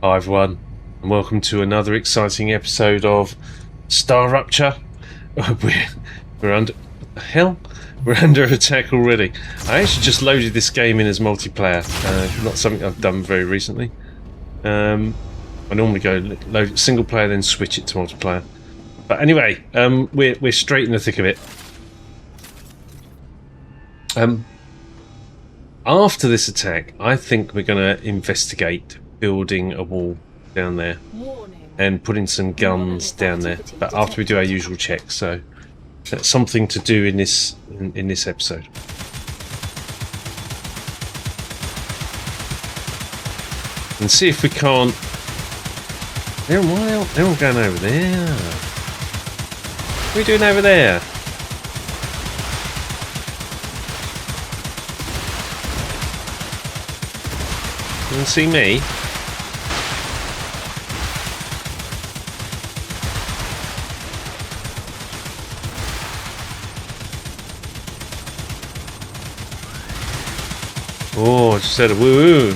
Hi everyone, and welcome to another exciting episode of StarRupture. We're under... What the hell? We're under attack already. I actually just loaded this game in as multiplayer. Not something I've done very recently. I normally go load single player, then switch it to multiplayer. But anyway, we're straight in the thick of it. After this attack, I think we're going to investigate building a wall down there and putting some guns down there. But after we do our usual checks, so that's something to do in this episode. And see if we can't. They're all going over there. What are we doing over there? You can see me. Oh, I just said a woo-woo.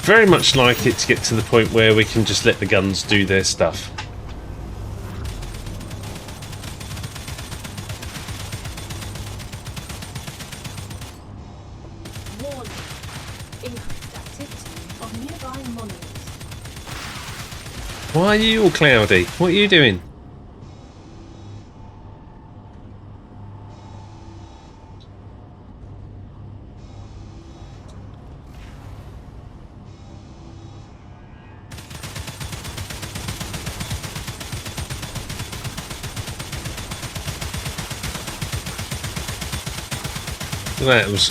Very much like it to get to the point where we can just let the guns do their stuff. Warning. Increased activity of nearby monoliths. Why are you all cloudy? What are you doing? That was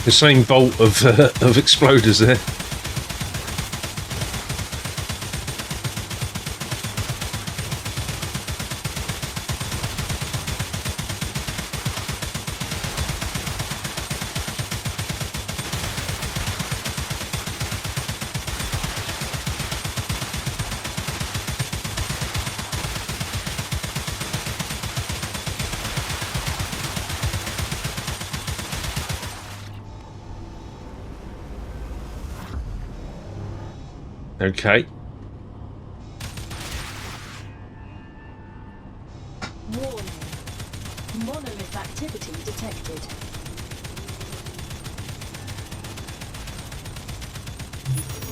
the same bolt of exploders there. Okay. Warning. Monolith activity detected.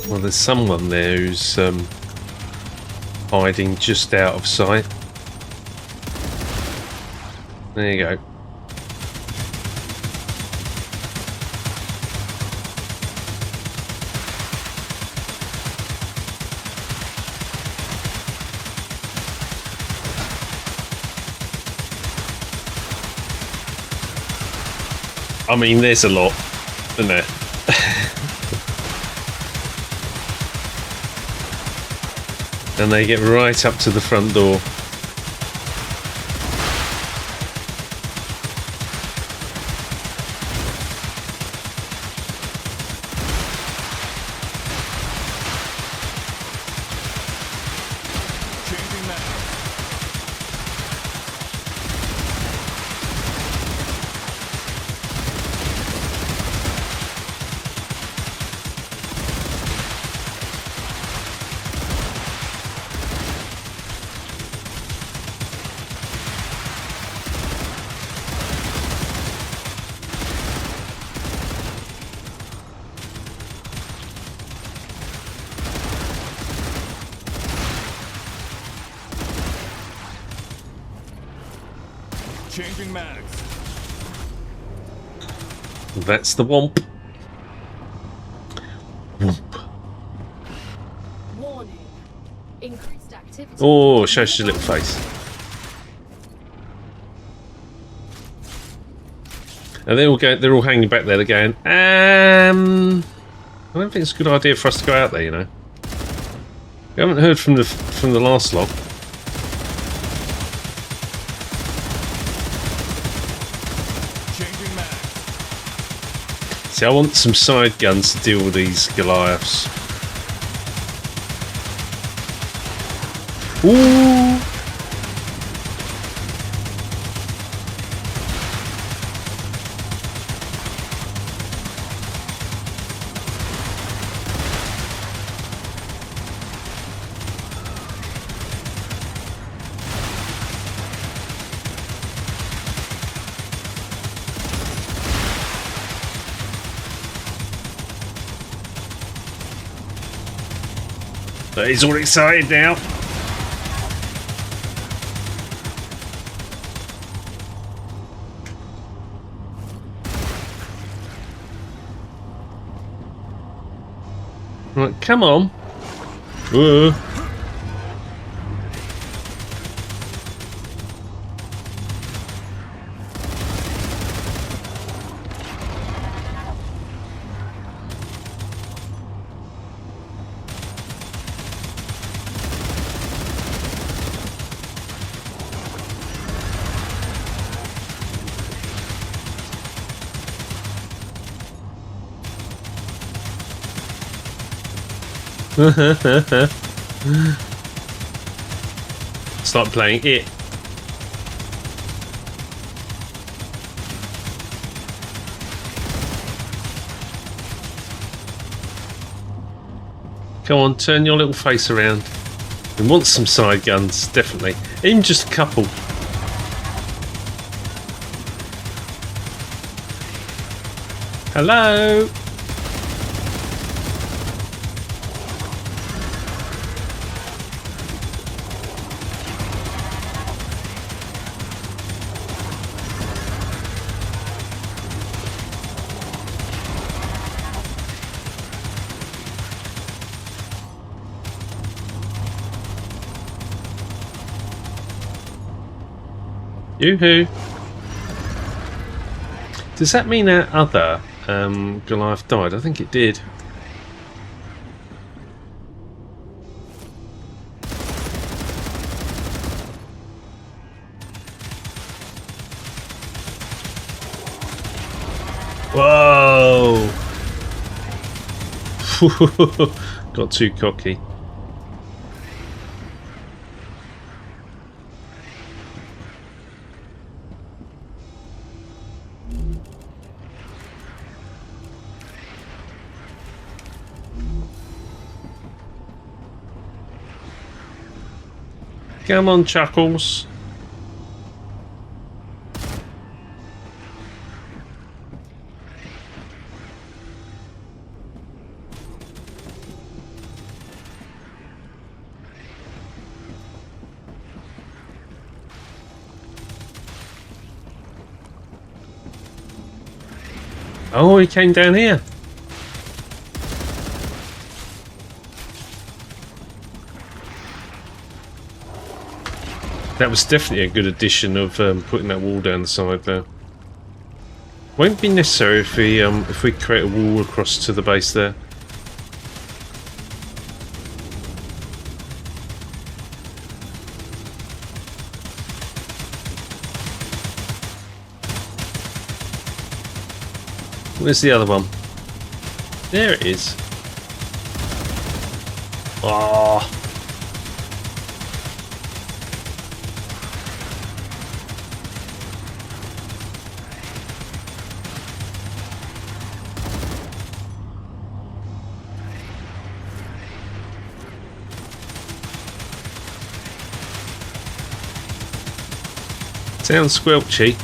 Well, there's someone there who's hiding just out of sight. There you go. I mean, there's a lot, isn't there? And they get right up to the front door. Changing mags. That's the womp. Womp. Warning. Increased activity. Oh, shows your little face. And they're all hanging back there. They're going, I don't think it's a good idea for us to go out there, you know. We haven't heard from the last lot. See, I want some side guns to deal with these goliaths. Ooh! But he's all excited now. Right, come on. Whoa. Start playing it. Come on, turn your little face around. We want some side guns, definitely. Even just a couple. Hello? Yoo-hoo. Does that mean our other Goliath died? I think it did. Whoa! Got too cocky. Come on, Chuckles. Oh, he came down here. That was definitely a good addition of putting that wall down the side there. Won't be necessary if we create a wall across to the base there. Where's the other one? There it is. Oh. Sounds squelchy.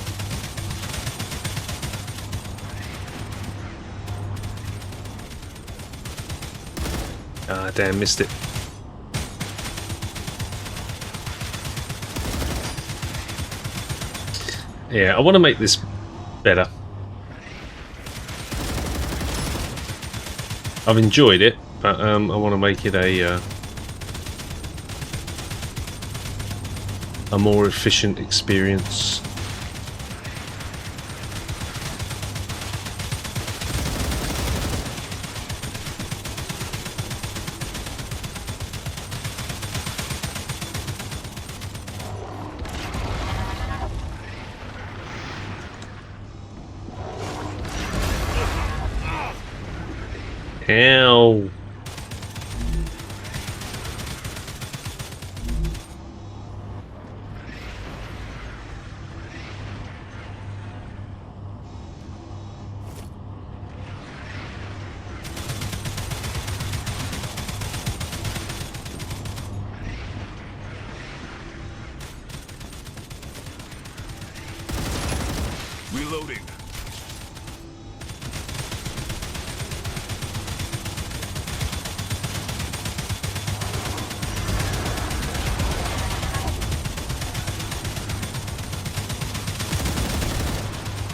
Ah, damn, missed it. Yeah, I want to make this better. I've enjoyed it, but I want to make it a more efficient experience. Ow.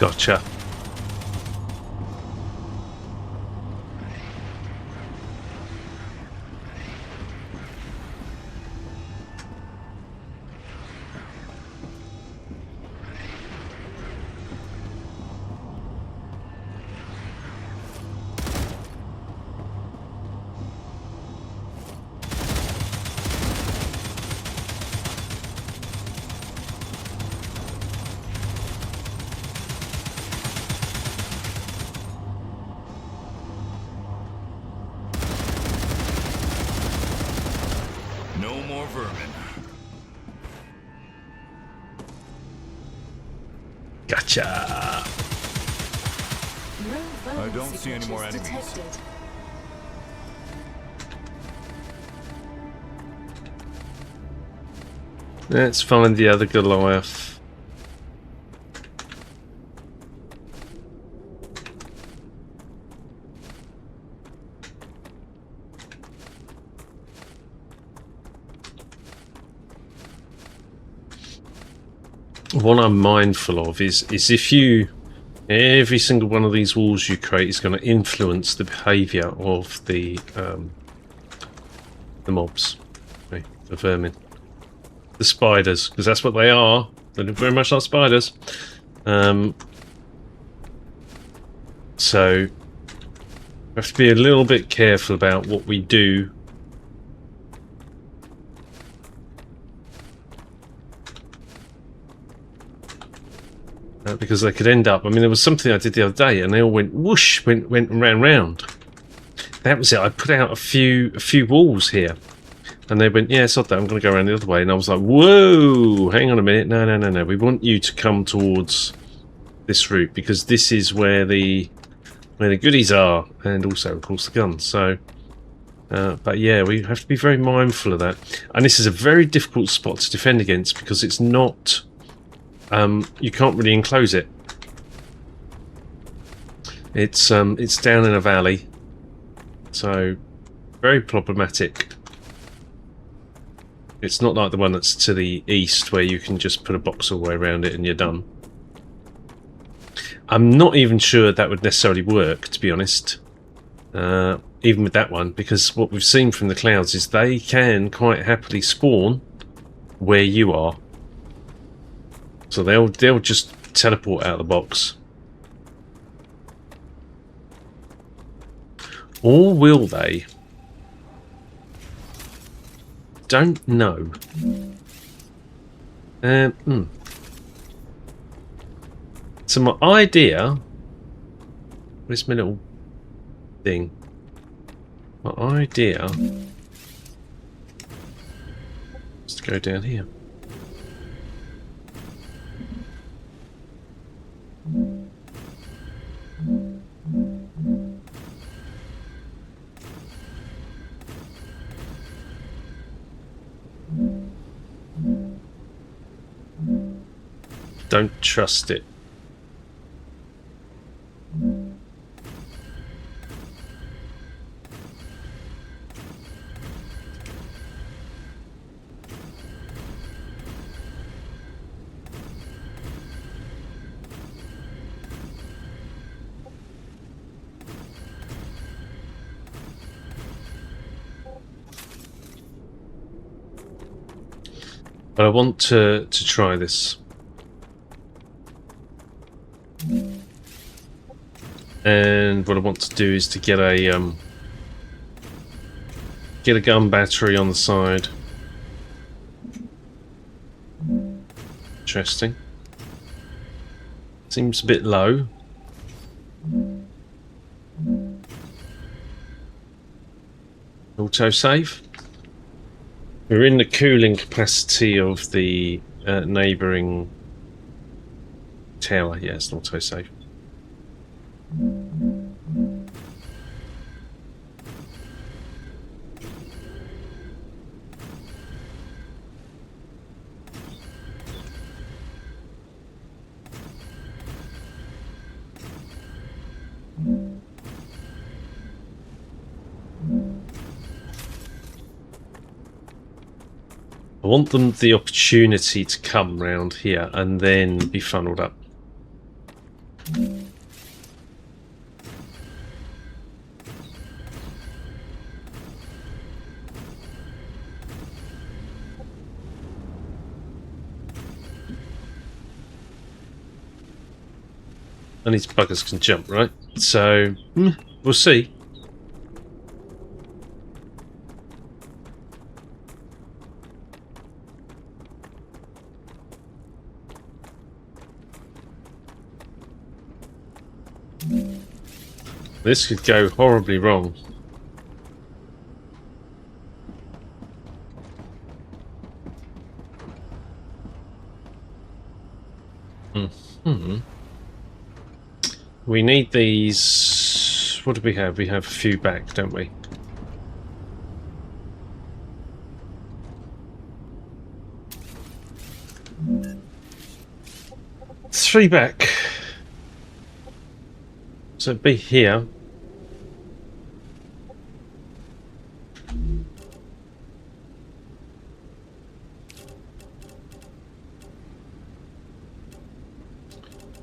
Gotcha. No more vermin. Gotcha. No vermin I don't see any more signatures enemies. detected. Let's find the other Goliath. What I'm mindful of is if you, every single one of these walls you create is going to influence the behaviour of the mobs, okay, the vermin, the spiders, because that's what they are. They look very much like spiders. So we have to be a little bit careful about what we do. Because they could end up. I mean, there was something I did the other day, and they all went whoosh, went round. That was it. I put out a few walls here, and they went, yeah, sod that. I'm going to go around the other way. And I was like, whoa, hang on a minute, no. We want you to come towards this route because this is where the goodies are, and also, of course, the guns. So, but yeah, we have to be very mindful of that. And this is a very difficult spot to defend against because it's not. You can't really enclose it. It's down in a valley, so very problematic. It's not like the one that's to the east where you can just put a box all the way around it and you're done. I'm not even sure that would necessarily work, to be honest, even with that one, because what we've seen from the clouds is they can quite happily spawn where you are. So they'll just teleport out of the box. Or will they? Don't know. So my idea... Where's my little thing? My idea is to go down here. Don't trust it. But I want to try this. And what I want to do is to get a gun battery on the side. Interesting. Seems a bit low. Autosave. We're in the cooling capacity of the neighbouring tower. Yeah, it's an autosave. I want them the opportunity to come round here and then be funneled up. And these buggers can jump, right? So, we'll see. This could go horribly wrong. We need these. What do we have? We have a few back, don't we? Three back. So it'd be here.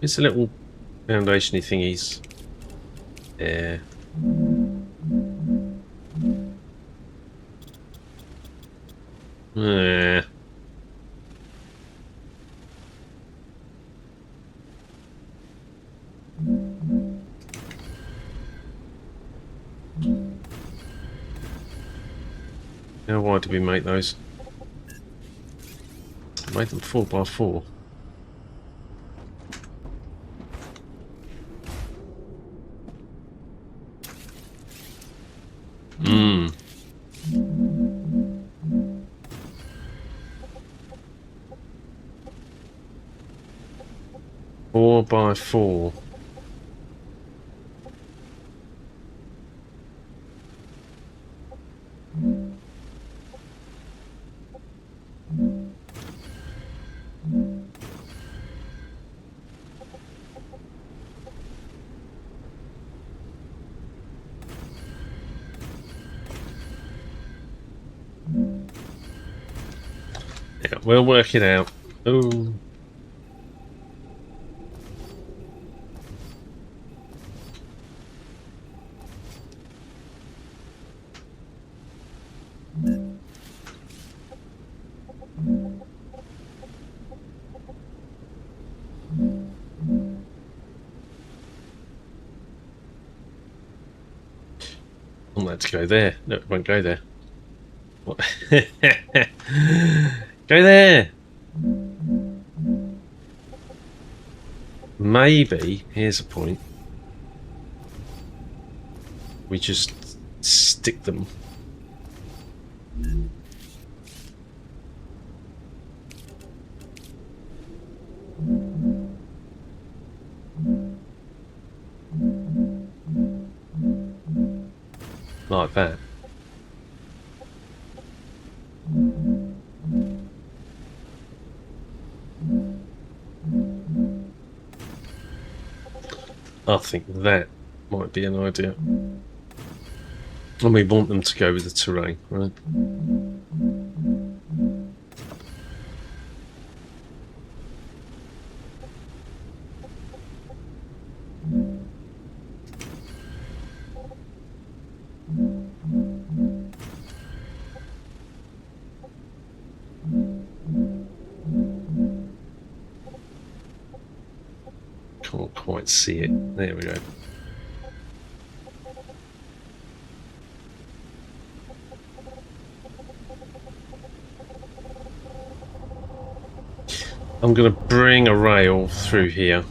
It's a little foundation-y thingies. Yeah. Yeah. Now, why did we make those? Made them 4x4. Hmm. 4x4. Yeah, we'll work it out. Oh. I want that to go there. No, it won't go there. What? Go there! Maybe, here's a point. We just stick them. Like that. I think that might be an idea. And we want them to go with the terrain, right? Can't quite see it. There we go. I'm going to bring a rail through here.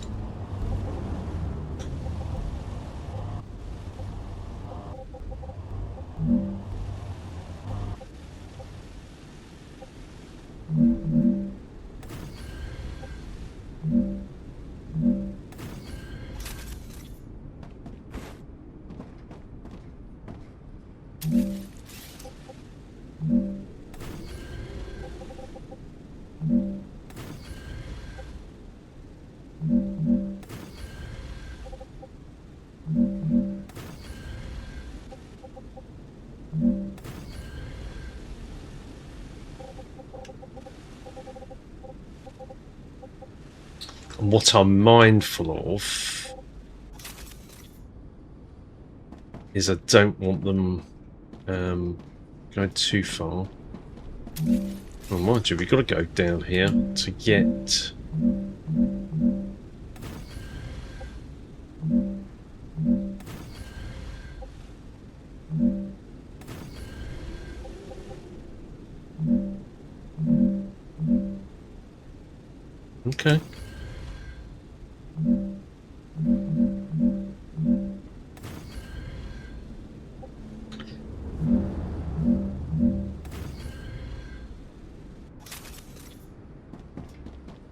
And what I'm mindful of is I don't want them going too far. Well, mind you, we've got to go down here to get... Okay.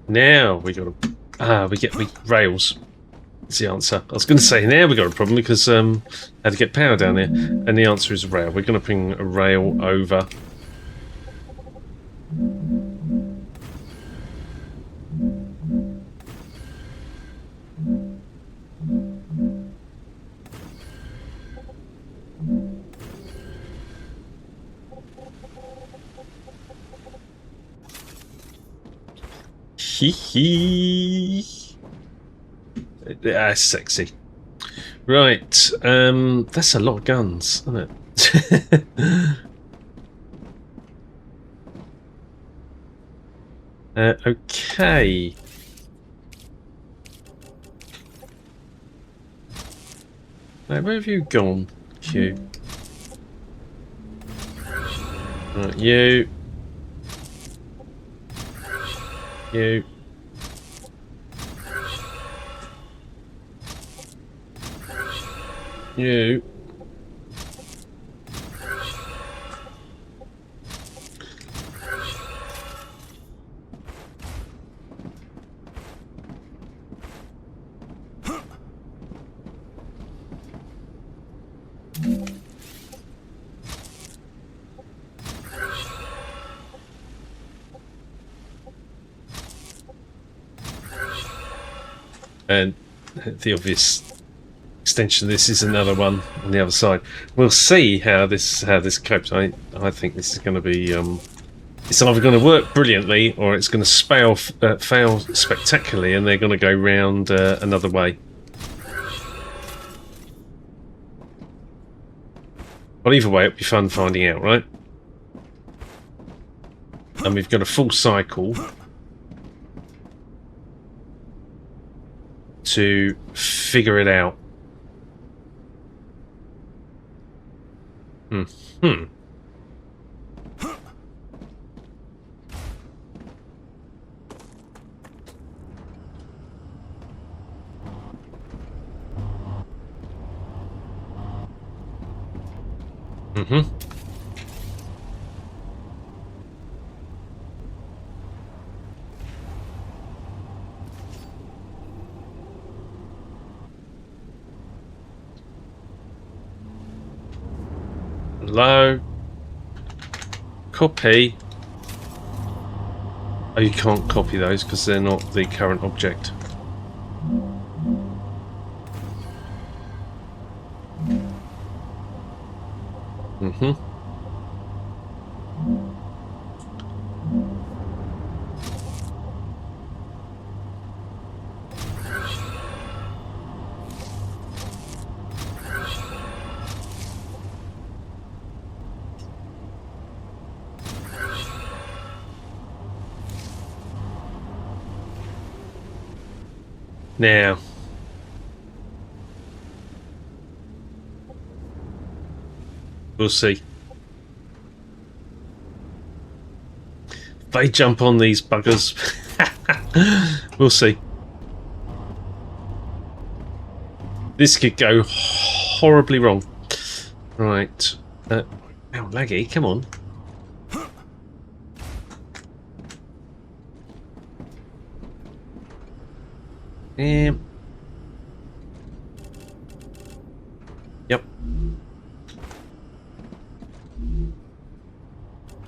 Now we got to... we get rails. That's the answer. I was going to say now we got a problem because how to get power down here, and the answer is rail. We're going to bring a rail over. Hee. Sexy. Right, that's a lot of guns, isn't it? Okay. Right, where have you gone, Q? Right, you. You. You. And the obvious extension of this is another one on the other side. We'll see how this copes. I think this is going to be it's either going to work brilliantly or it's going to fail spectacularly, and they're going to go round another way. But either way, it'll be fun finding out, right? And we've got a full cycle to figure it out. Mm-hmm. Hello. Copy. Oh, you can't copy those because they're not the current object. Now, we'll see. They jump on these buggers. We'll see. This could go horribly wrong. Right. Ow, laggy, come on. Yep.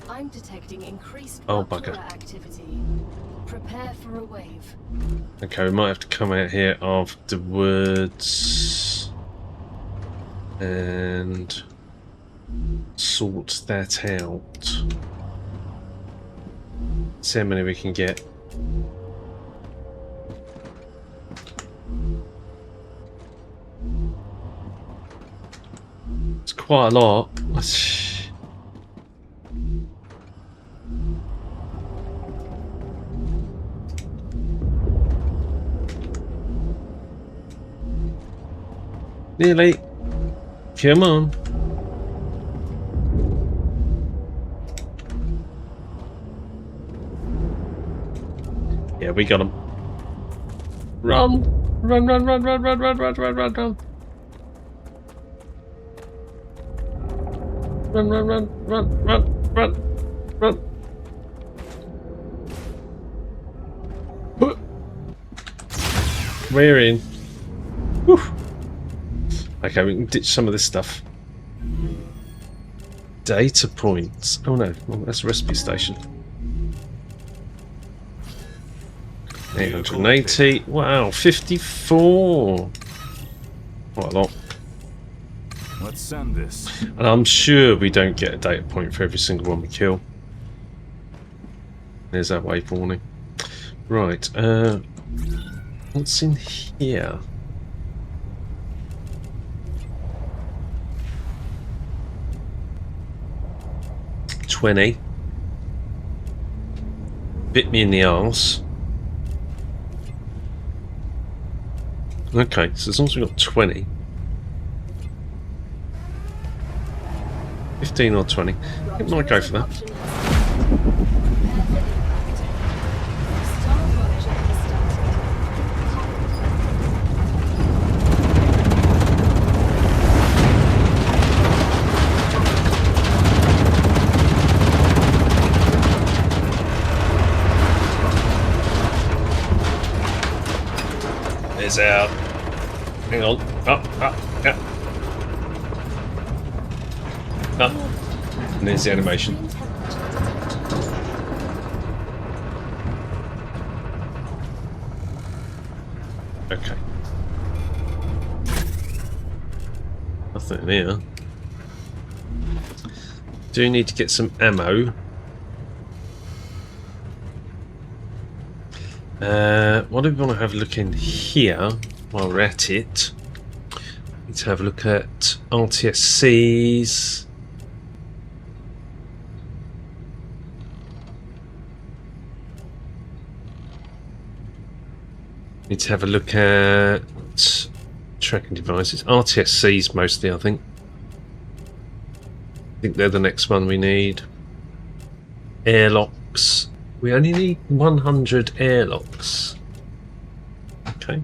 I'm detecting increased bugger. activity. Prepare for a wave. Okay, we might have to come out here afterwards and sort that out. See how many we can get. quite a lot. Nearly. Come on. Yeah, we got him. Run! Run, run, run, run, run, run, run, run, run, run. Run, run, run, run, run, run, run. We're in. Whew. Okay, we can ditch some of this stuff. Data points. Oh no, well, that's a recipe station. 880. Wow, 54. Quite a lot. Let's send this. And I'm sure we don't get a data point for every single one we kill. There's that wave warning. Right, what's in here? $20. Bit me in the arse. Okay, so as long as we've got 20. 15 or 20. I might go for that. It's out. Hang on. Up, yeah. Up. And there's the animation. Okay. Nothing in here. Do need to get some ammo. What do we want to have a look in here while we're at it? Need to have a look at RTSCs. Need to have a look at tracking devices. RTSCs mostly, I think. I think they're the next one we need. Airlocks. We only need 100 airlocks. Okay.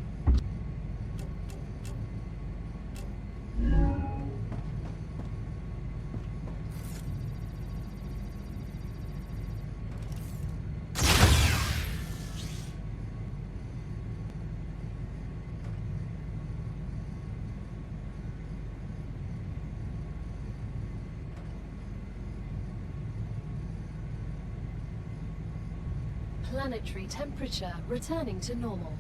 Planetary temperature returning to normal.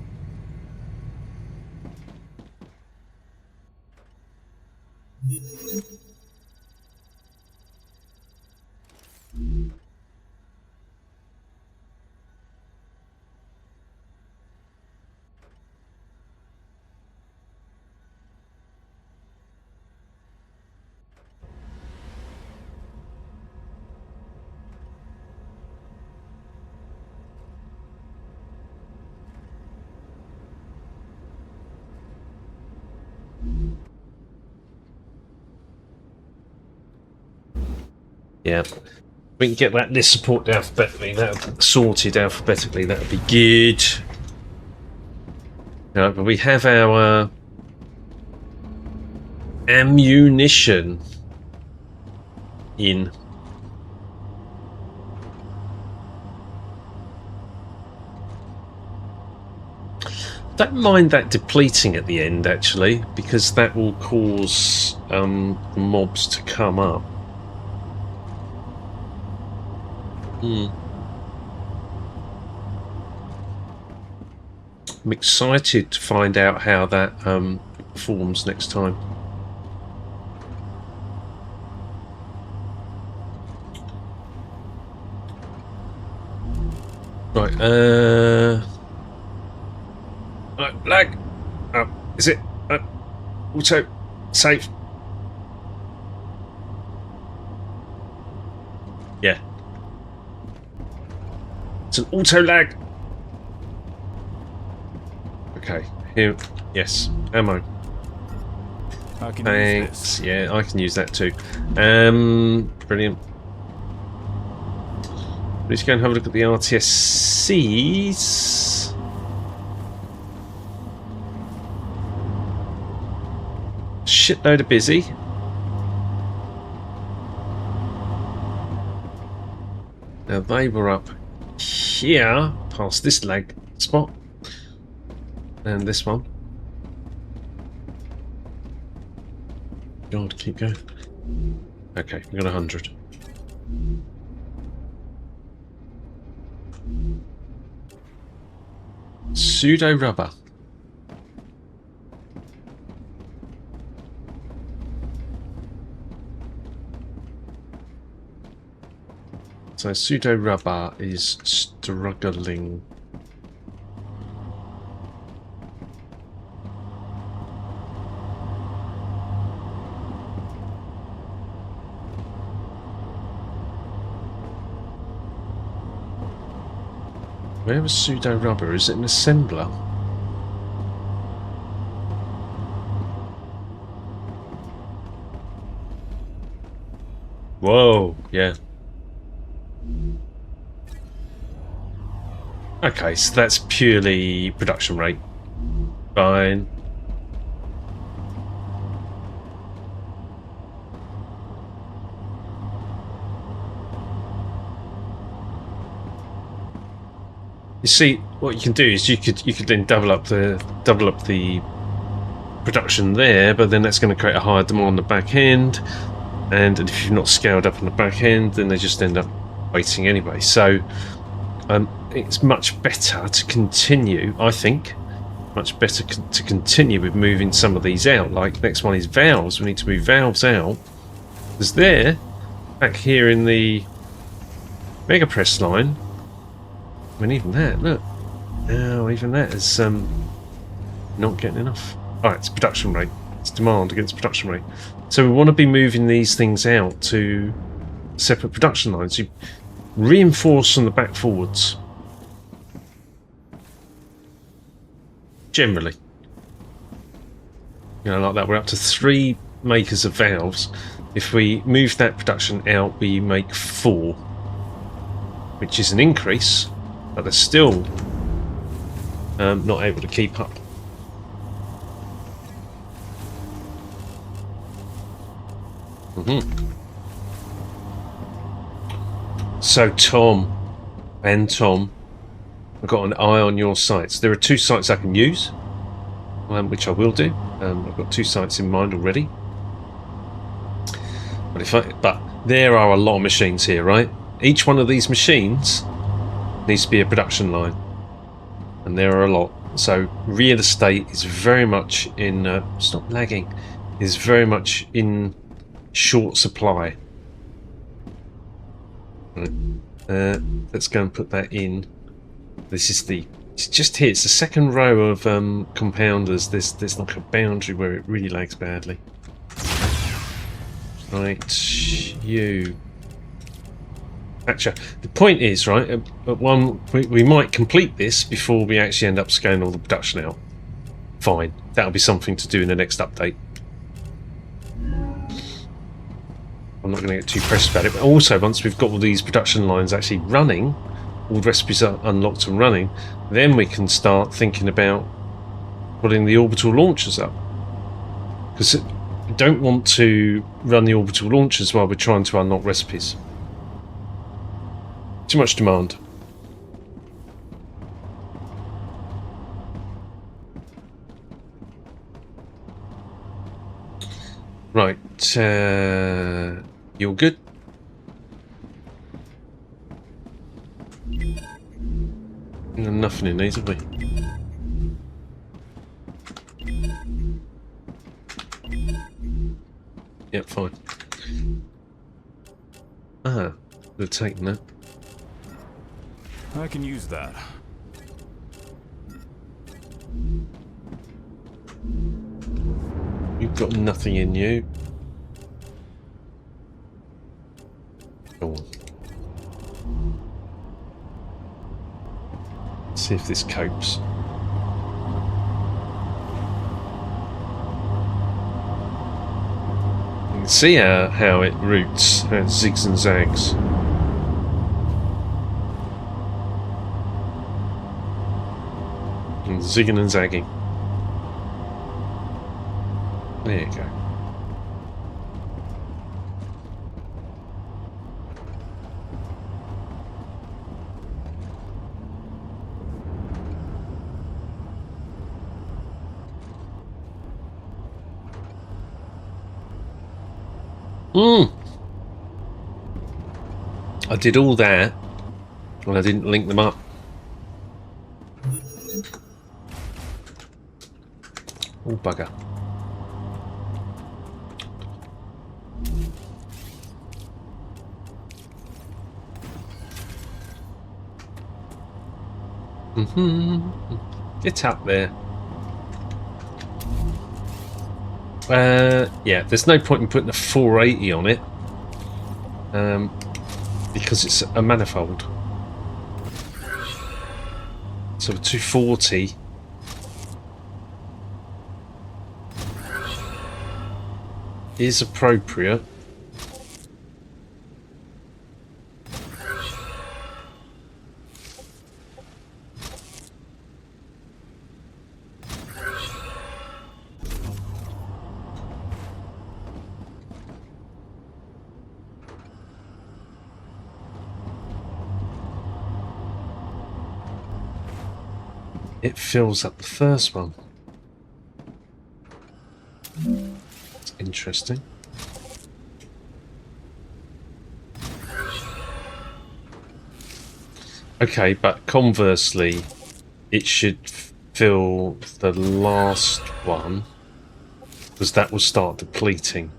Yeah. We can get that list support alphabetically, that sorted alphabetically, that would be good. No, but we have our ammunition in. Don't mind that depleting at the end, actually, because that will cause mobs to come up. I'm excited to find out how that performs next time. Right, right, lag. Oh, is it? Auto save. Yeah. It's an auto lag. Okay. Here. Yes. Ammo. I can use Thanks. this. Yeah, I can use that too. Brilliant. Let's go and have a look at the RTSCs. Shitload of busy. Now they were up here, past this lag spot. And this one. God, keep going. Okay, we got 100. Pseudo rubber. So pseudo rubber is struggling. Where was pseudo rubber? Is it an assembler? Whoa, yeah. Okay, so that's purely production rate. Fine. You see, what you can do is you could then double up the production there, but then that's going to create a higher demand on the back end, and if you've not scaled up on the back end, then they just end up waiting anyway. So it's much better to continue, I think, much better to continue with moving some of these out. Like next one is valves. We need to move valves out because they're back here in the mega press line. I mean, even that, look. No, even that is not getting enough. Alright, it's production rate. It's demand against production rate. So we want to be moving these things out to separate production lines. You reinforce from the back forwards. Generally. You know, like that. We're up to 3 makers of valves. If we move that production out, we make 4. Which is an increase. But they're still not able to keep up. So Tom, I've got an eye on your sites. There are 2 sites I can use, which I will do. I've got 2 sites in mind already. But there are a lot of machines here, right? Each one of these machines needs to be a production line, and there are a lot. So real estate is very much in stop lagging, is very much in short supply. Right. Let's go and put that in. This is it's just here, it's the second row of compounders. There's like a boundary where it really lags badly. Right, you Gotcha. The point is, right, at one, we might complete this before we actually end up scaling all the production out. Fine. That'll be something to do in the next update. I'm not going to get too pressed about it, but also once we've got all these production lines actually running, all the recipes are unlocked and running, then we can start thinking about putting the orbital launchers up. Because we don't want to run the orbital launchers while we're trying to unlock recipes. Too much demand. Right, you're good? Nothing in these, have we? Yep, fine. Ah, they're taking that. I can use that. You've got nothing in you. Go on. See if this copes. You can see how it roots, how it zigs and zags. And zigging and zagging. There you go. I did all that and I didn't link them up. Oh, bugger. Get up there. Yeah, there's no point in putting a 480 on it. Because it's a manifold. So a 240 is appropriate. It fills up the first one. That's interesting. Okay, but conversely, it should fill the last one, because that will start depleting.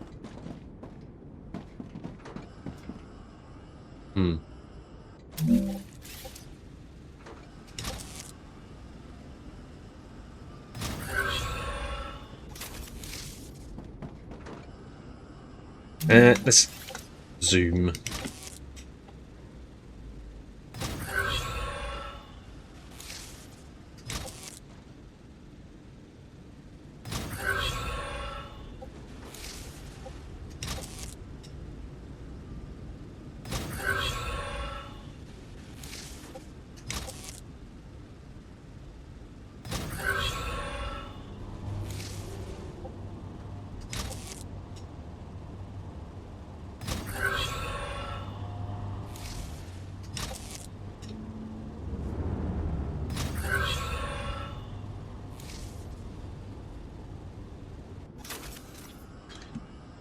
Let's zoom.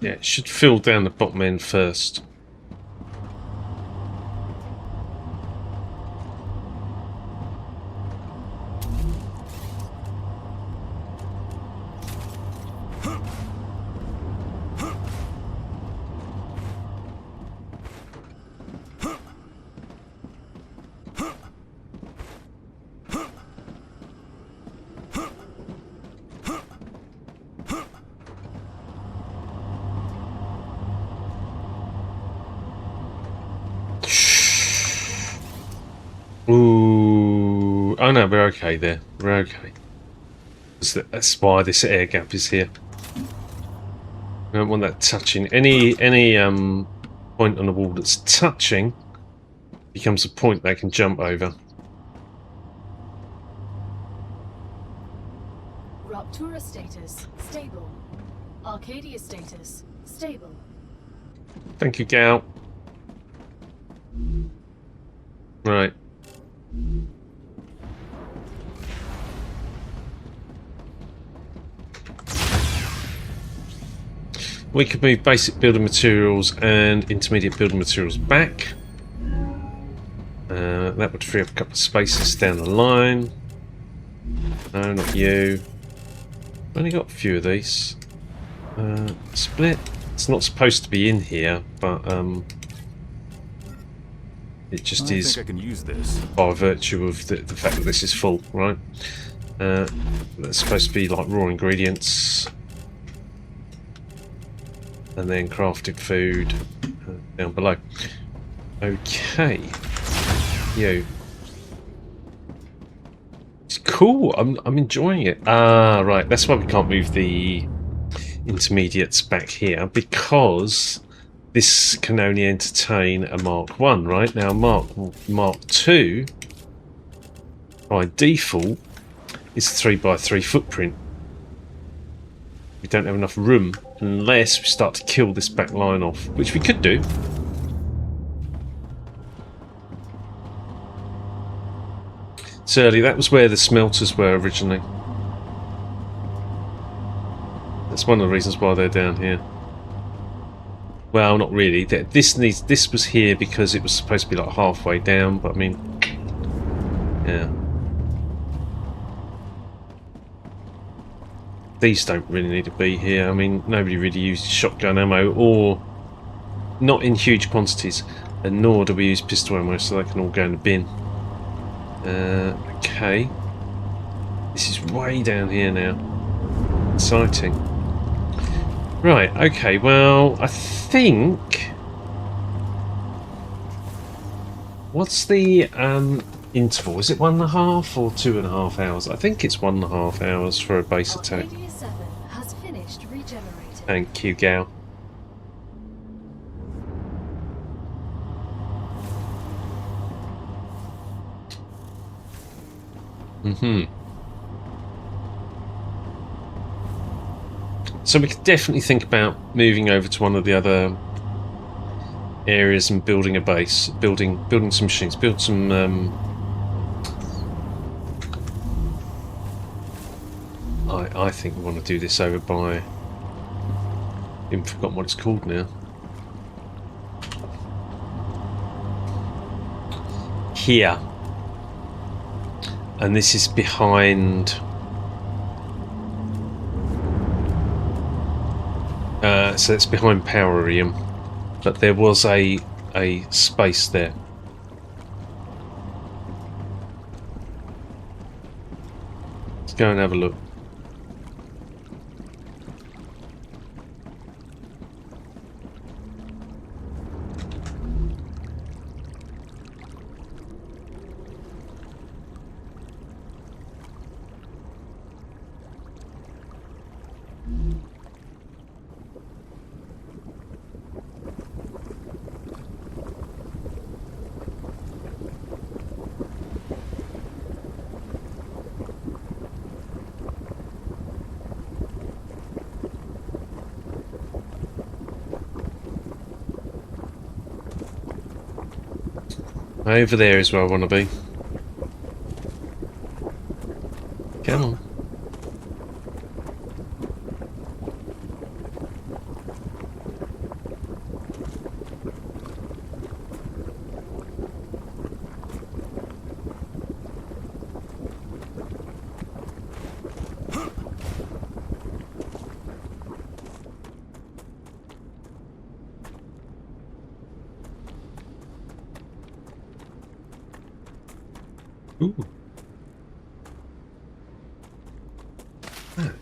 Yeah, it should fill down the bottom end first. Ooh, oh no, we're okay there. We're okay. That's why this air gap is here. We don't want that touching. Any point on the wall that's touching becomes a point they can jump over. Ruptura status stable. Arcadia status stable. Thank you, Gal. Right. We could move basic building materials and intermediate building materials back. That would free up a couple of spaces down the line. No, not you. I've only got a few of these. Split. It's not supposed to be in here, but it just is. I think I can use this by virtue of the fact that this is full, right? That's supposed to be like raw ingredients. And then crafted food down below. Okay. You. cool. I'm enjoying it. Ah, right. That's why we can't move the intermediates back here, because this can only entertain a Mark 1, right? Now Mark 2 by default is 3x3 footprint. We don't have enough room unless we start to kill this back line off, which we could do. Surly, that was where the smelters were originally. That's one of the reasons why they're down here. Well, not really. This was here because it was supposed to be like halfway down, but I mean, yeah. These don't really need to be here. I mean, nobody really uses shotgun ammo, or not in huge quantities, and nor do we use pistol ammo, so they can all go in the bin. Okay. This is way down here now. Exciting. Right, okay, well, I think... What's the interval? Is it 1.5 or 2.5 hours? I think it's 1.5 hours for a base attack. Arcadia 7 has finished regenerating. Thank you, Gal. So we could definitely think about moving over to one of the other areas and building a base, building some machines, build some I think we want to do this over by, I've even forgotten what it's called now. Here. And this is behind so it's behind Powerium, but there was a space there. Let's go and have a look. Over there is where I want to be. Come on. Ooh. Ah.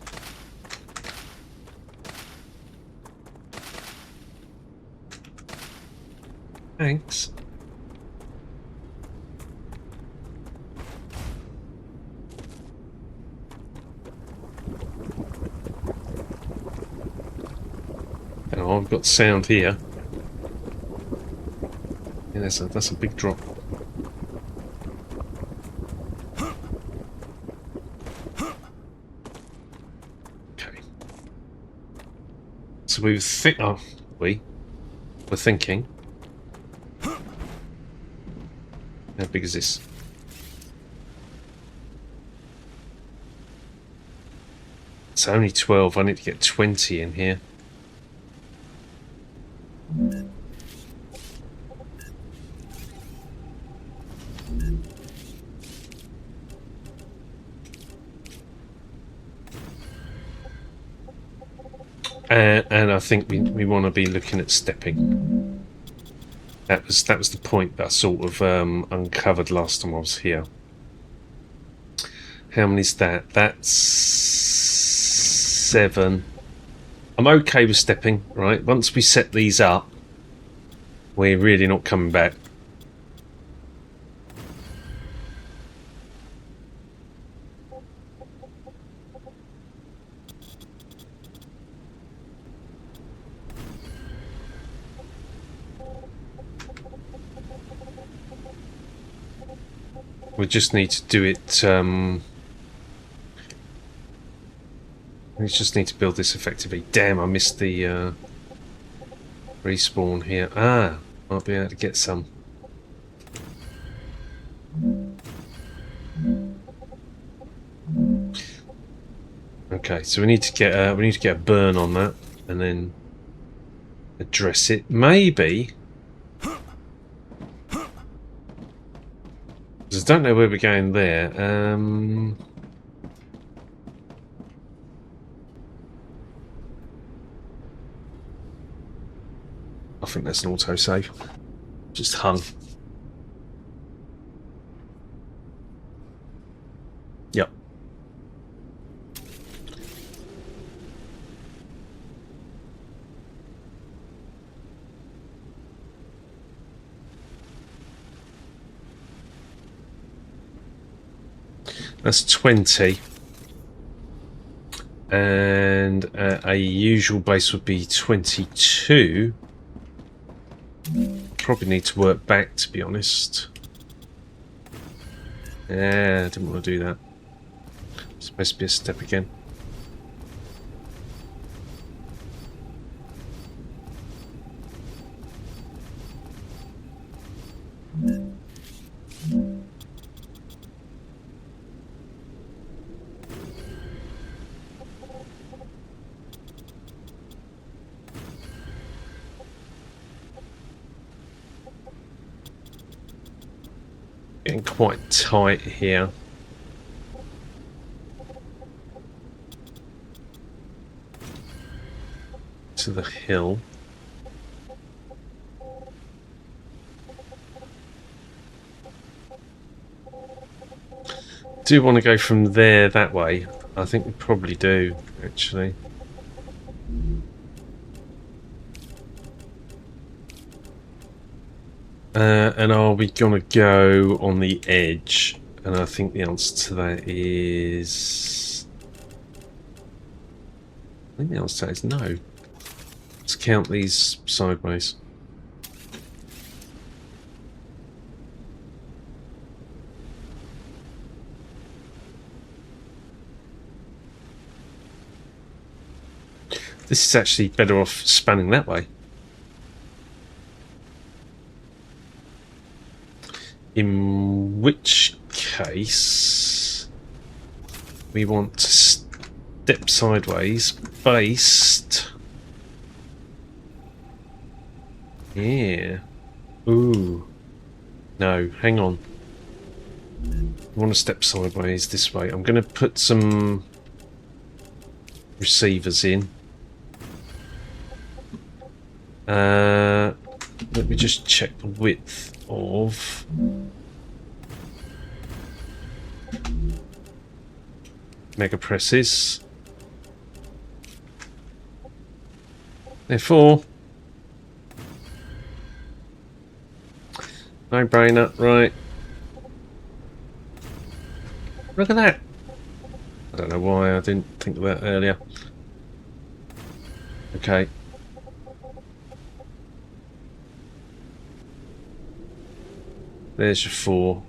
Thanks. Oh, I've got sound here. Yeah, that's a big drop. So we were thinking. How big is this? It's only 12. I need to get 20 in here. And I think we want to be looking at stepping. That was the point that I sort of uncovered last time I was here. How many's that? That's 7. I'm okay with stepping, right? Once we set these up, we're really not coming back. We just need to do it. We just need to build this effectively. Damn, I missed the respawn here. Ah, might be able to get some. Okay, so we need to get a burn on that and then address it. Maybe. Because I don't know where we're going there. I think that's an autosave. Just hung. Yep. That's 20. And a usual base would be 22. Probably need to work back, to be honest. Yeah, I didn't want to do that. It's supposed to be a step again. Getting quite tight here. To the hill. Do want to go from there that way. I think we probably do, actually. And are we gonna go on the edge? And I think the answer to that is... I think the answer to that is no. Let's count these sideways. This is actually better off spanning that way. In which case, we want to step sideways, based. Yeah. Ooh. No, hang on. I want to step sideways this way. I'm going to put some receivers in. Let me just check the width of mega presses. Therefore, no brainer, right? Look at that. I don't know why I didn't think of that earlier. Okay. There's your 4.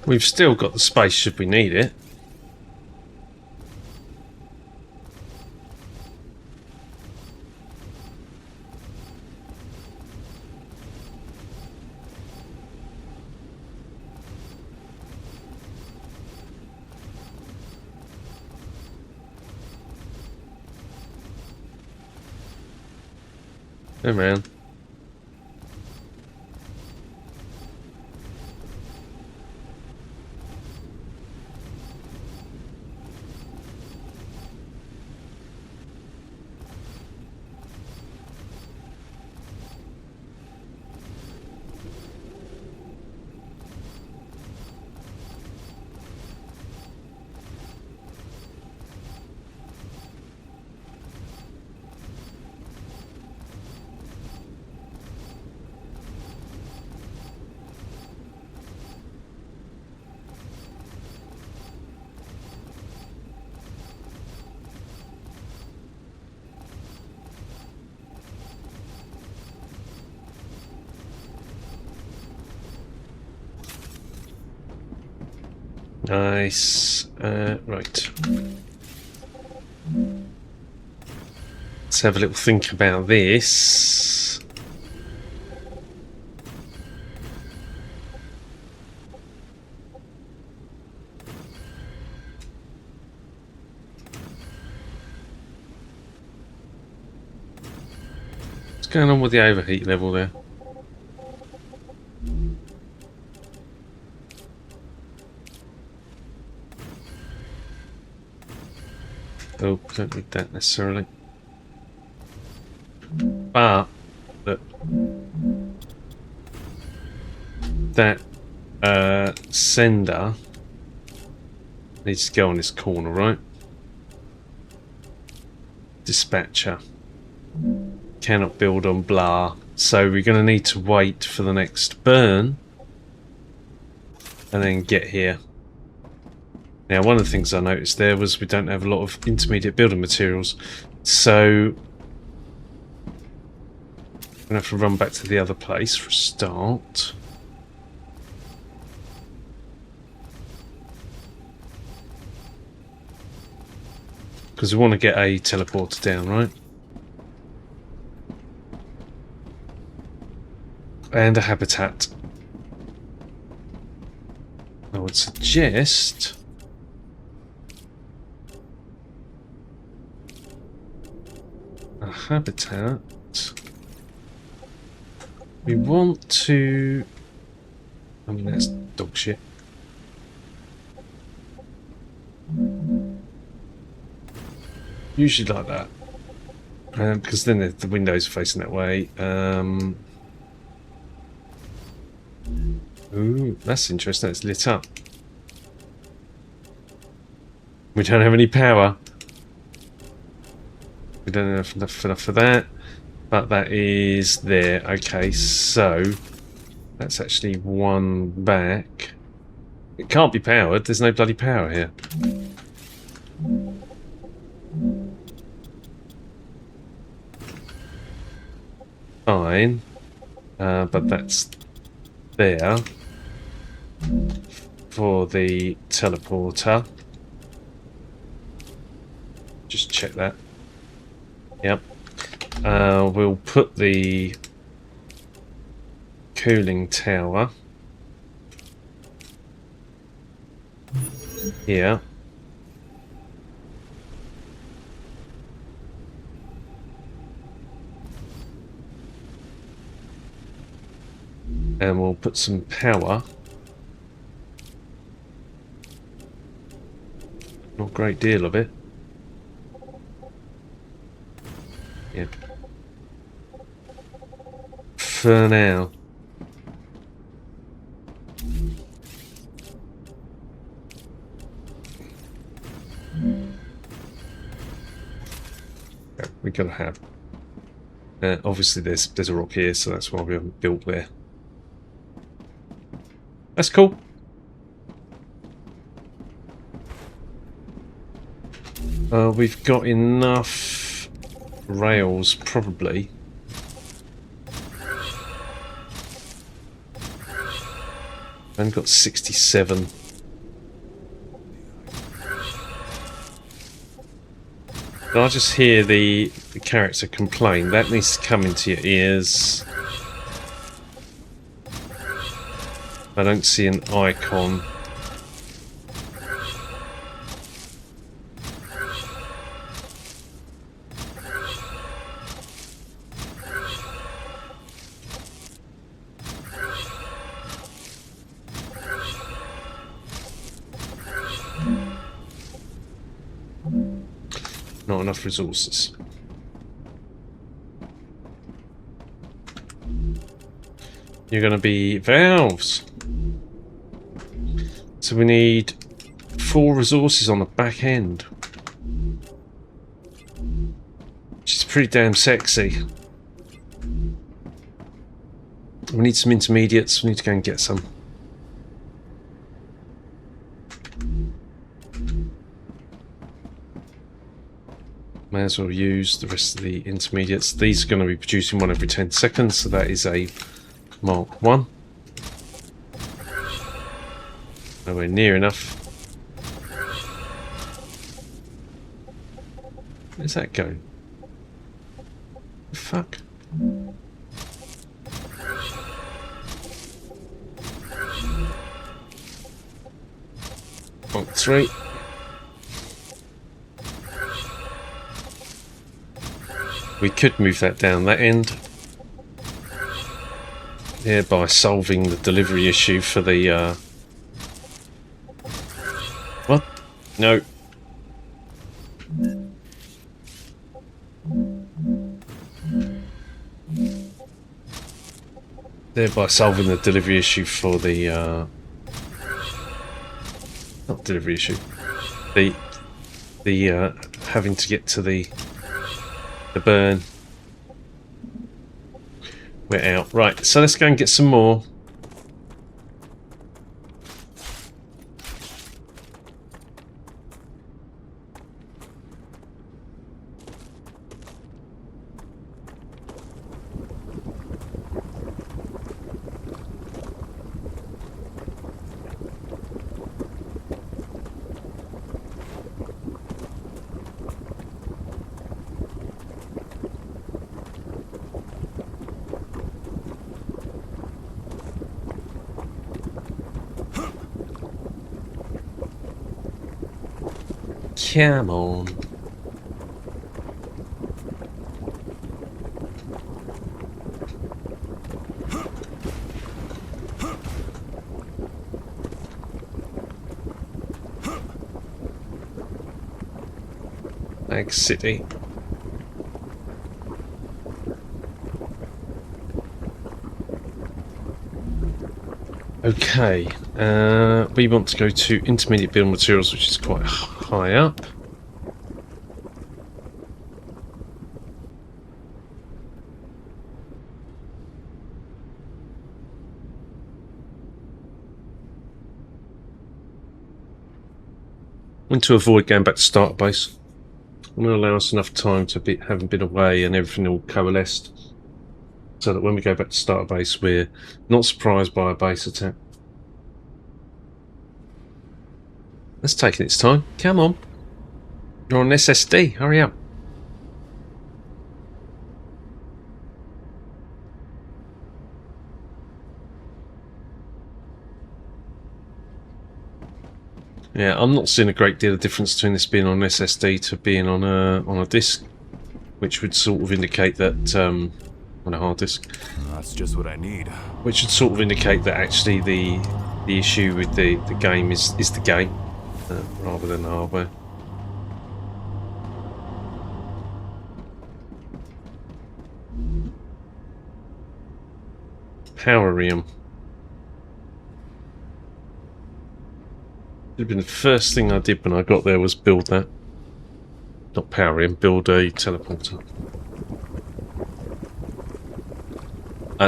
We've still got the space should we need it. Hey man. Nice. Right. Let's have a little think about this. What's going on with the overheat level there? Oh, don't need that necessarily. But look, that sender needs to go on this corner, right? Dispatcher cannot build on blah, so we're going to need to wait for the next burn and then get here. Now, one of the things I noticed there was we don't have a lot of intermediate building materials, so I'm going to have to run back to the other place for a start. Because we want to get a teleporter down, right? And a habitat. I would suggest a habitat. We want to... I mean, that's dog shit. Usually like that. Because then the windows are facing that way. Ooh, that's interesting. It's lit up. We don't have any power. We don't have enough for that. But that is there. Okay, so that's actually one back. It can't be powered. There's no bloody power here. Fine. But that's there for the teleporter. Just check that. Yep. We'll put the cooling tower here. And we'll put some power. Not a great deal of it. Yeah. For now. Yeah, we gotta have. Obviously, there's a rock here, so that's why we haven't built there. That's cool. We've got enough rails, probably. I've got 67. I just hear the character complain. That needs to come into your ears. I don't see an icon. Not enough resources. You're going to be valves. So we need 4 resources on the back end. Which is pretty damn sexy. We need some intermediates. We need to go and get some. May as well use the rest of the intermediates. These are going to be producing one every 10 seconds, so that is a Mark 1. Nowhere near enough. Where's that going? The fuck? Point 3. We could move that down that end, thereby solving the delivery issue for the what? No. Thereby solving the delivery issue for the not delivery issue. The having to get to the burn. We're out. Right, so let's go and get some more. Come on. Egg City. Okay, we want to go to intermediate building materials, which is quite high up. And to avoid going back to starter base, I'm going to allow us enough time to be having been away and everything all coalesced, so that when we go back to starter base, we're not surprised by a base attack. That's taking its time. Come on. You're on SSD. Hurry up. Yeah, I'm not seeing a great deal of difference between this being on SSD to being on a disk, which would sort of indicate that on a hard disk. That's just what I need. Which would sort of indicate that actually the issue with the game is the game rather than the hardware. Powerium. Should have been the first thing I did when I got there was build that. Not Powerium, build a teleporter.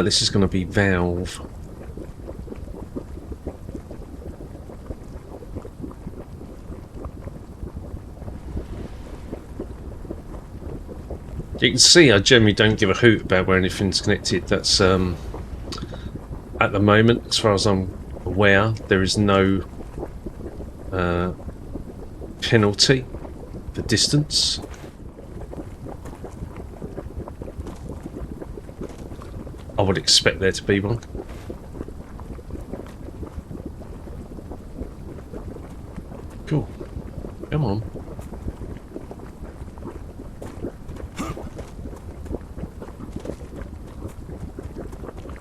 This is going to be Valve. You can see I generally don't give a hoot about where anything's connected. That's at the moment, as far as I'm aware, there is no penalty for distance. I would expect there to be one. Cool. Come on.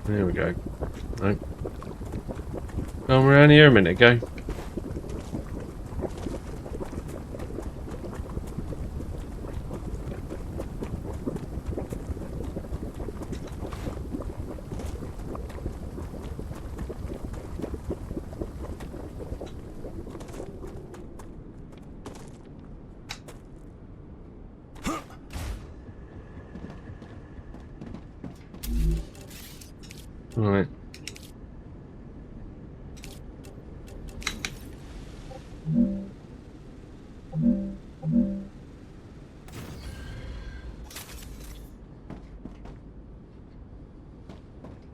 There we go. No. Come around here a minute ago. Right.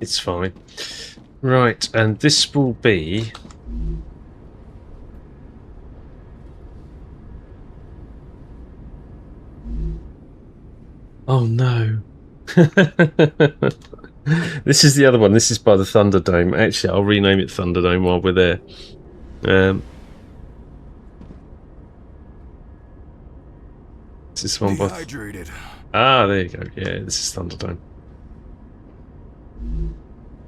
It's fine. Right, and this will be Oh no. This is the other one. This is by the Thunderdome. Actually, I'll rename it Thunderdome while we're there. This is one by... Dehydrated. Ah, there you go. Yeah, this is Thunderdome.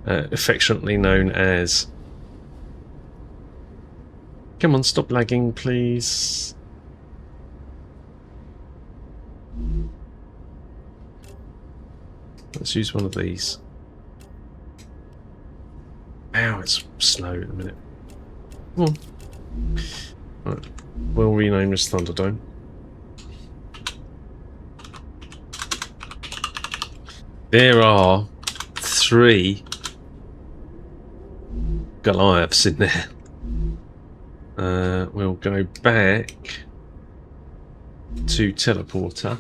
Affectionately known as... Come on, stop lagging, please. Let's use one of these. Ow, it's slow at the minute. Come on. Right. We'll rename this Thunderdome. There are 3 Goliaths in there. We'll go back to teleporter.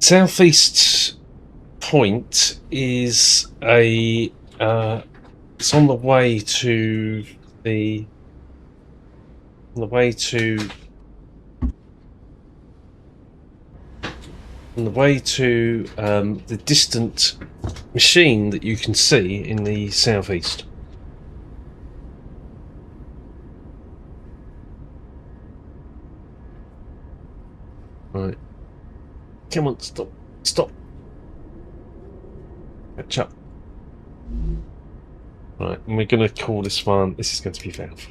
Southeast point is a it's on the way to the the distant machine that you can see in the southeast. Right. Come on, stop. Catch up. Right, and we're going to call this one, this is going to be Valve.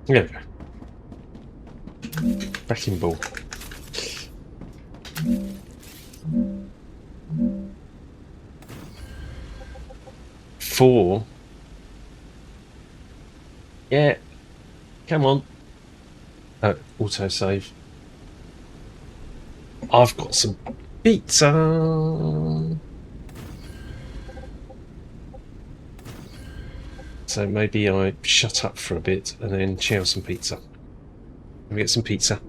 There we go. Back in ball. Four. Yeah. Come on. Autosave. I've got some pizza. So maybe I shut up for a bit and then chow some pizza. Can we get some pizza?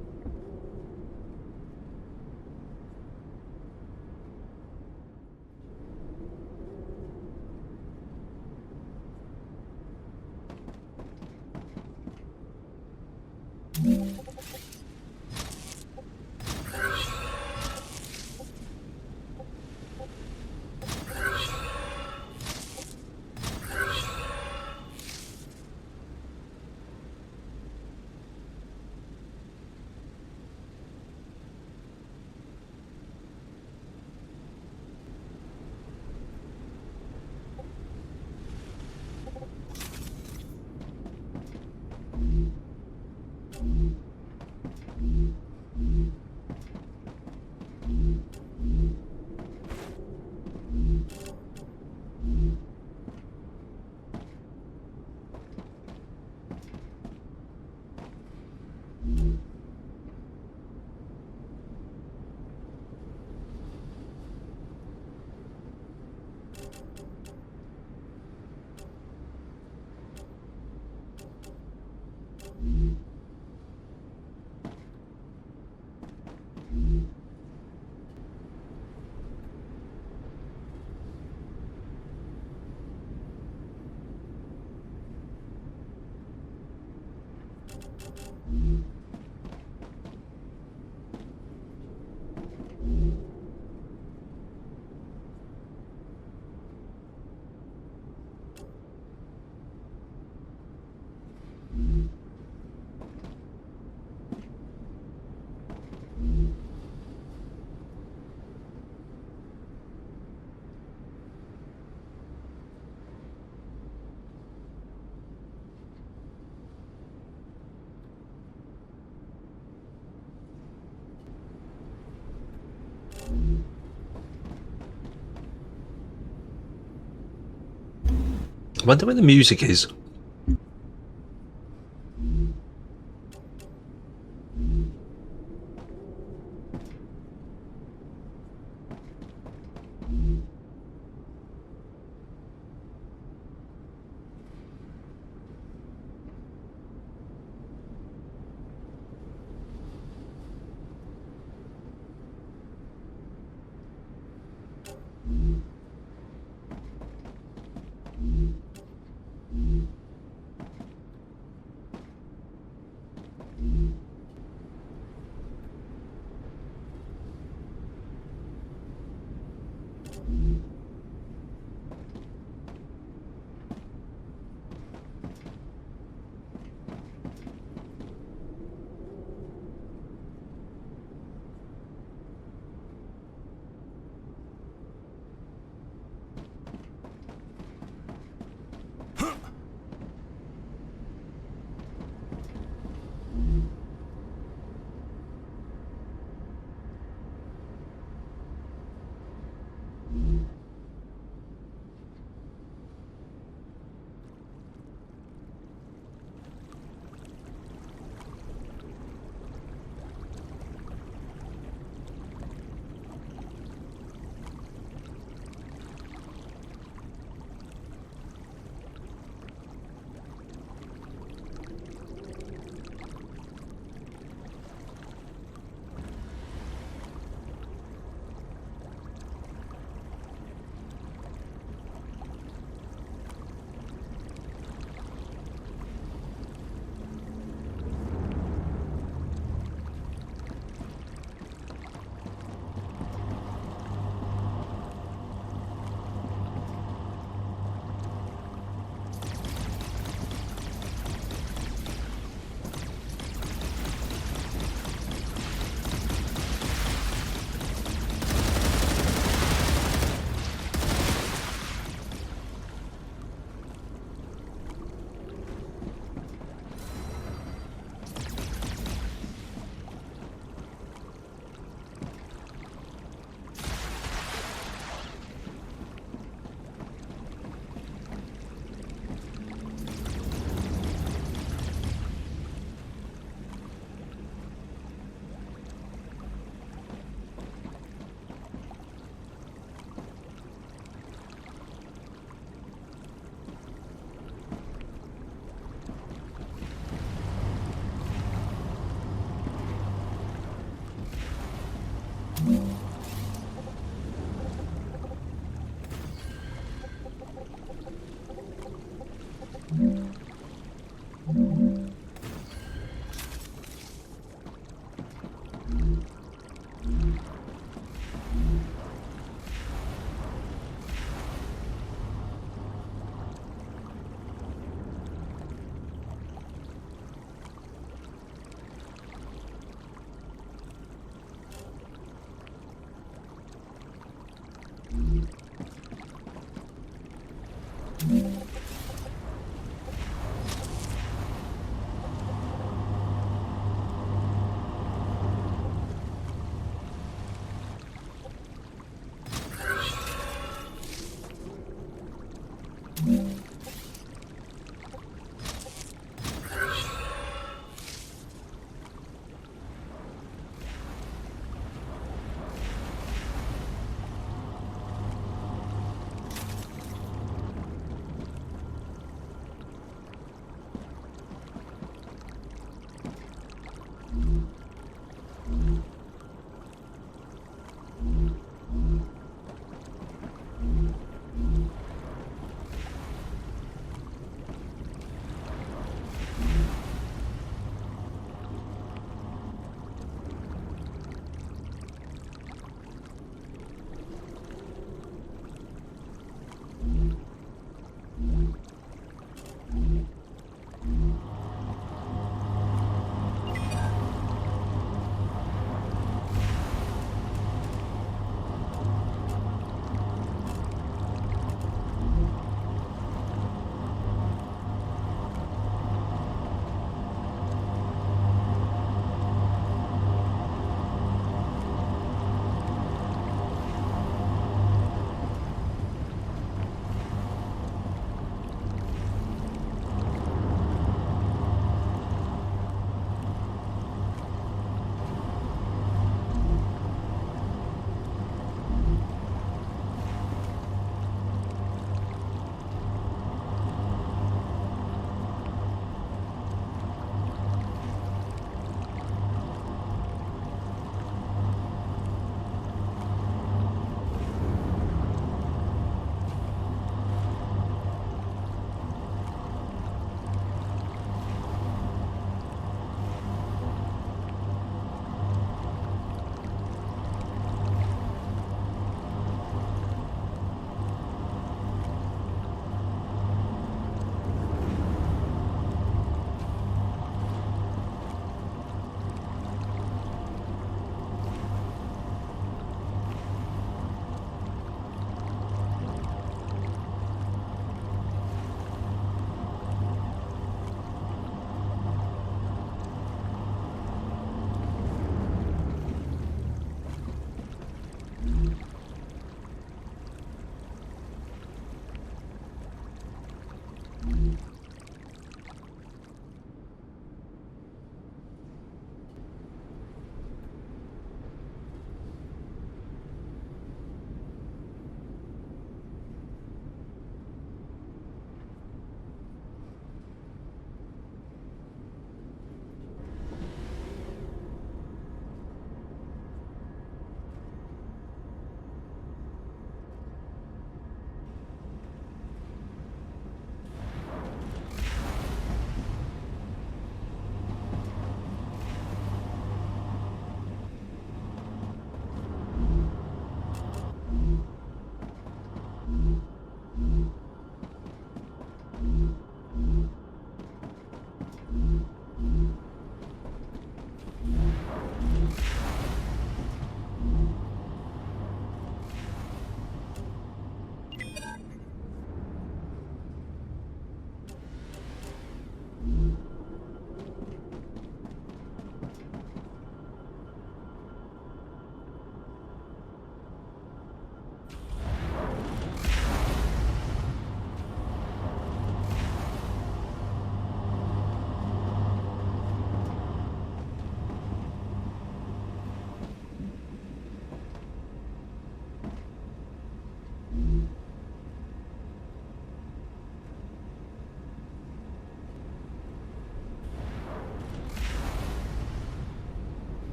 I wonder where the music is.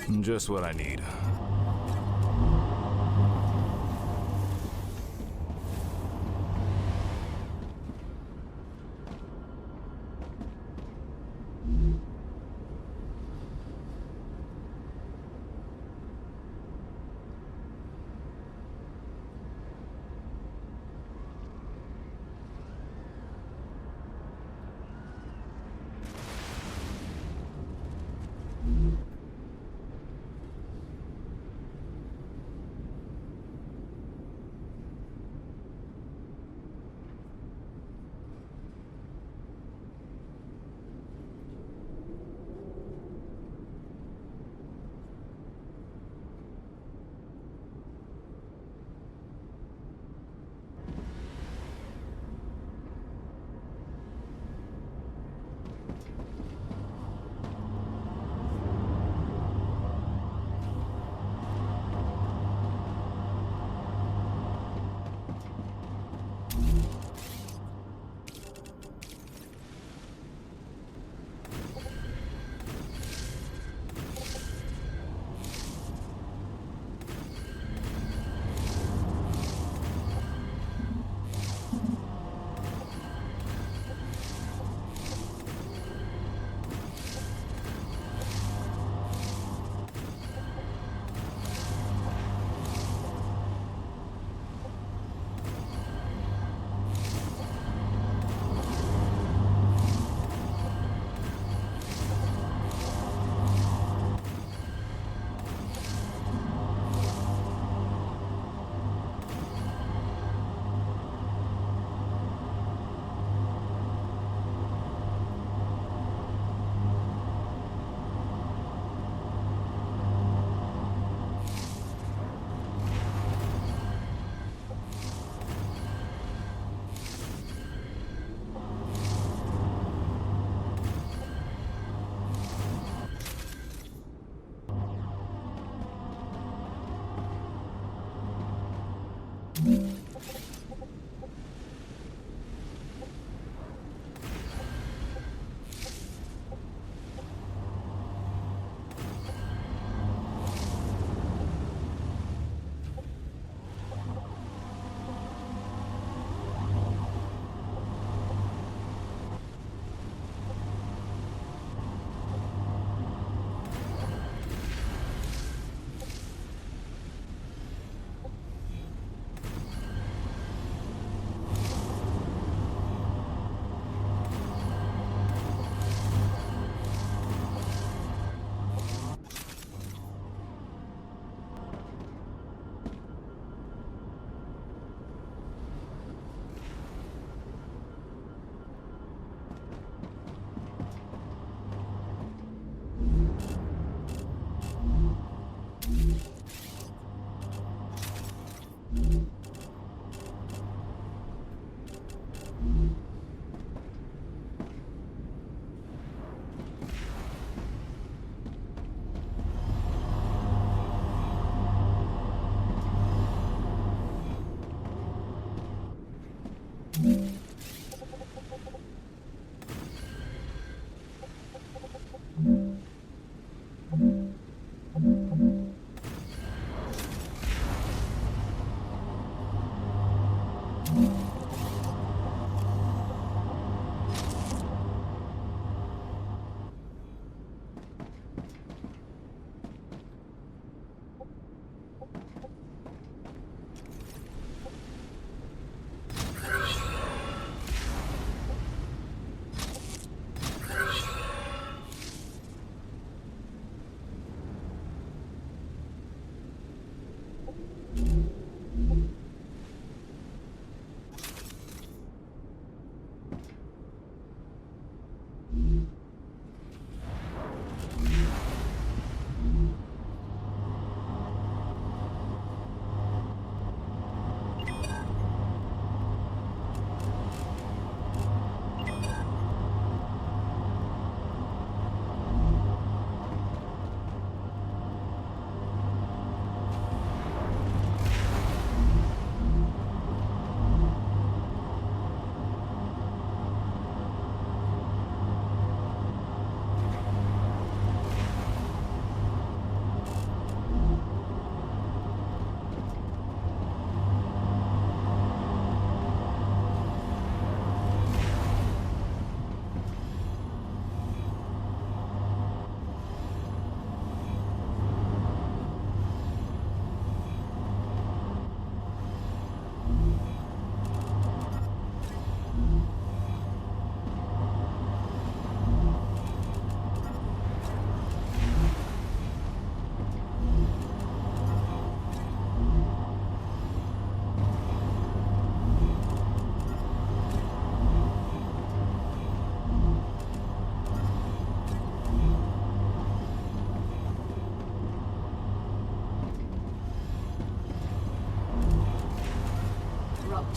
Just what I need.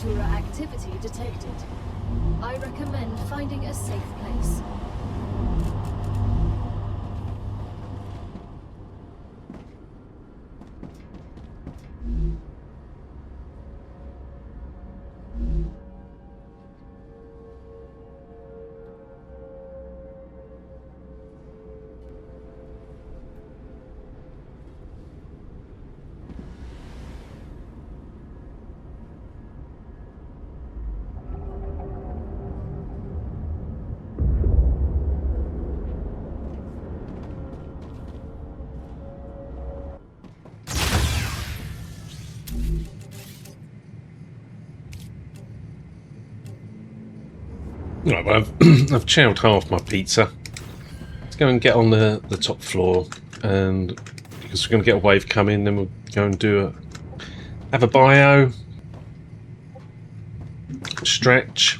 Raptura activity detected. I recommend finding a safe place. Right, well, I've chowed half my pizza. Let's go and get on the top floor, and because we're going to get a wave coming, then we'll go and have a bio, stretch.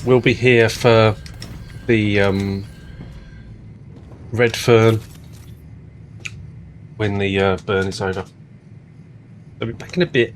We'll be here for the red fern when the burn is over. I'll be back in a bit.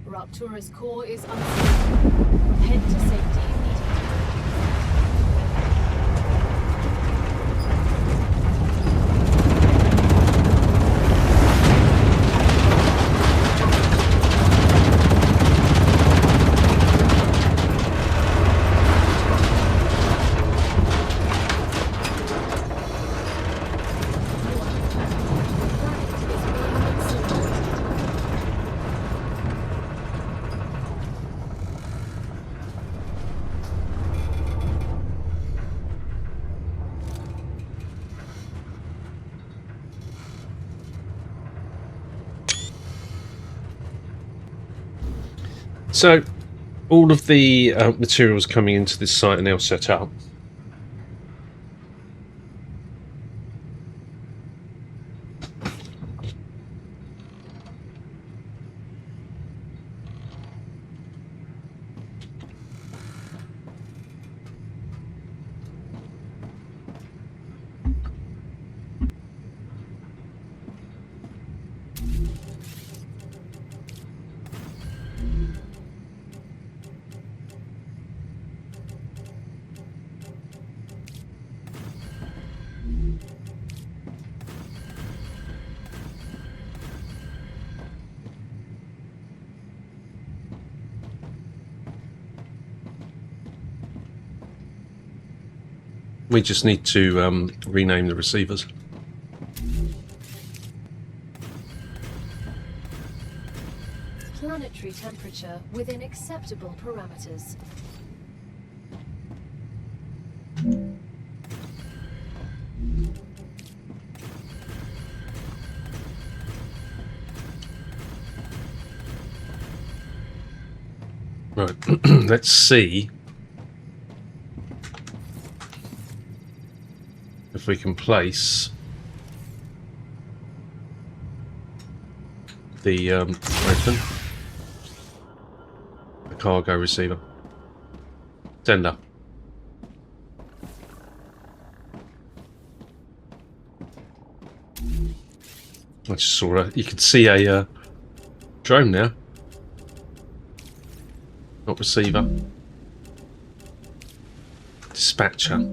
Raptura's core is unstable. Head to safety immediately. So, all of the materials coming into this site are now set up. We just need to rename the receivers. Planetary temperature within acceptable parameters. Right, let's see if we can place the open the cargo receiver. Sender. I just saw you can see a drone now. Not receiver. Dispatcher.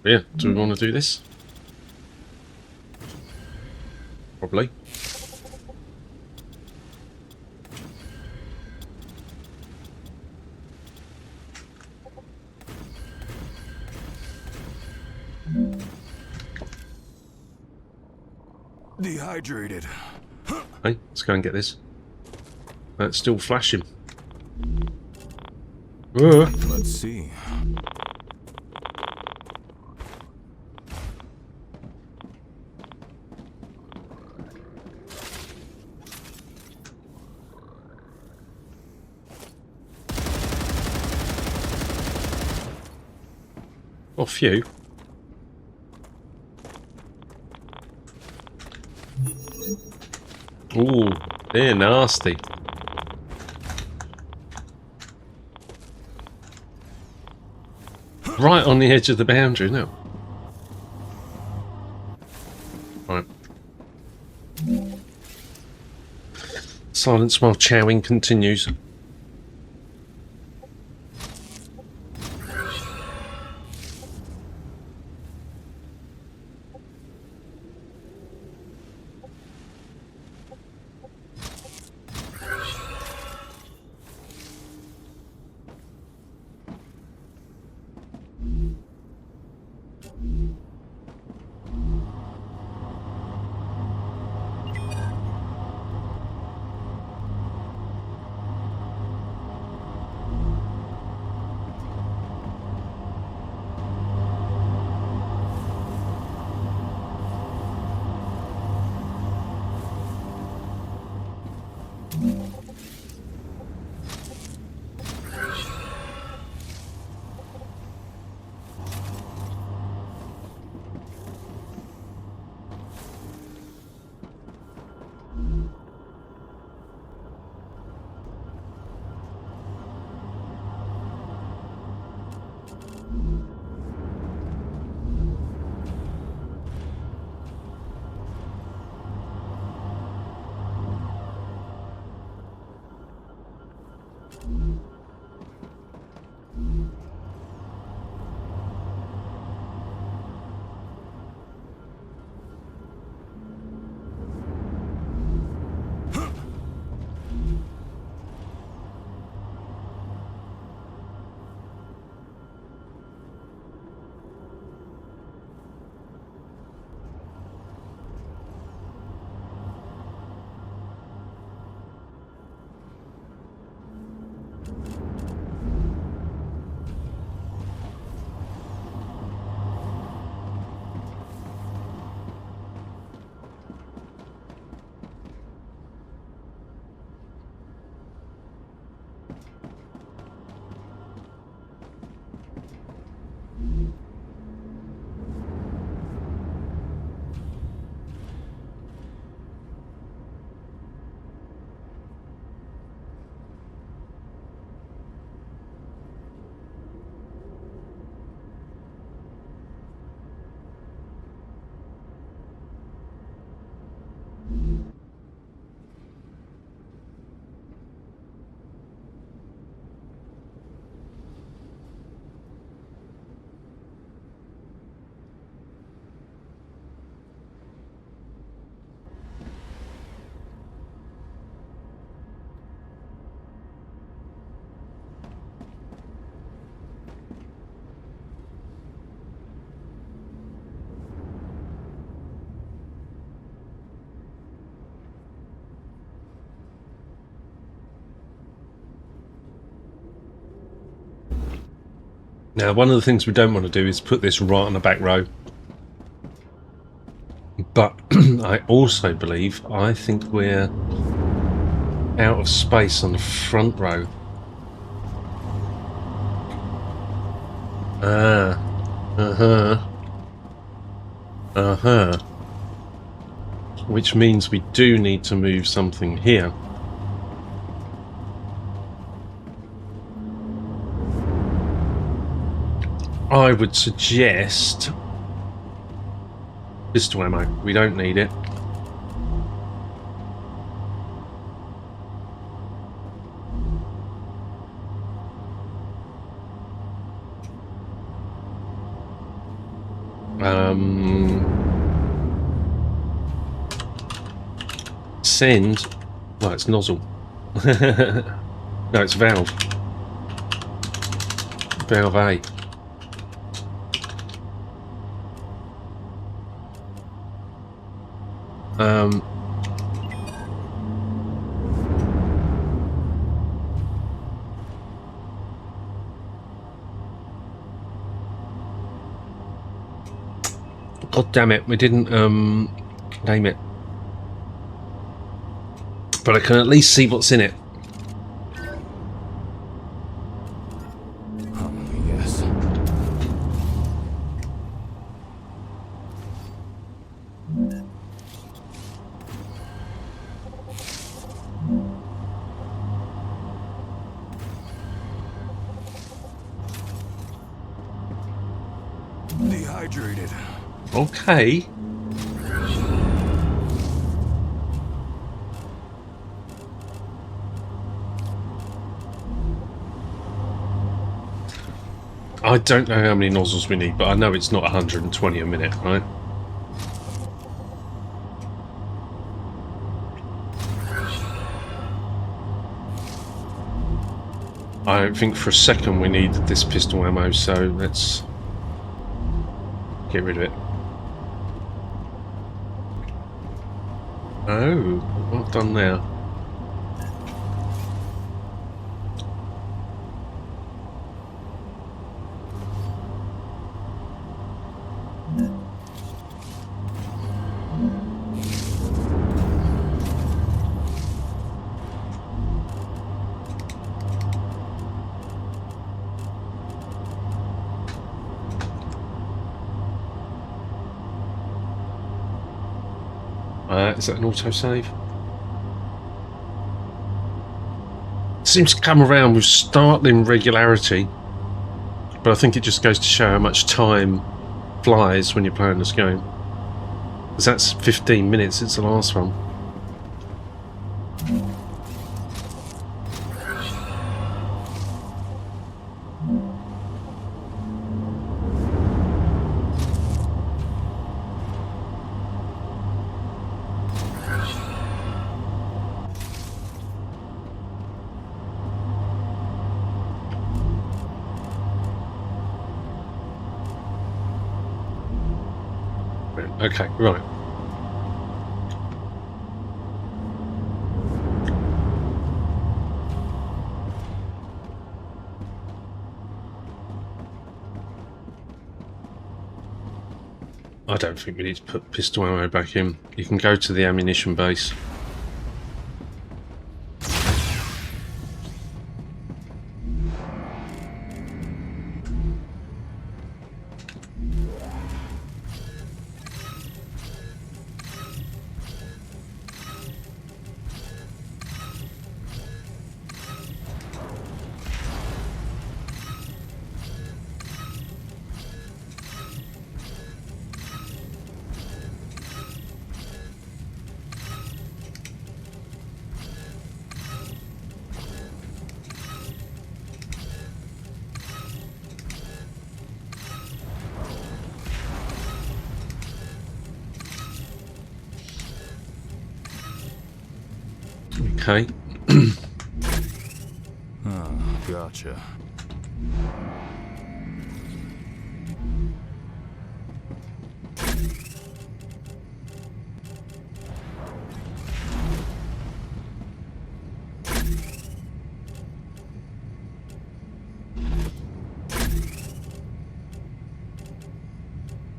Yeah, do we want to do this? probably. Dehydrated. Hey, let's go and get this. That's still flashing. Let's see. Oh, phew. Ooh, they're nasty. Right on the edge of the boundary, no. Right. Silence while chowing continues. Now, one of the things we don't want to do is put this right on the back row. But I also believe, I think we're out of space on the front row. Which means we do need to move something here. I would suggest pistol ammo. We don't need it. send... No, it's nozzle. No, it's valve. Valve A. God damn it, we didn't name it. But I can at least see what's in it. Oh, yes. Dehydrated. Okay. I don't know how many nozzles we need, but I know it's not 120 a minute, right? I don't think for a second we need this pistol ammo, so let's get rid of it. Oh, what I've done now? Is that an autosave? Seems to come around with startling regularity, but I think it just goes to show how much time flies when you're playing this game. Because that's 15 minutes since the last one. Okay, right. I don't think we need to put pistol ammo back in. You can go to the ammunition base. Okay. Oh, gotcha.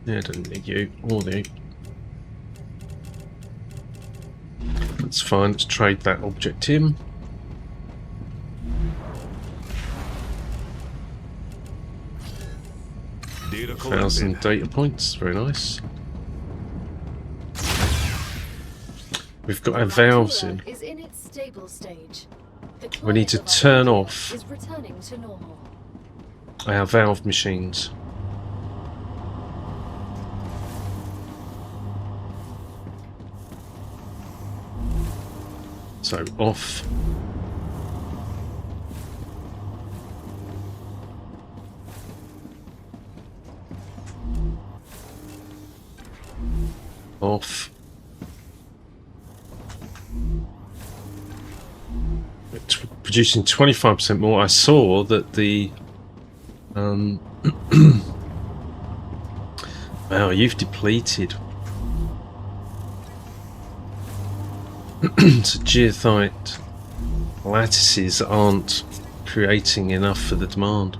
Yeah, I don't need you or you. That's fine, let's trade that object in. Data 1,000 collected. data points, very nice. We've got our valves in. Is in its stable stage. The We need to climate of our turn area off is returning to normal. our valve machines. So off. Off. producing 25% more. I saw that the wow, you've depleted. So geothite lattices aren't creating enough for the demand.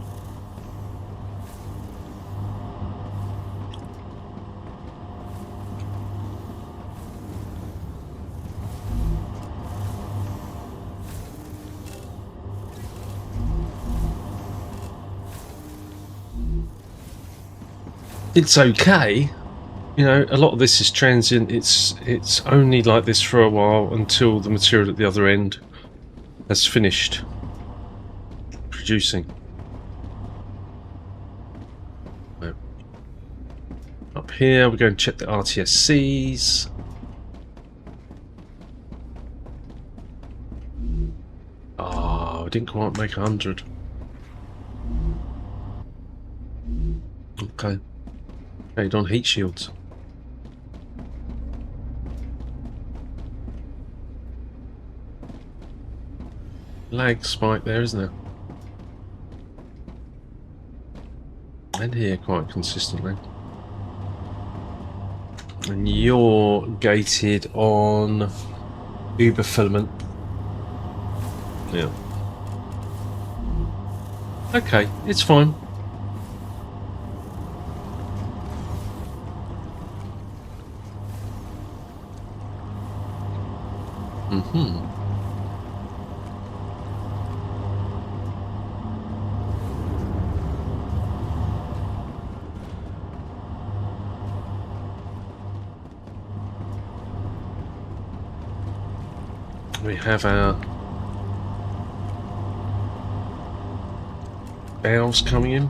It's okay, you know, a lot of this is transient. It's only like this for a while until the material at the other end has finished producing. Up here we're going to check the RTSCs. Oh, I didn't quite make 100. Okay. Carried on heat shields. Lag spike there, isn't there? And here quite consistently. And you're gated on Uber filament. Yeah. Okay, it's fine. We have our valves coming in,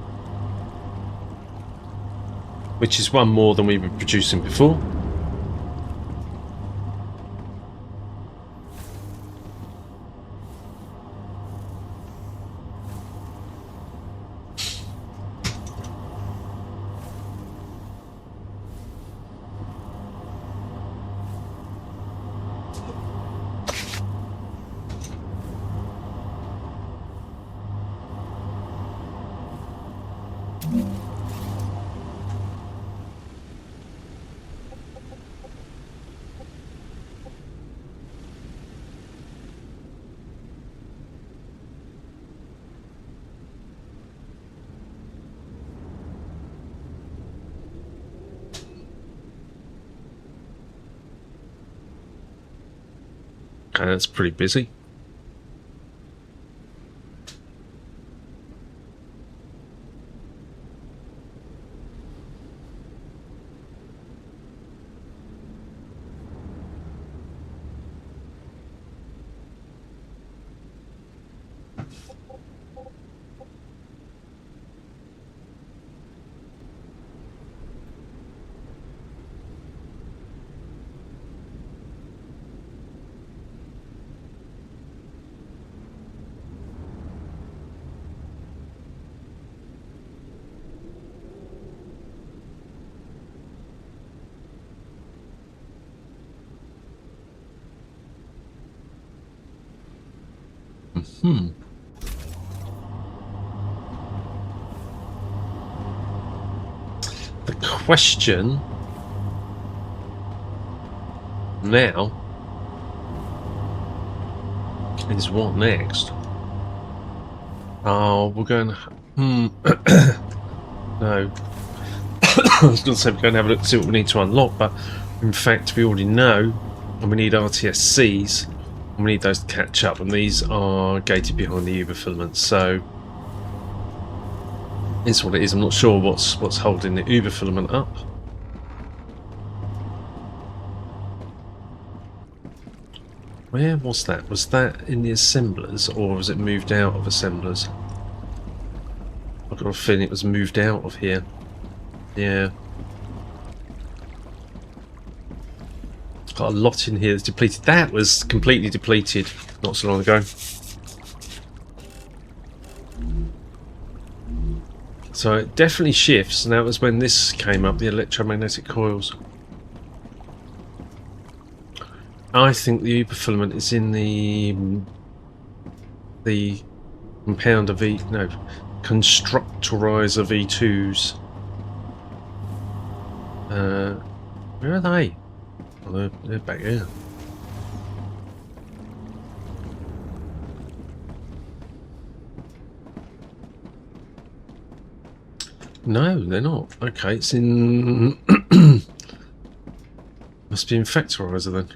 which is one more than we were producing before. Okay, that's pretty busy. The question now is what next? Oh, we're going. No. I was going to say we're going to have a look to see what we need to unlock, but in fact we already know, and we need RTSCs, and we need those to catch up, and these are gated behind the Uber filaments, so it's what it is. I'm not sure what's holding the Uber filament up. Where was that? Was that in the assemblers, or was it moved out of assemblers? I've got a feeling it was moved out of here. Yeah. Got a lot in here that's depleted. That was completely depleted not so long ago. So it definitely shifts, and that was when this came up, the electromagnetic coils. I think the Uber filament is in the the compounder V, no, constructorizer V2s. Where are they? Oh, they're back here. No, they're not. Okay, it's in... Must be in Factorizer then.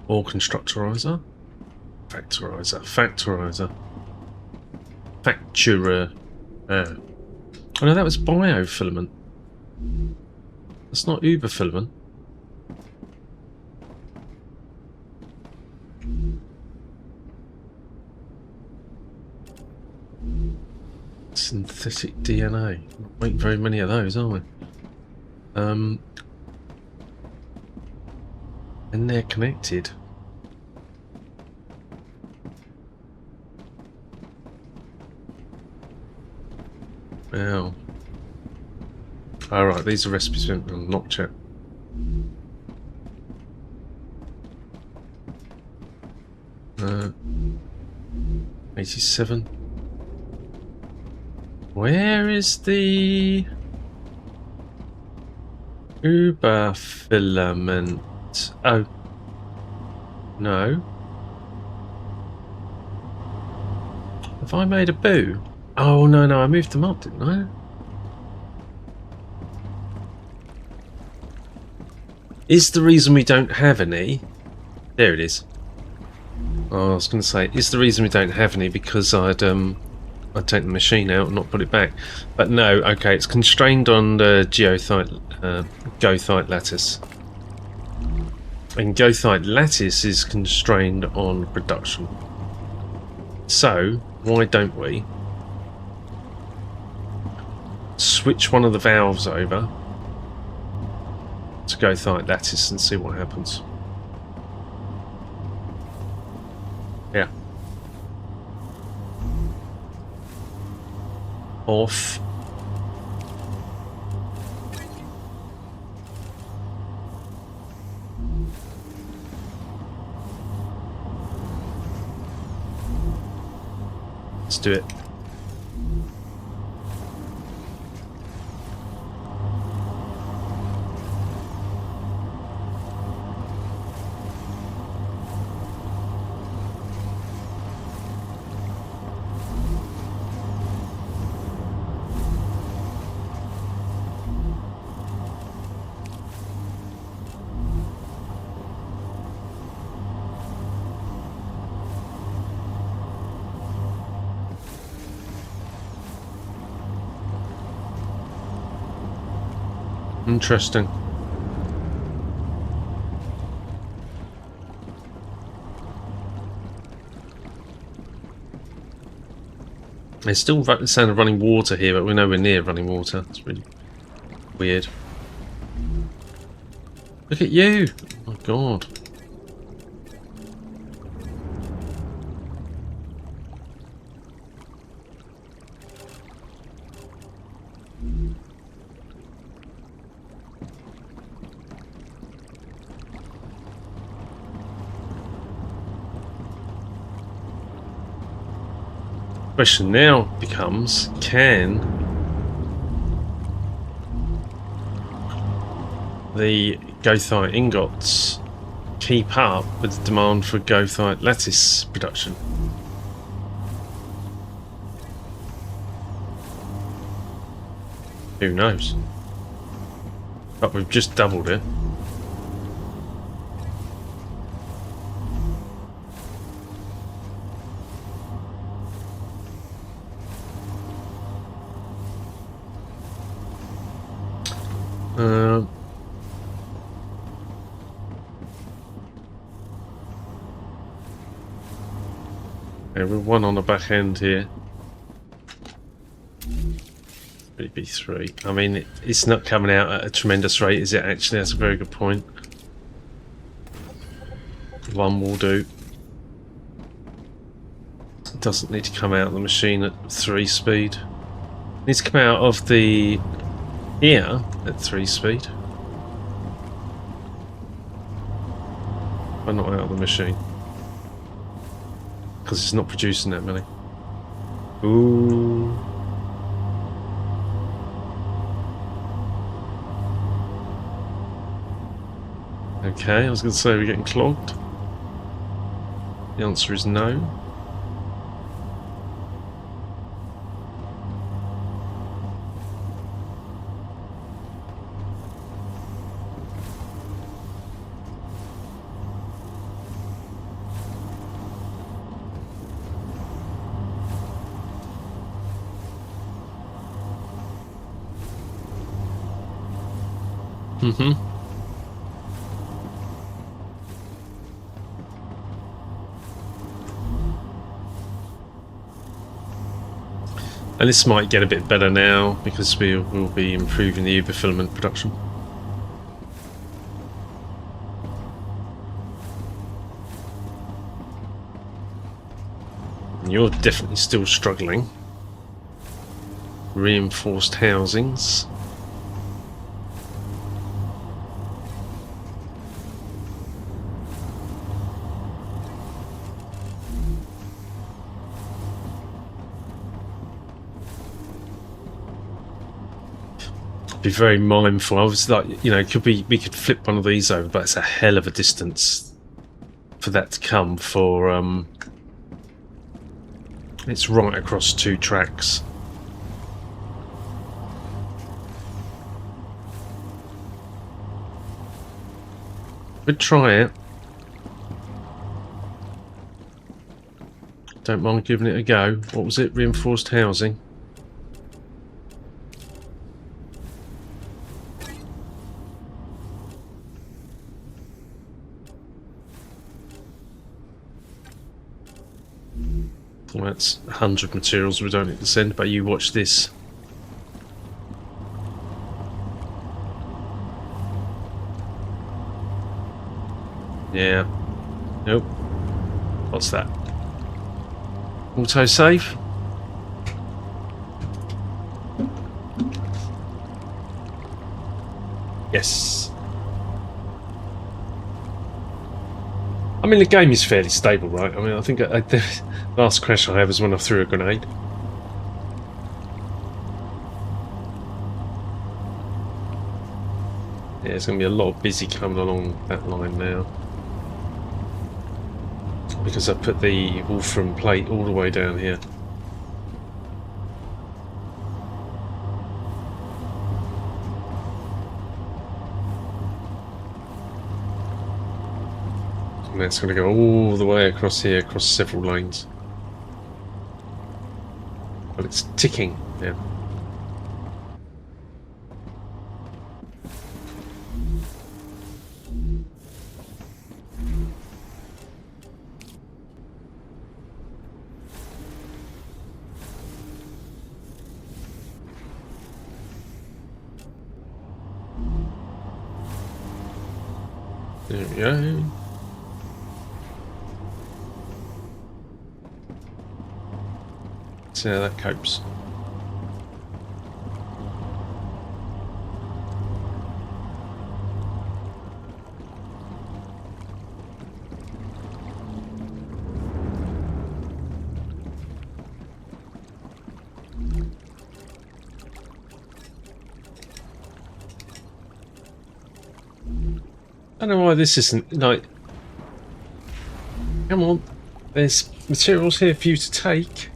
Or Constructorizer. Factorizer. Facturer. Oh no, that was biofilament. That's not Uber filament. Synthetic DNA. Not make very many of those, are we? And they're connected. Wow. Alright, these are recipes from not check. Uh, 87. Where is the Uber filament? Oh. No. Have I made a boo? Oh, no, I moved them up, didn't I? Is the reason we don't have any... There it is. Oh, I was going to say, is the reason we don't have any because I'd take the machine out and not put it back. But no, okay, it's constrained on the goethite lattice. And goethite lattice is constrained on production. So, why don't we switch one of the valves over to goethite lattice and see what happens. Yeah. Off. Let's do it. Interesting. There's still the sound of running water here, but we're nowhere near running water. It's really weird. Look at you! Oh my god. Question now becomes, can the goethite ingots keep up with the demand for goethite lattice production? Who knows? But we've just doubled it. Yeah, we're one on the back end here. Maybe 3. I mean, it's not coming out at a tremendous rate, is it? Actually, that's a very good point. 1 will do. It doesn't need to come out of the machine at 3 speed. Needs to come out of the ear at 3 speed. But not out of the machine. Because it's not producing that many. Ooh. Okay, I was going to say we're getting clogged. The answer is no. Mm-hmm. And this might get a bit better now because we will be improving the Uber filament production. And you're definitely still struggling. Reinforced housings. Be very mindful. I was like, you know, we could flip one of these over, but it's a hell of a distance for that to come. For it's right across 2 tracks. We'd try it. Don't mind giving it a go. What was it? Reinforced housing. Well, that's 100 materials we don't need to send, but you watch this. Yeah. Nope. What's that? Auto-save? Yes. I mean, the game is fairly stable, right? I mean, I think the last crash I had was when I threw a grenade. Yeah, there's going to be a lot of busy coming along that line now. Because I put the Wolfram plate all the way down here. And that's going to go all the way across here, across several lanes. But it's ticking now. There we go. See how that copes. I don't know why this isn't like. Come on, there's materials here for you to take.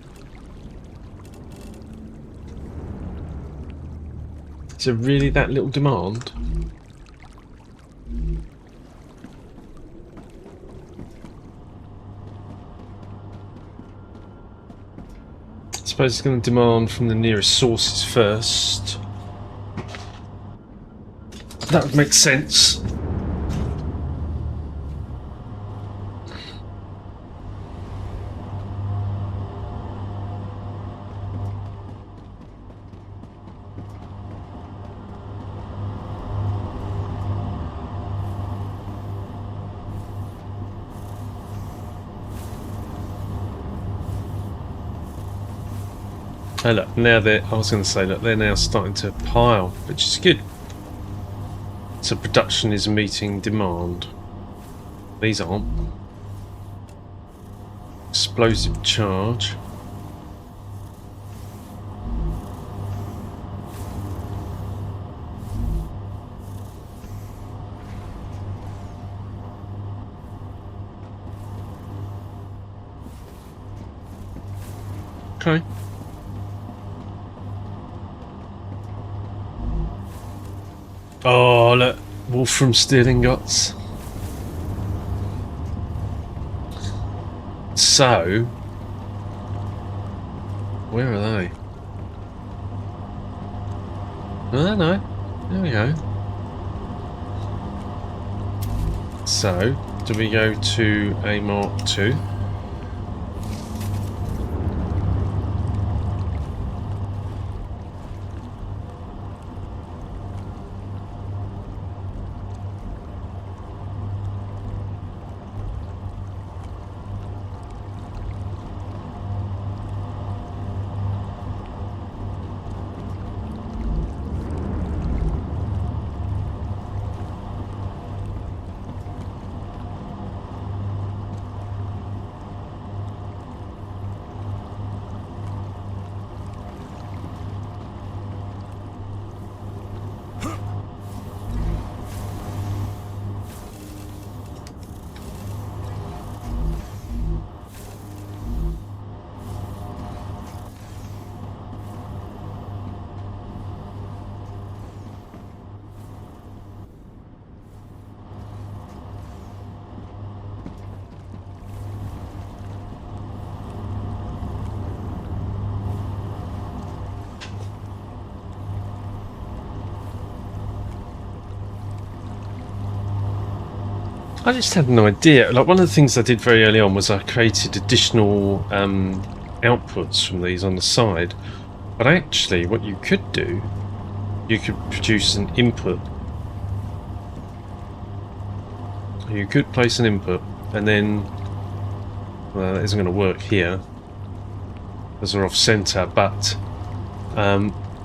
Is there really that little demand? I suppose it's going to demand from the nearest sources first. That would make sense. Oh look, now I was going to say, look, they're now starting to pile, which is good. So production is meeting demand. These aren't. Explosive charge. Okay. Oh, look, Wolf from Stealing Guts. So, where are they? Oh, no. There we go. So, do we go to a Mark II? I just had an idea. Like, one of the things I did very early on was I created additional outputs from these on the side. But actually, what you could do, you could produce an input. You could place an input, and then, well, that isn't going to work here, because they're off center. But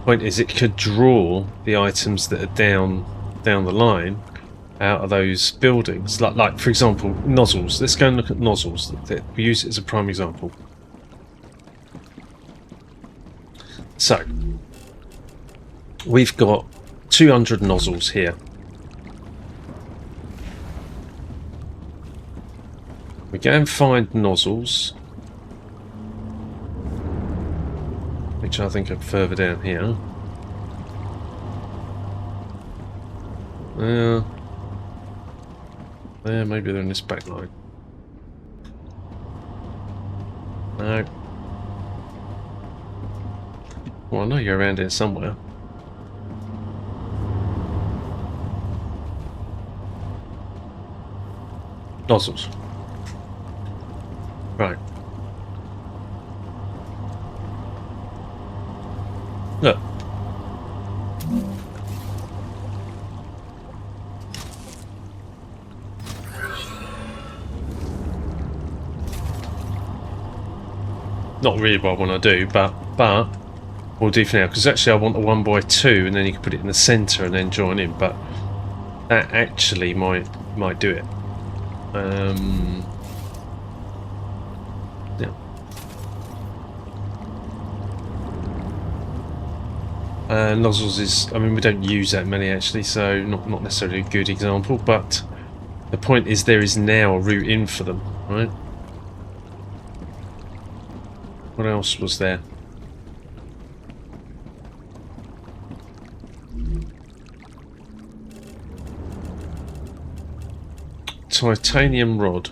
point is, it could draw the items that are down the line out of those buildings, like for example nozzles. Let's go and look at nozzles. We use it as a prime example. So we've got 200 nozzles here. We go and find nozzles, which I think are further down here. Yeah, maybe they're in this back line. No. Well, I know you're around here somewhere. Nozzles. Right. Look. Not really what I want to do, but we'll do for now, because actually I want a 1x2 and then you can put it in the centre and then join in, but that actually might do it. Yeah. Nozzles is, I mean, we don't use that many actually, so not necessarily a good example, but the point is there is now a route in for them, right? What else was there? Titanium rod.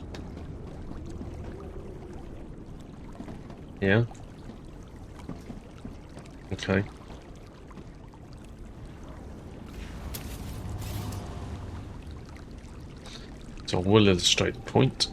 Yeah. Okay. So I will illustrate the point.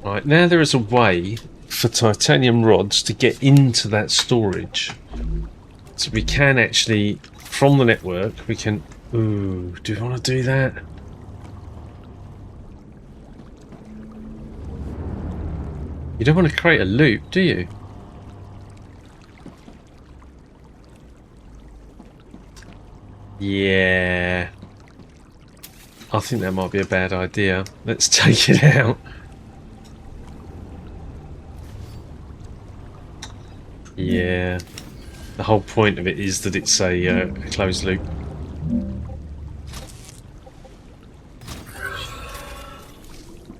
Right, now there is a way for titanium rods to get into that storage. So we can actually, from the network, we can... Ooh, do you want to do that? You don't want to create a loop, do you? Yeah. I think that might be a bad idea. Let's take it out. Yeah. The whole point of it is that it's a closed loop.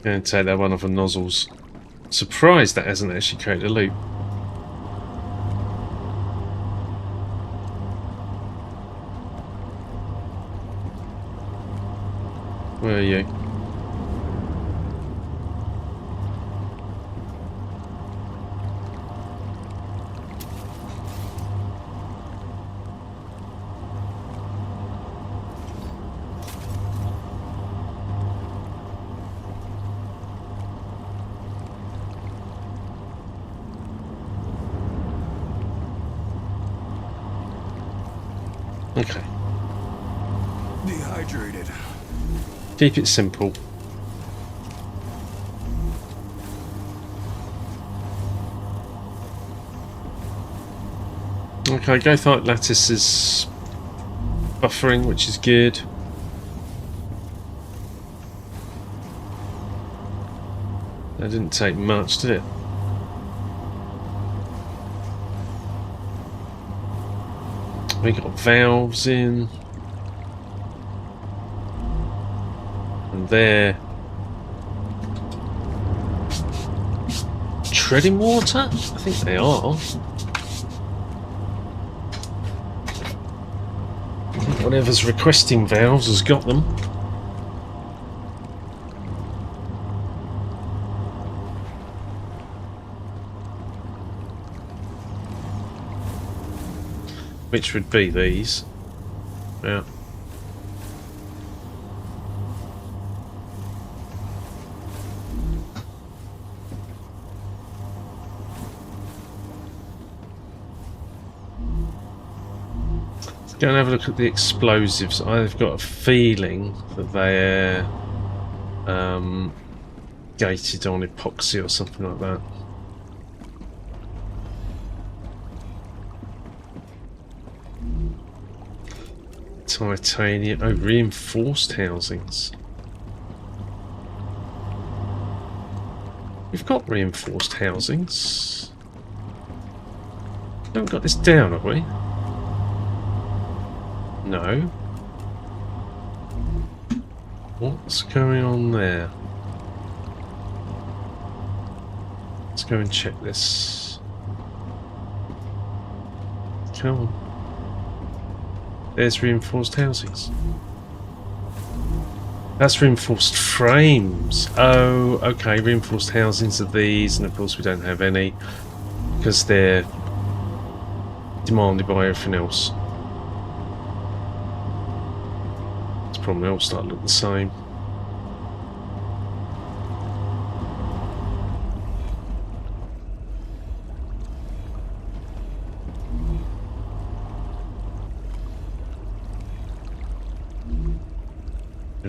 Going to take that one off the nozzles. Surprised that hasn't actually created a loop. Where are you? Okay. Dehydrated. Keep it simple. Okay, Gothite lattice is buffering, which is good. That didn't take much, did it? We got valves in. And there. Treading water? I think they are. Whatever's requesting valves has got them. Which would be these. Yeah. Let's go and have a look at the explosives. I've got a feeling that they're gated on epoxy or something like that. Titanium. Oh, reinforced housings. We've got reinforced housings. Haven't got this down, have we? No. What's going on there? Let's go and check this. Come on. There's reinforced housings. That's reinforced frames. Oh, okay. Reinforced housings are these, and of course we don't have any because they're demanded by everything else. It's probably all start to look the same.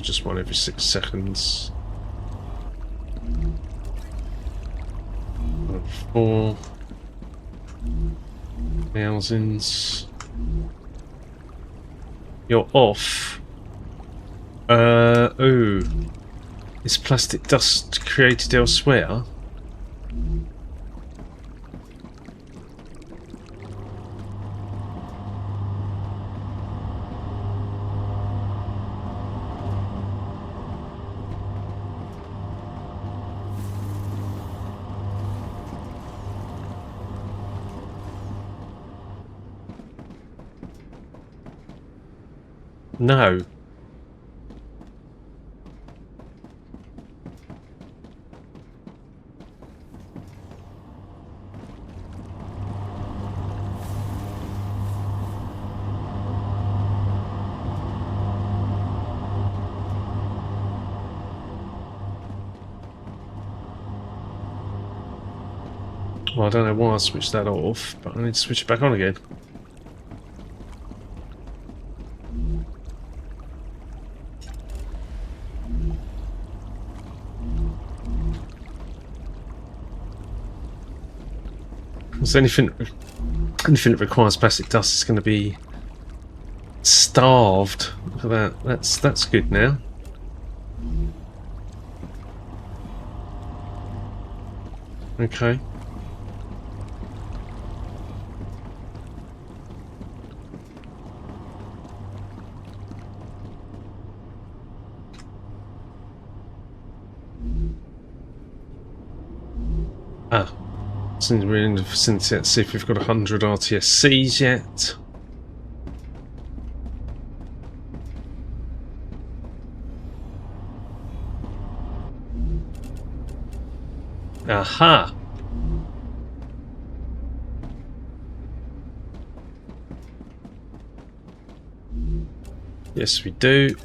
Just one every 6 seconds. 4 thousands. You're off. Ooh. Is plastic dust created elsewhere? No. Well, I don't know why I switched that off, but I need to switch it back on again. Because anything that requires plastic dust is going to be starved for that. That's good now. Okay. Ah. Since we're in the vicinity, let's see if we've got 100 RTSCs yet. Aha! Yes, we do.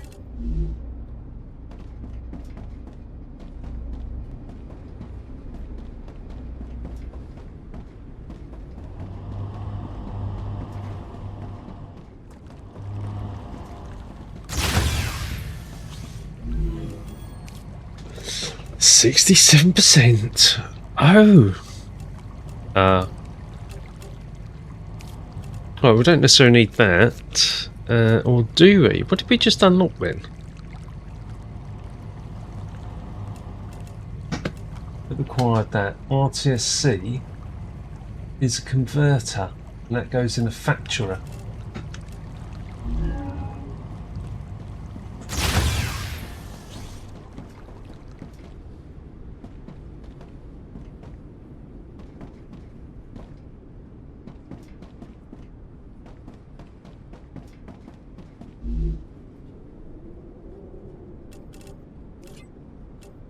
%67%. Oh. Well, we don't necessarily need that. Or do we? What did we just unlock then? It required that. RTSC is a converter, and that goes in a facturer.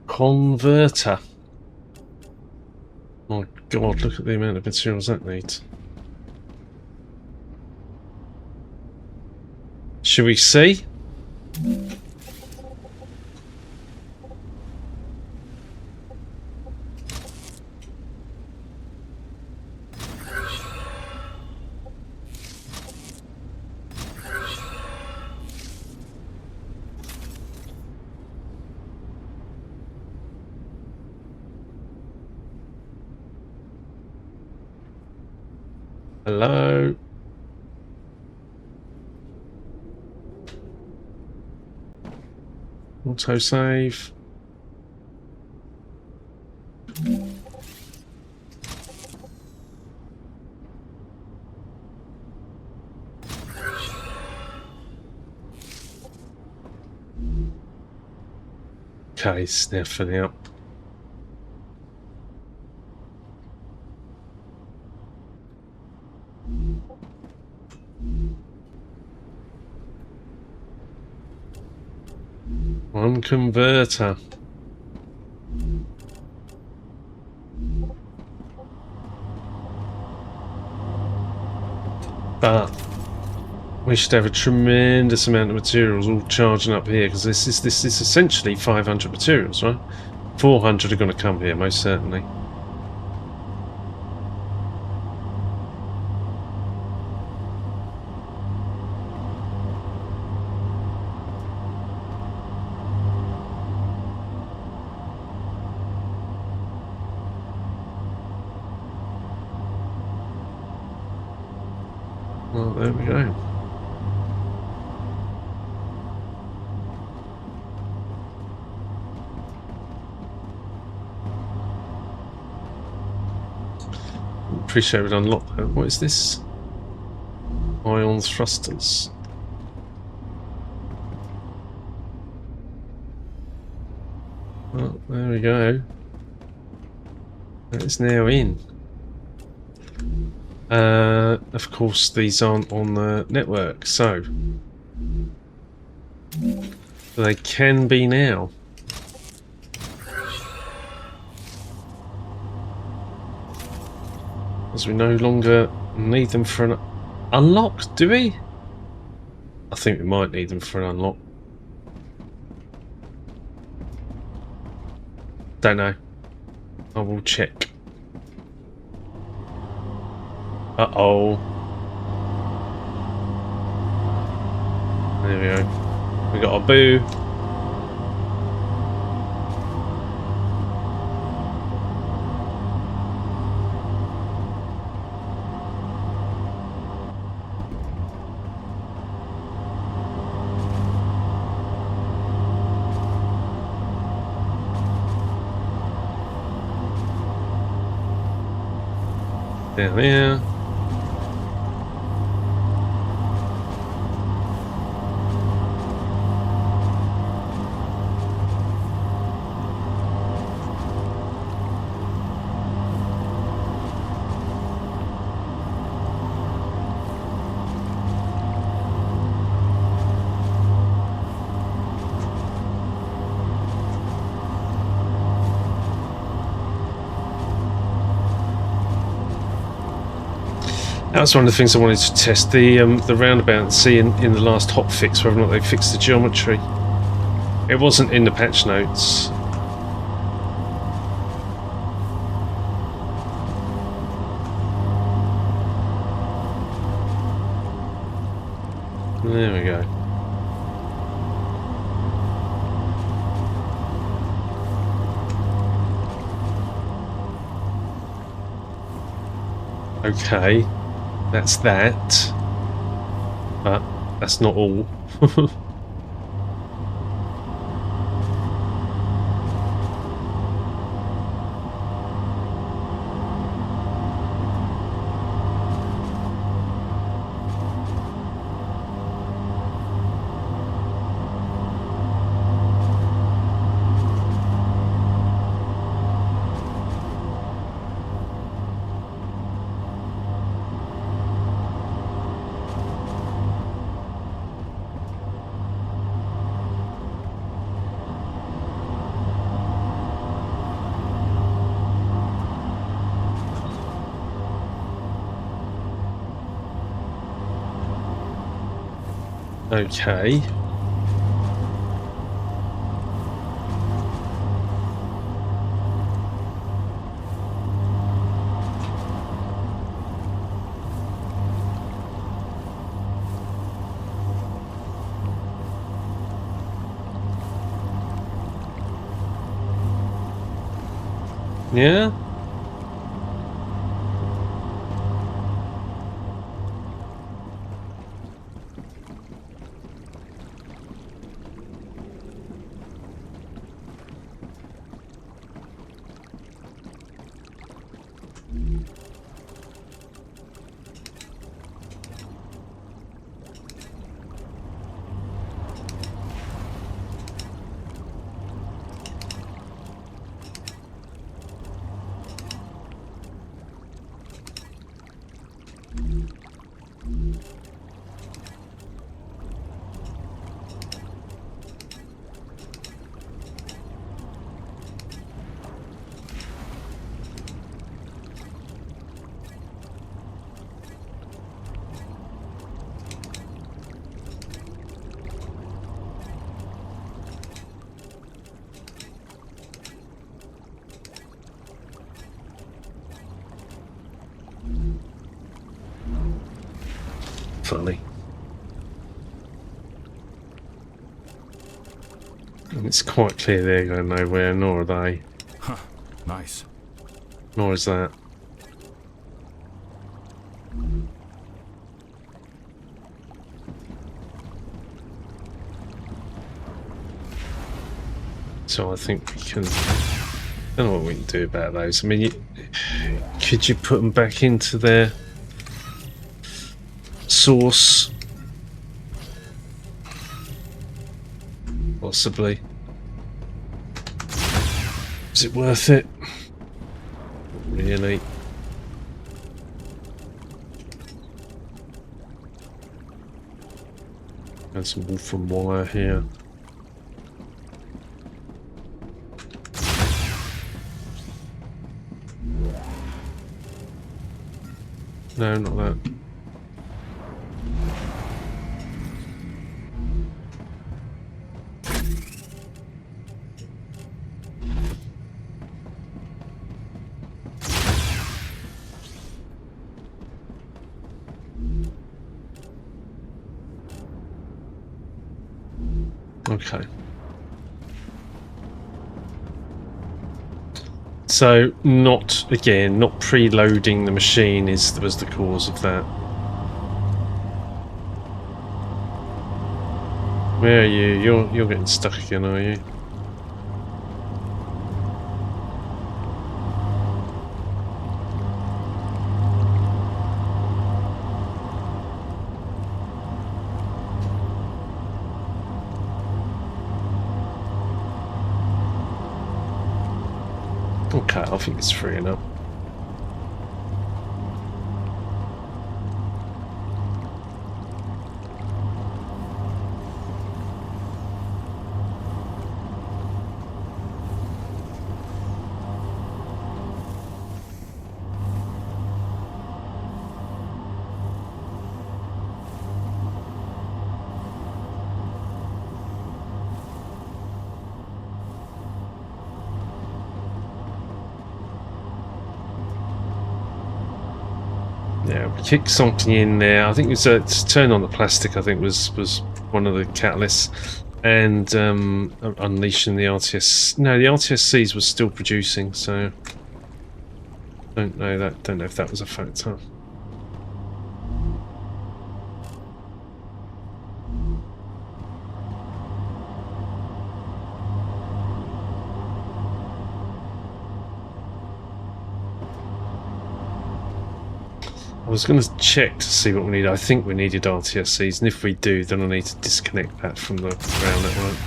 Converter. Oh god, look at the amount of materials that needs. Should we see? Hello? Autosave. Okay, sniffing out. One converter. But we should have a tremendous amount of materials all charging up here, because this is essentially 500 materials, right? 400 are going to come here, most certainly. Well, there we go. Appreciate it unlocked that. What is this? Ion thrusters. Well, there we go. That is now in. Of course, these aren't on the network, so they can be now. As we no longer need them for an unlock, do we? I think we might need them for an unlock. Don't know. I will check. Uh-oh. There we go. We got a boo. Down there. That's one of the things I wanted to test, the roundabout, and see in the last hotfix whether or not they fixed the geometry. It wasn't in the patch notes. There we go. Okay. That's that, but that's not all. Okay. Yeah? Funny. And it's quite clear they're going nowhere, nor are they. Huh. Nice. Nor is that. So I think we can... I don't know what we can do about those. I mean, could you put them back into their source? Possibly. Is it worth it? Really? And some wolfram wire here. No, not that. Okay. So not preloading the machine was the cause of that. Where are you? You're getting stuck again, are you? Okay, I think it's free enough. Yeah, we kicked something in there. I think it was to turn on the plastic. I think was one of the catalysts, and unleashing the RTS. No, the RTSCs was still producing, so don't know if that was a factor. I was going to check to see what we need. I think we needed RTSCs, and if we do, then I need to disconnect that from the ground network.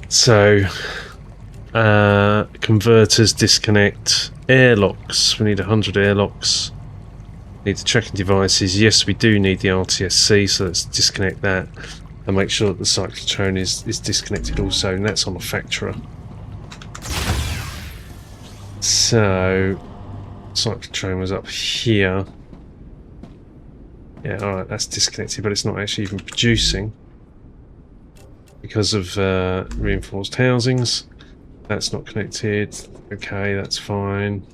So, converters disconnect, airlocks. We need 100 airlocks. Need the tracking devices. Yes, we do need the RTSC, so let's disconnect that and make sure that the cyclotron is disconnected also, and that's on the factorer. So, cyclotron was up here. Yeah, alright, that's disconnected, but it's not actually even producing because of reinforced housings. That's not connected. Okay, that's fine.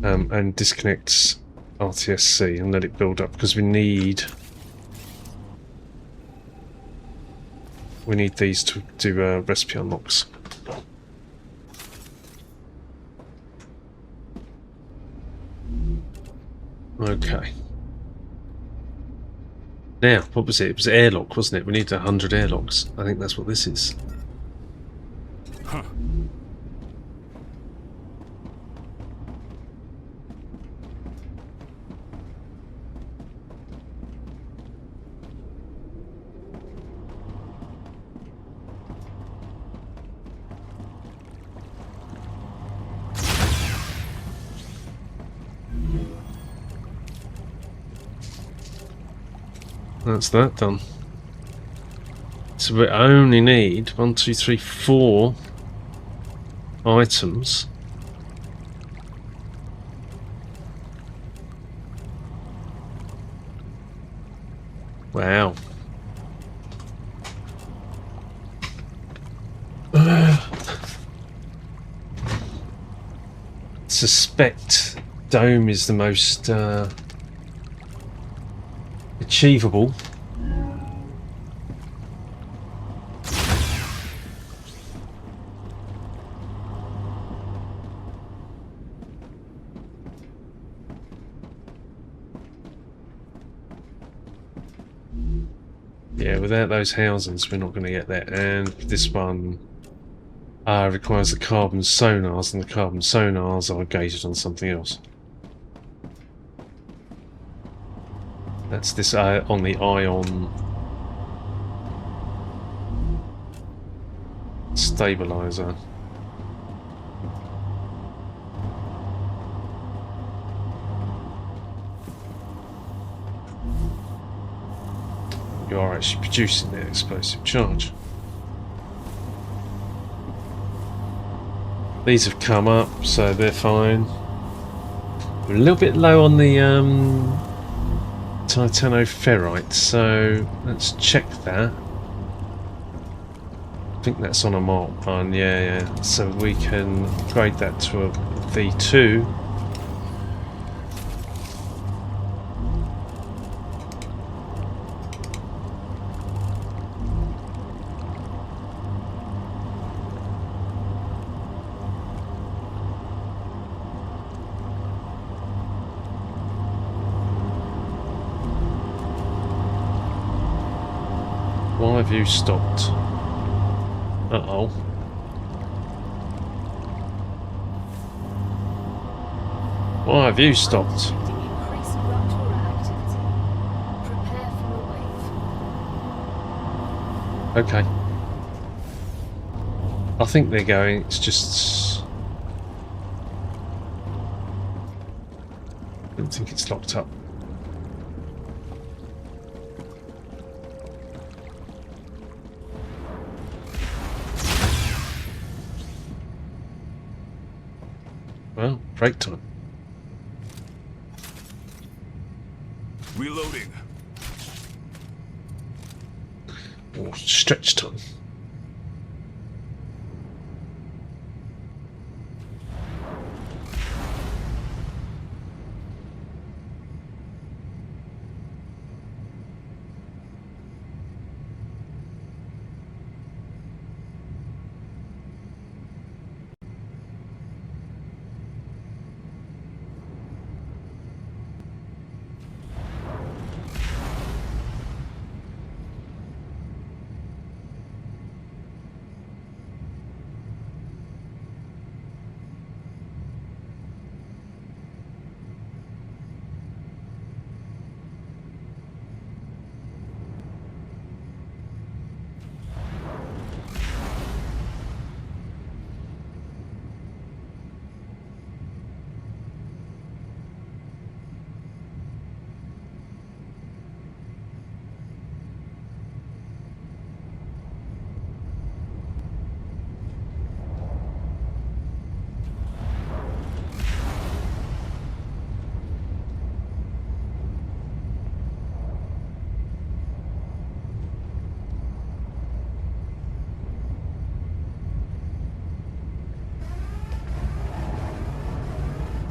And disconnects RTSC and let it build up, because we need these to do recipe unlocks. Okay. Now, what was it? It was airlock, wasn't it? We need 100 airlocks. I think that's what this is. Huh. That's that done. So we only need 1, 2, 3, 4 items. Wow. Suspect dome is the most achievable. Yeah, without those housings we're not going to get there, and this one requires the carbon sonars, and the carbon sonars are gated on something else. That's this on the ion stabilizer. You are actually producing the explosive charge. These have come up, so they're fine. We're a little bit low on the titanoferrite, so let's check that. I think that's on a Mark 1, yeah. So we can upgrade that to a V2. Why have you stopped? Uh-oh. Why have you stopped? I'm detecting increased rupture activity. Prepare for a wave. Okay. I think they're going. It's just... I don't think it's locked up. Well, break time. Reloading. Or stretch time.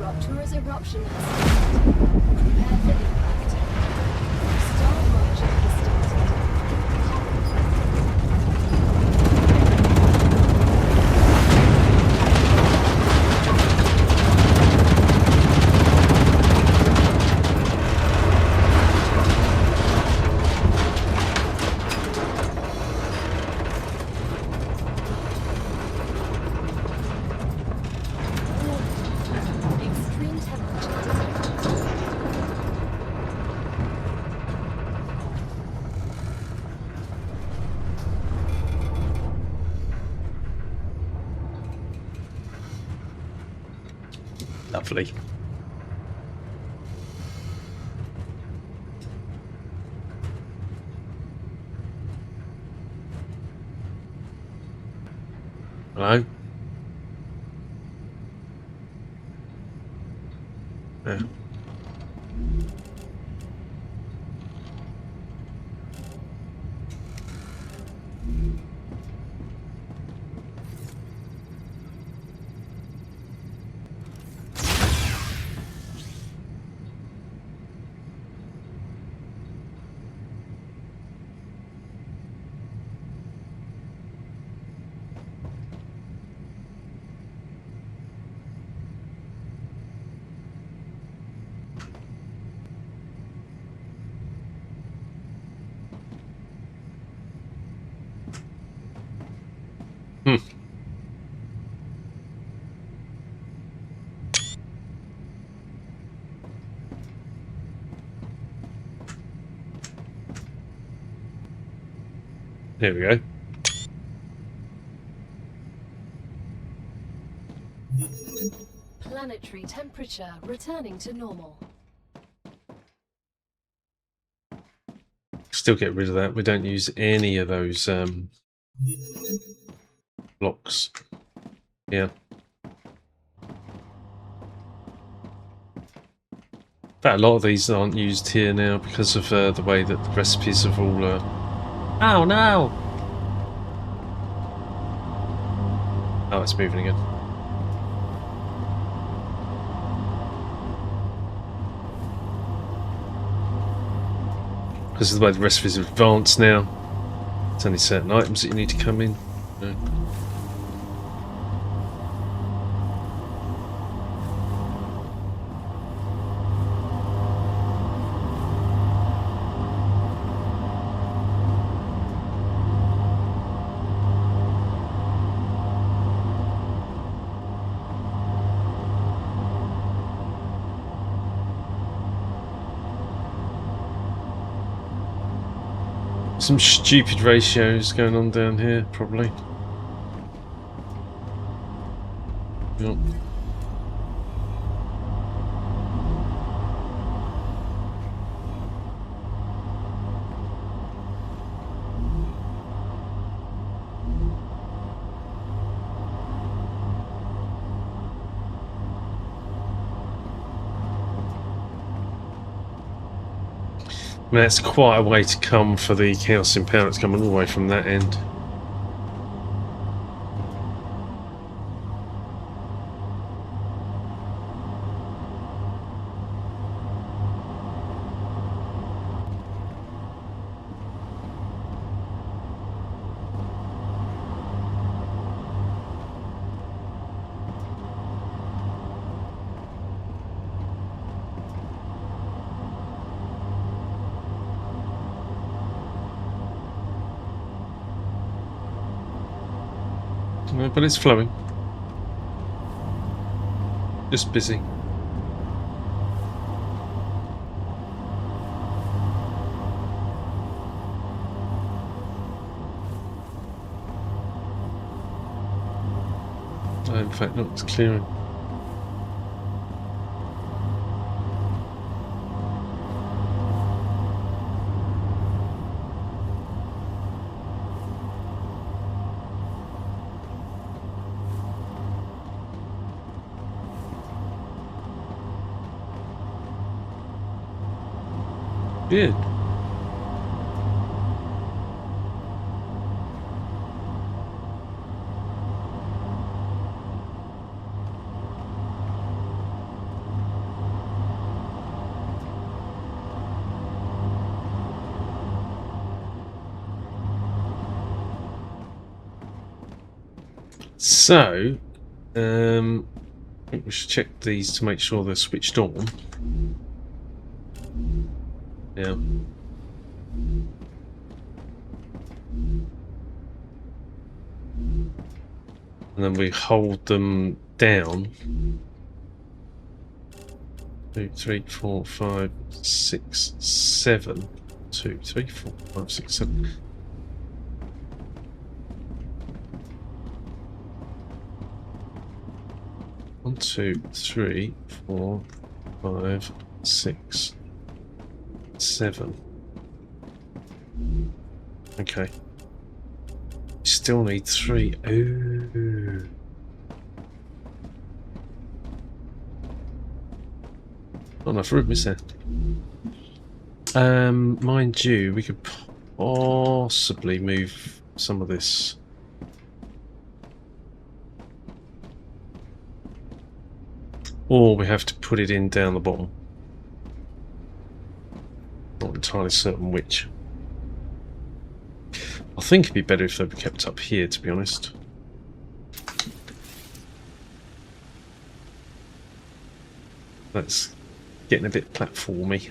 Rupture's eruption has started. Prepare for impact. StarRupture has started. Extreme temperature detected. Lovely. Hello? Yeah. Hmm. There we go. Planetary temperature returning to normal. Still get rid of that. We don't use any of those blocks. Yeah. But a lot of these aren't used here now because of the way that the recipes have all... Oh no! Oh, it's moving again. Because of the way the recipes are advanced now. There's only certain items that you need to come in. No. Some stupid ratios going on down here, probably. Yep. I mean, that's quite a way to come for the calcium power. It's coming all the way from that end. But it's flowing. Just busy. In fact, no, it's clearing. Good. So, I think we should check these to make sure they're switched on. Yeah. And then we hold them down. 2, 3, 4, 5, 6, 7. 2, 3, 4, 5, 6, 7. One, 2, 3, 4, 5, 6, 7. Okay. Still need 3. Ooh. Not enough room, is there? Mind you, we could possibly move some of this. Or we have to put it in down the bottom. Not entirely certain which. I think it'd be better if they were kept up here, to be honest. That's getting a bit platformy.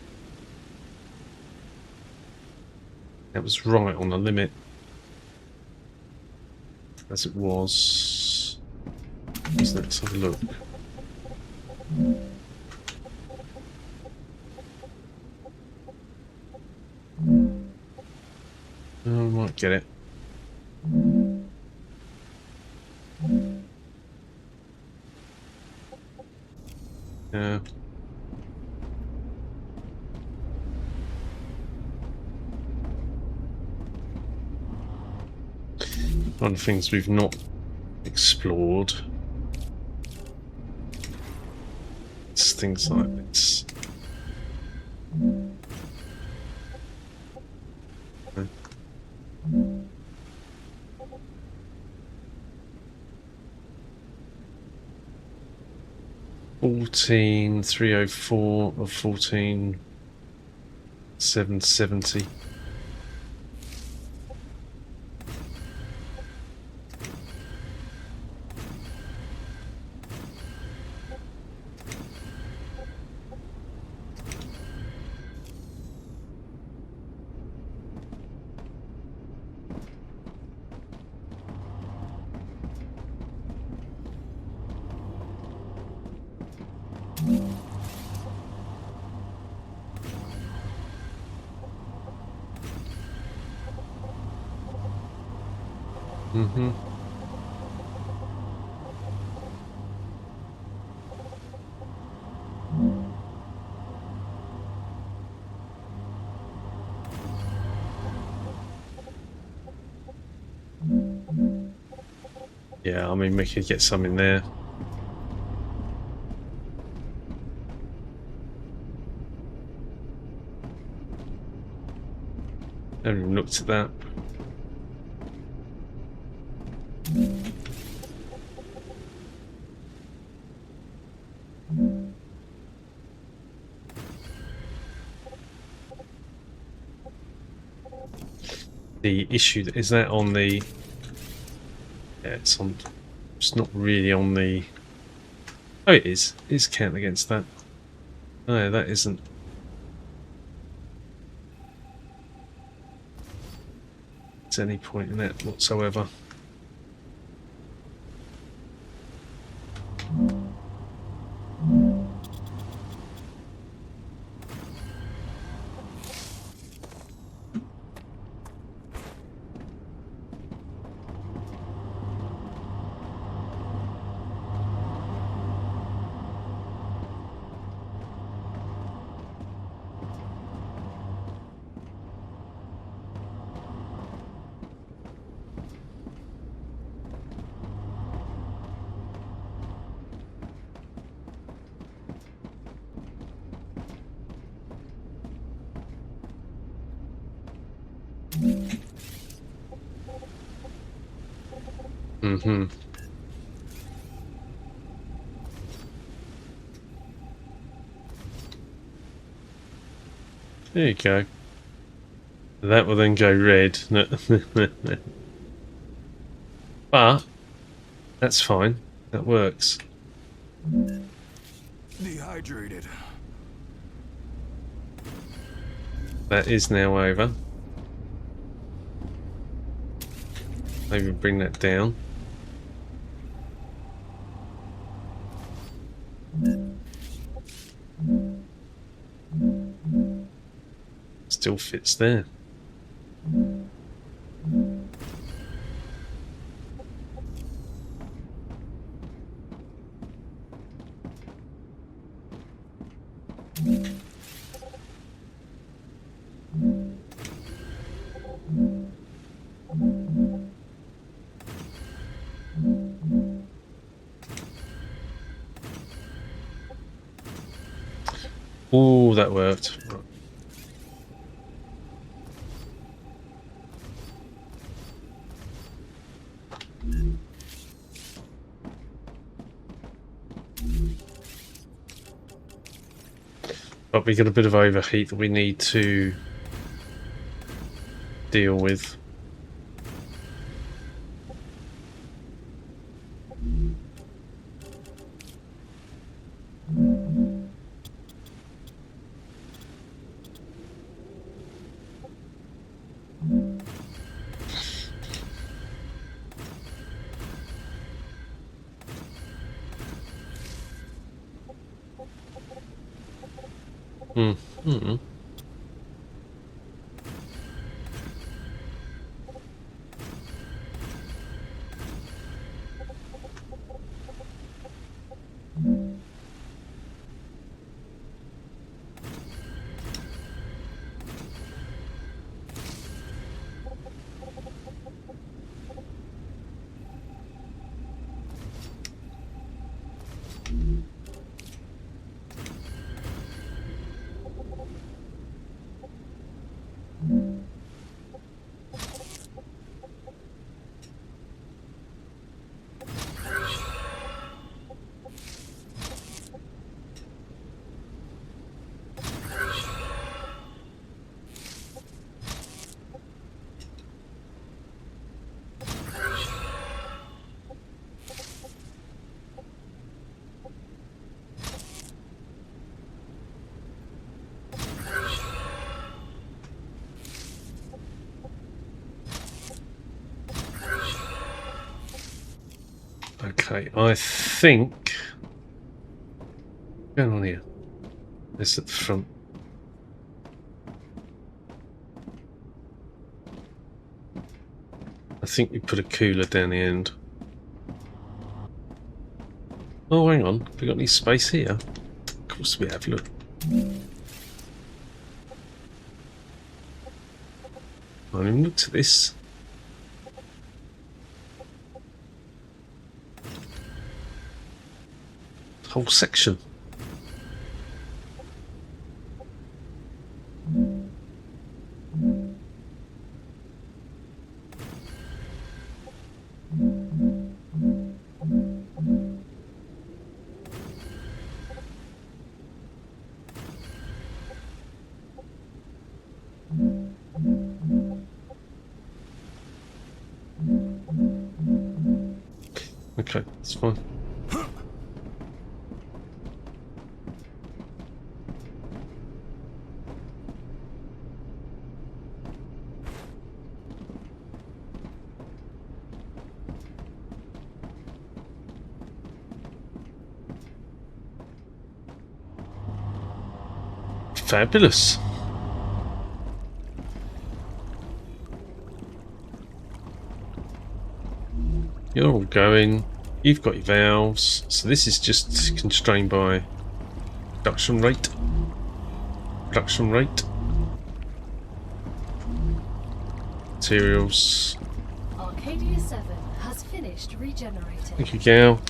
That was right on the limit. As it was. Let's have a look. I might get it. Yeah. One of the things we've not explored is things like this. 14,304 or 14,770. Mm-hmm. Yeah, I mean, we could get some in there. Haven't even looked at that. The issue is that on the... Yeah, it's on... It's not really on the... Oh, it is. It's count against that. No, that isn't. There's any point in that whatsoever. Mm-hmm. There you go. That will then go red. But that's fine. That works. Dehydrated. That is now over. Maybe bring that down. Still fits there. Oh, that worked. Right. But we got a bit of overheat that we need to deal with. Mm-hmm. Okay, I think... What's going on here? This at the front. I think we put a cooler down the end. Oh, hang on. Have we got any space here? Of course we have, look. I haven't even looked at this. Whole section. Okay, that's fine. Fabulous. You're all going. You've got your valves. So this is just constrained by production rate. Production rate. Materials. Arcadia 7 has finished regenerating. Thank you, Gal.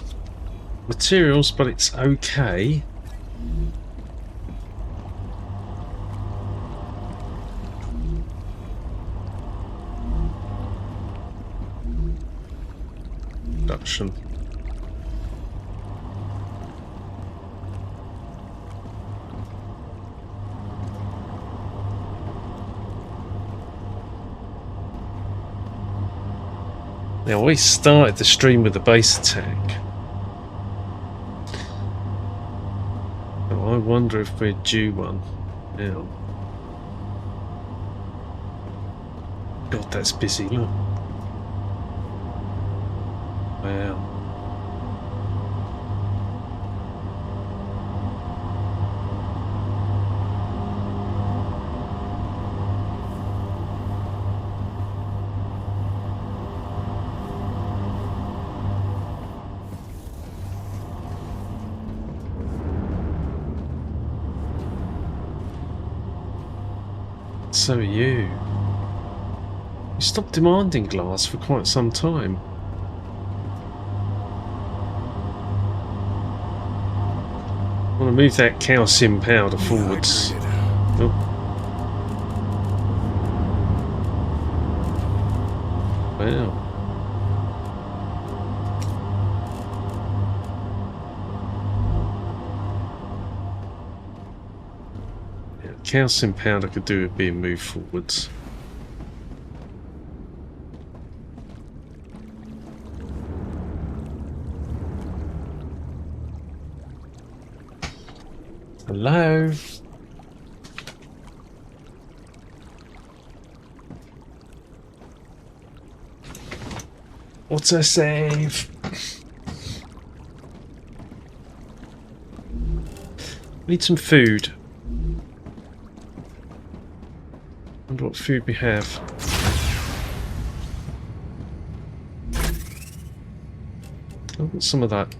Materials, but it's okay. Production. Now we started the stream with a base attack. So I wonder if we're due one now. God, that's busy, look. Wow. So are you. You stopped demanding glass for quite some time. I want to move that calcium powder forwards. Oh. Wow. Yeah, calcium powder could do with being moved forwards. Hello? Autosave. Need some food. Wonder what food we have. I want some of that.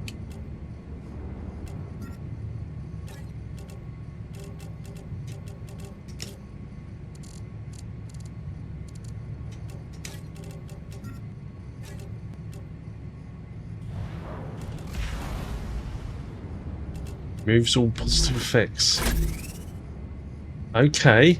Removes all positive effects. Okay.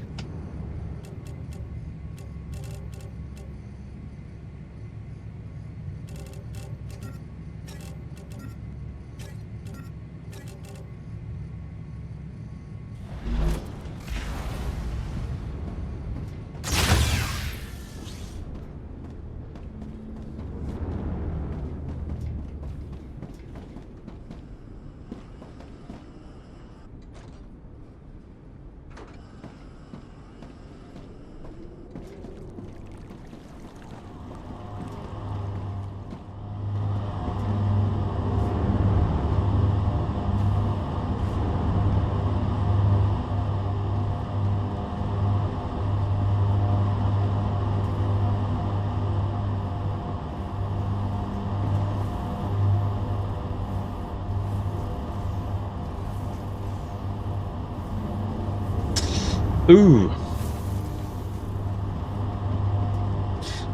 Ooh.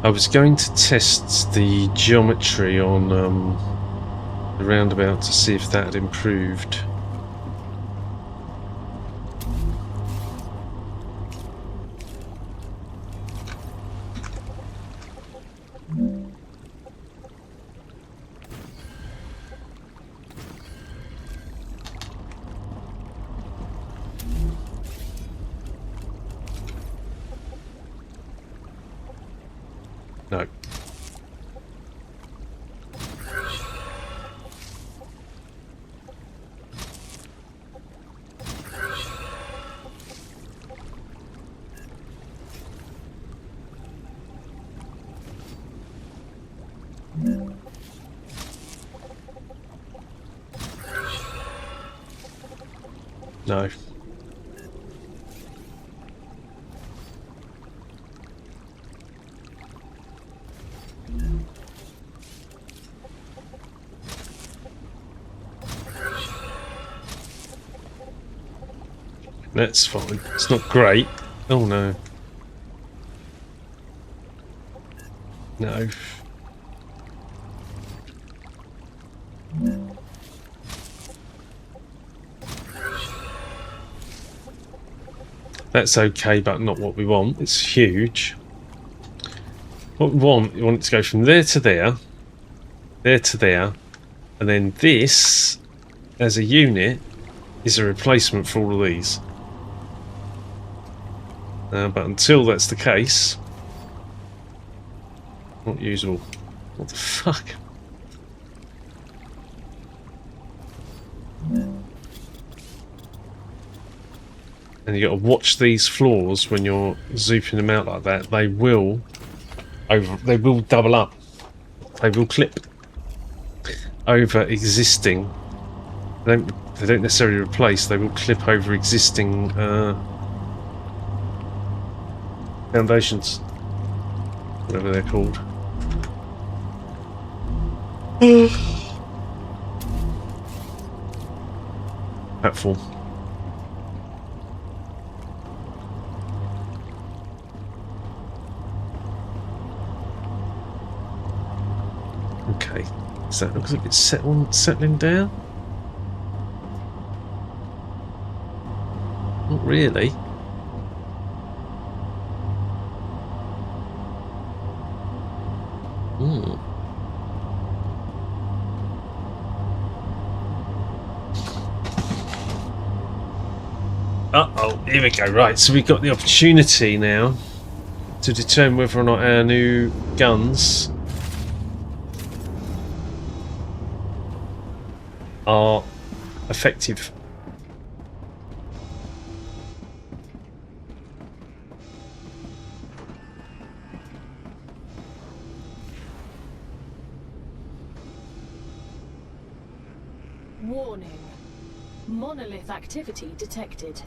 I was going to test the geometry on the roundabout to see if that had improved. No. No. That's fine. It's not great. Oh no. No. That's okay, but not what we want. It's huge. What we want it to go from there to there, there to there, and then this, as a unit, is a replacement for all of these. But until that's the case, not usable. What the fuck? And you got to watch these floors when you're zooping them out like that. They will double up. They will clip over existing. They don't necessarily replace. They will clip over existing foundations, whatever they're called. Platform. Okay, so it looks like it's settling down. Not really. Uh-oh, here we go. Right, so we've got the opportunity now to determine whether or not our new guns are effective. Warning. Monolith activity detected.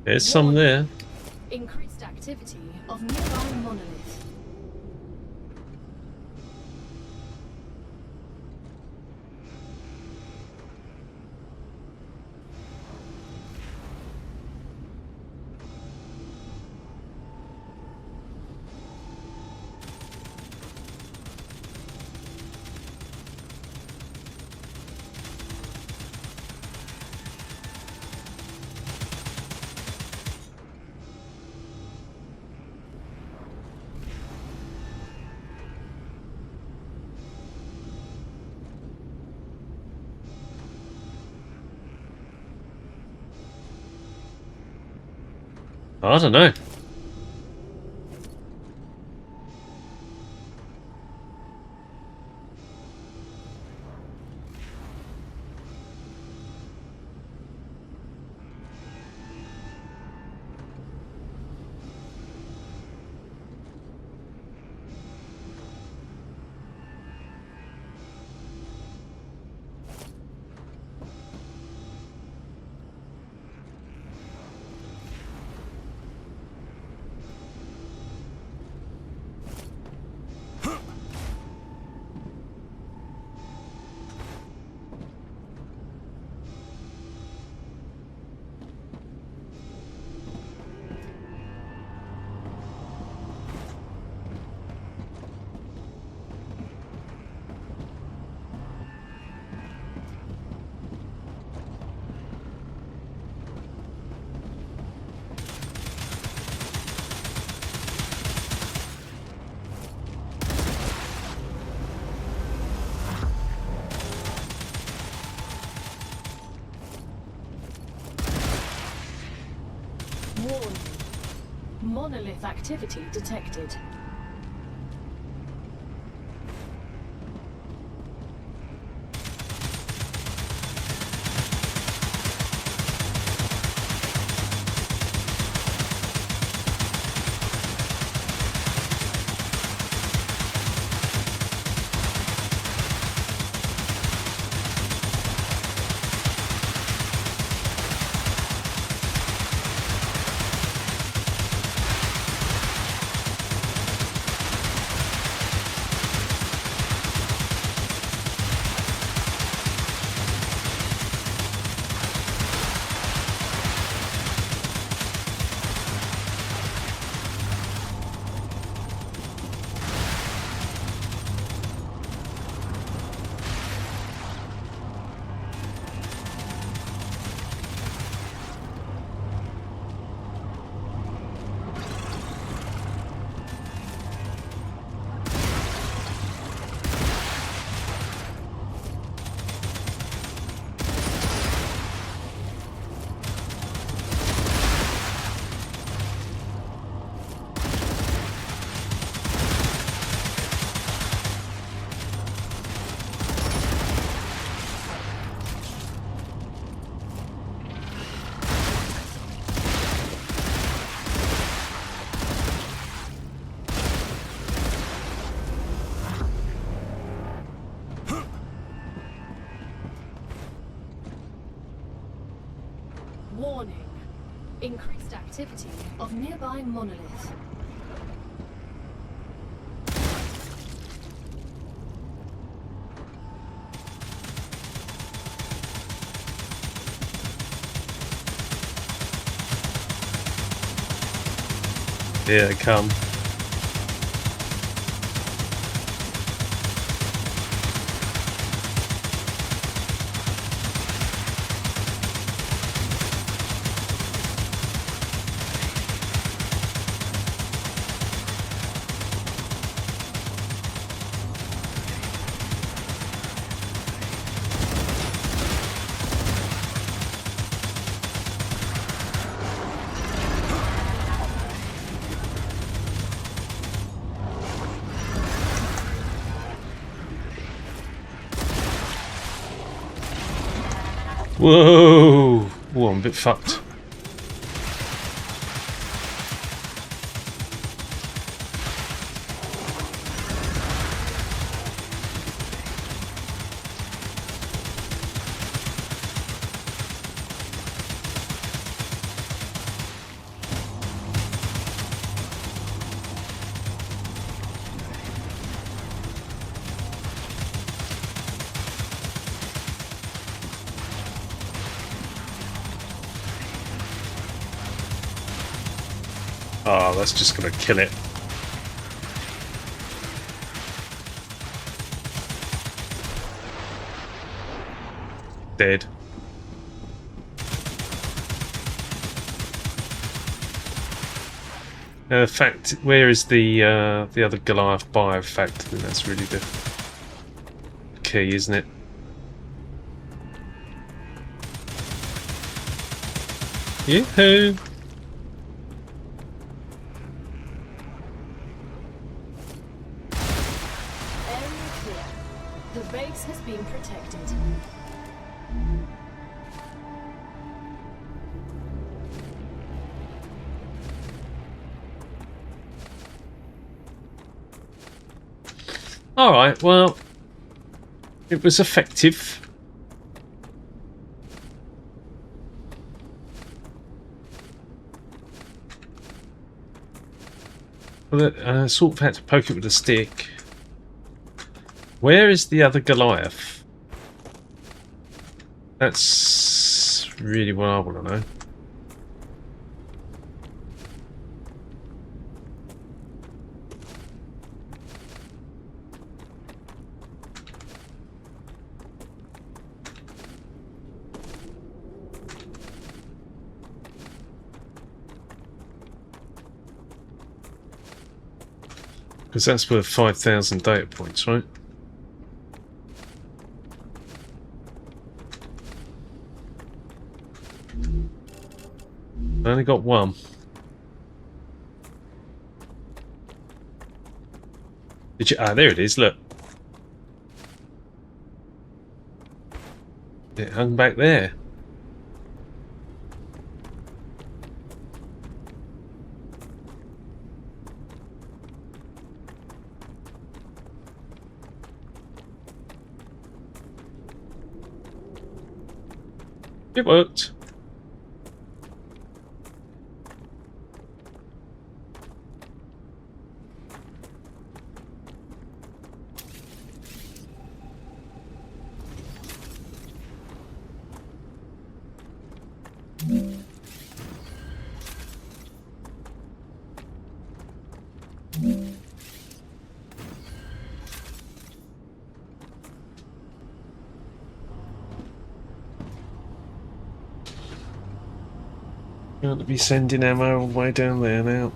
There's some there. Increased activity of nearby monolith. I don't know. Warning. Monolith activity detected. Warning. Increased activity of nearby monolith. Here they come. Whoa! Oh, I'm a bit fucked. Oh, that's just gonna kill it. Dead. Fact, where is the other Goliath bio fact? I think that's really the key, isn't it? Yoo-hoo! Area clear. The base has been protected. Alright, well, it was effective. Well, sort of had to poke it with a stick. Where is the other Goliath? That's really what I want to know. Because that's worth 5,000 data points, right? I only got one. Did you? Ah, there it is. Look, it hung back there. It worked. You want to be sending ammo all the way down there now.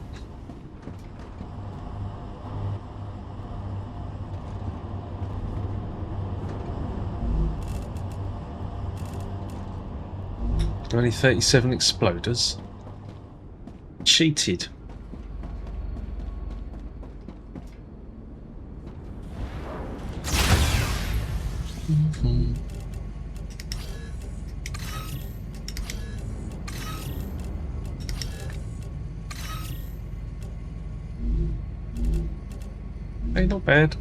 Only 37 exploders. Cheated. Hey, not bad.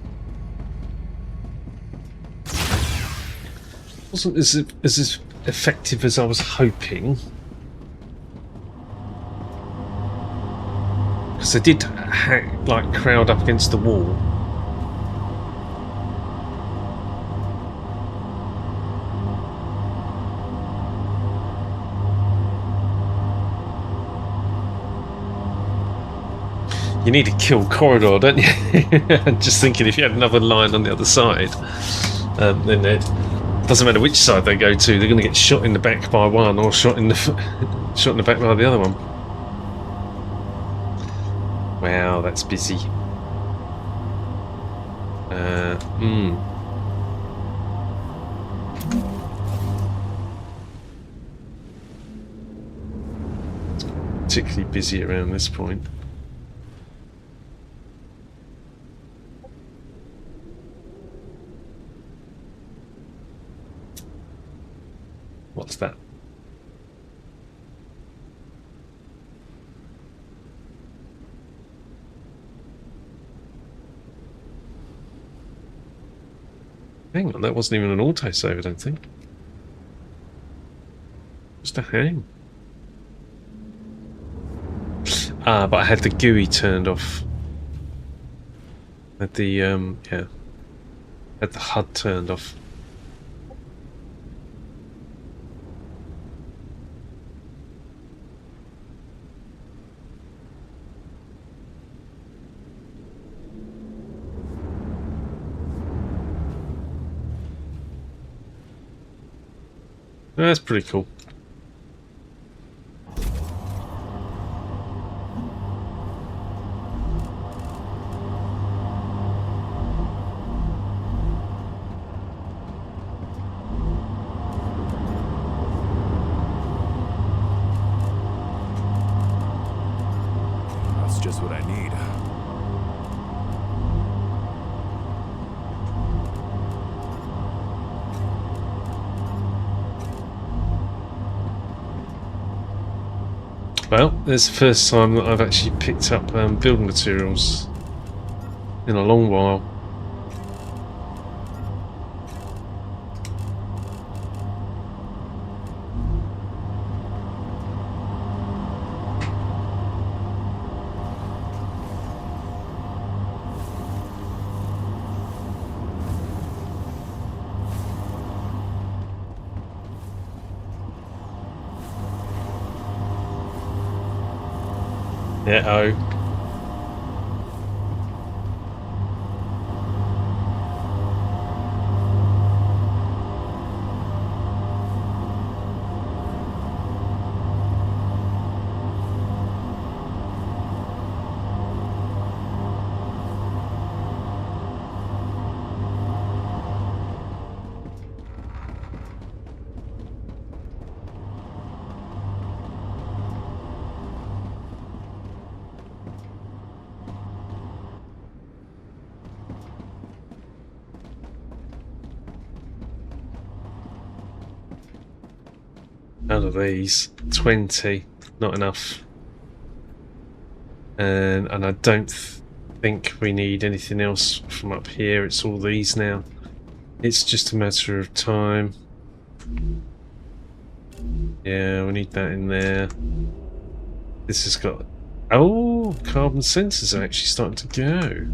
Wasn't as effective as I was hoping. Because I did like crowd up against the wall. You need a kill corridor, don't you? Just thinking, if you had another line on the other side, then it doesn't matter which side they go to, they're going to get shot in the back by one, or shot in the shot in the back by the other one. Wow, that's busy. Particularly busy around this point. What's that? Hang on, that wasn't even an autosave, I don't think. Just a hang. Ah, but I had the GUI turned off. Had the yeah, had the HUD turned off. That's pretty cool. That's just what I need. Well, there's the first time that I've actually picked up building materials in a long while. Uh-oh. Out of these, 20, not enough. And I don't think we need anything else from up here. It's all these now. It's just a matter of time. Yeah, we need that in there. This has got... Oh, carbon sensors are actually starting to go.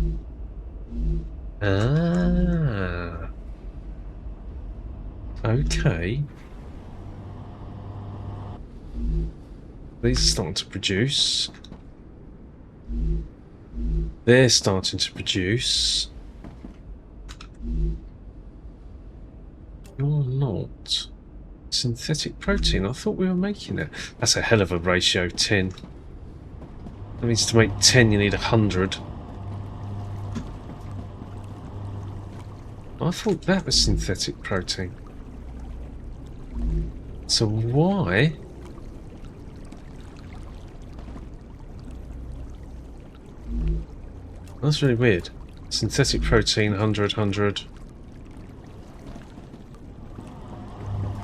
Ah. Okay. These are starting to produce. They're starting to produce. You're not. Synthetic protein. I thought we were making it. That's a hell of a ratio, 10. That means to make 10 you need 100. I thought that was synthetic protein. So why? That's really weird. Synthetic protein, 100, 100.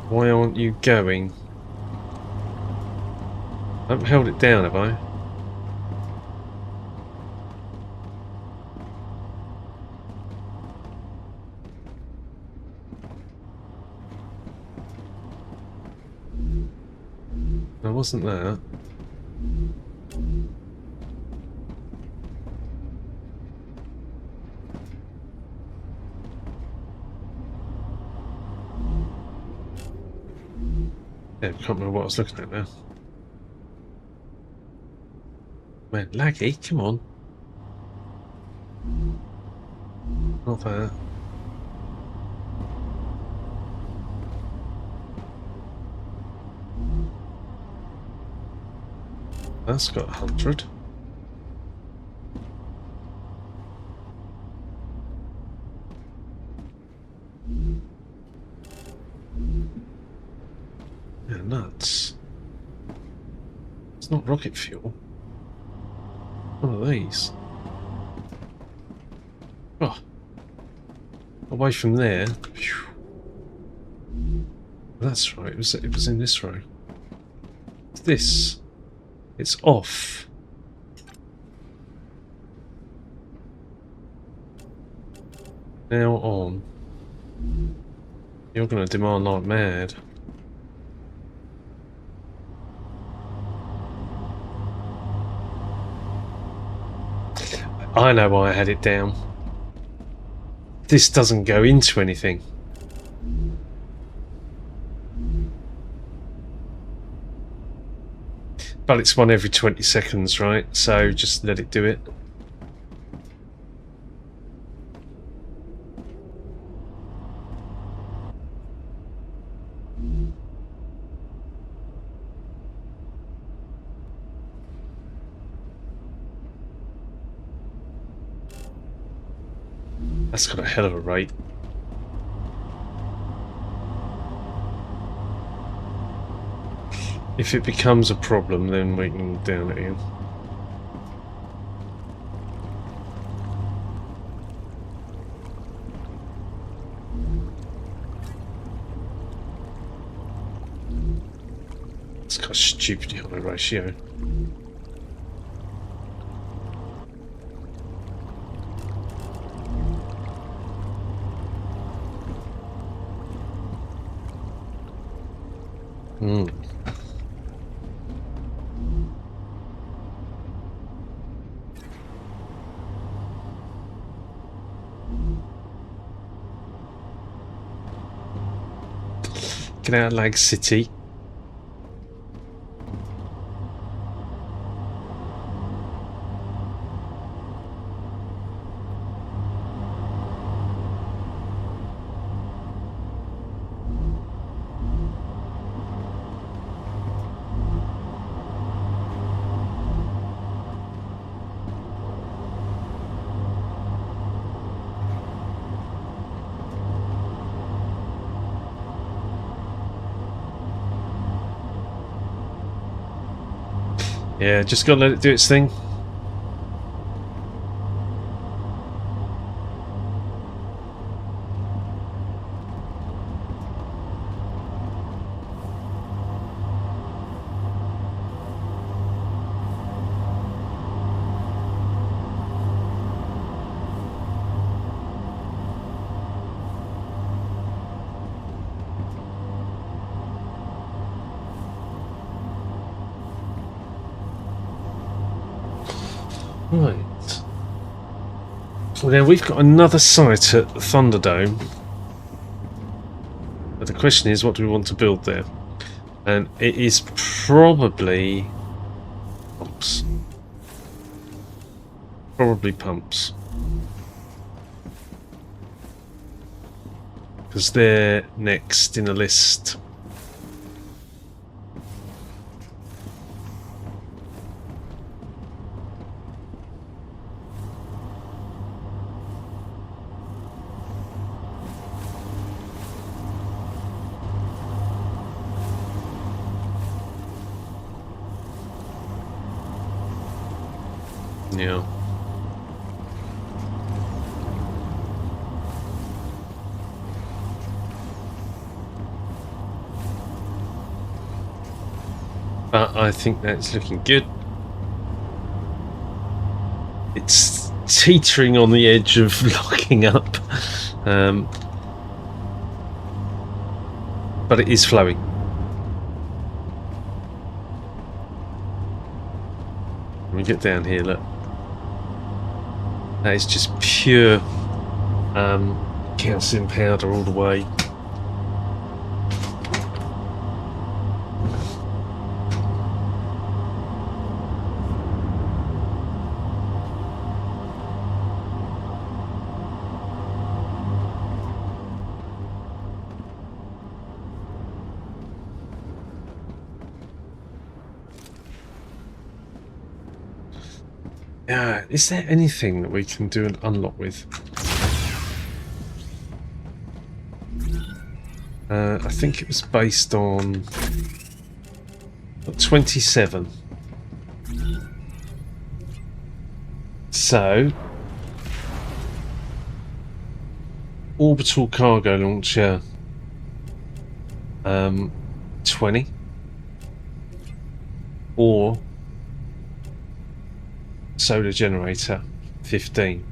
Why aren't you going? I haven't held it down, have I? No, wasn't that. Yeah, I can't remember what I was looking at now. Man, laggy, come on. Not that. That's got 100. Yeah, nuts. It's not rocket fuel. One of these. Oh. Away from there. Phew. That's right, it was in this row. It's this. It's off. Now on. You're going to demand like mad. I know why I had it down. This doesn't go into anything. But it's one every 20 seconds, right? So just let it do it. That's got a hell of a rate. If it becomes a problem, then we can down it in. It's got a stupidly high ratio. Get out of Lag City. Yeah, just gotta let it do its thing. Right. So now we've got another site at Thunderdome. But the question is, what do we want to build there? And it is probably pumps. Probably pumps. Because they're next in the list. Yeah. But I think that's looking good. It's teetering on the edge of locking up. But it is flowing. Let me get down here, look. That is just pure calcium powder all the way. Is there anything that we can do an unlock with? I think it was based on 27. So, orbital cargo launcher 20, or solar generator 15.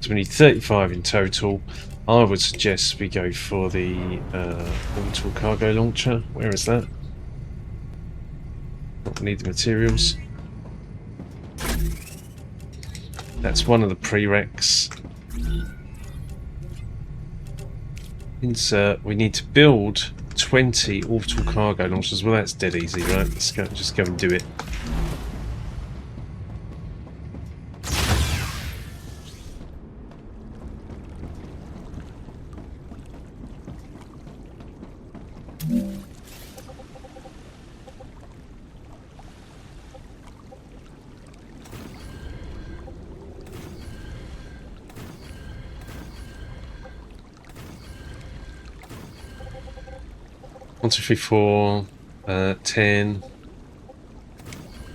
So we need 35 in total. I would suggest we go for the orbital cargo launcher. Where is that? Not need the materials. That's one of the prereqs. Insert. We need to build 20 orbital cargo launchers. Well, that's dead easy, right? Let's go, just go and do it. One, two, three, 4, 10,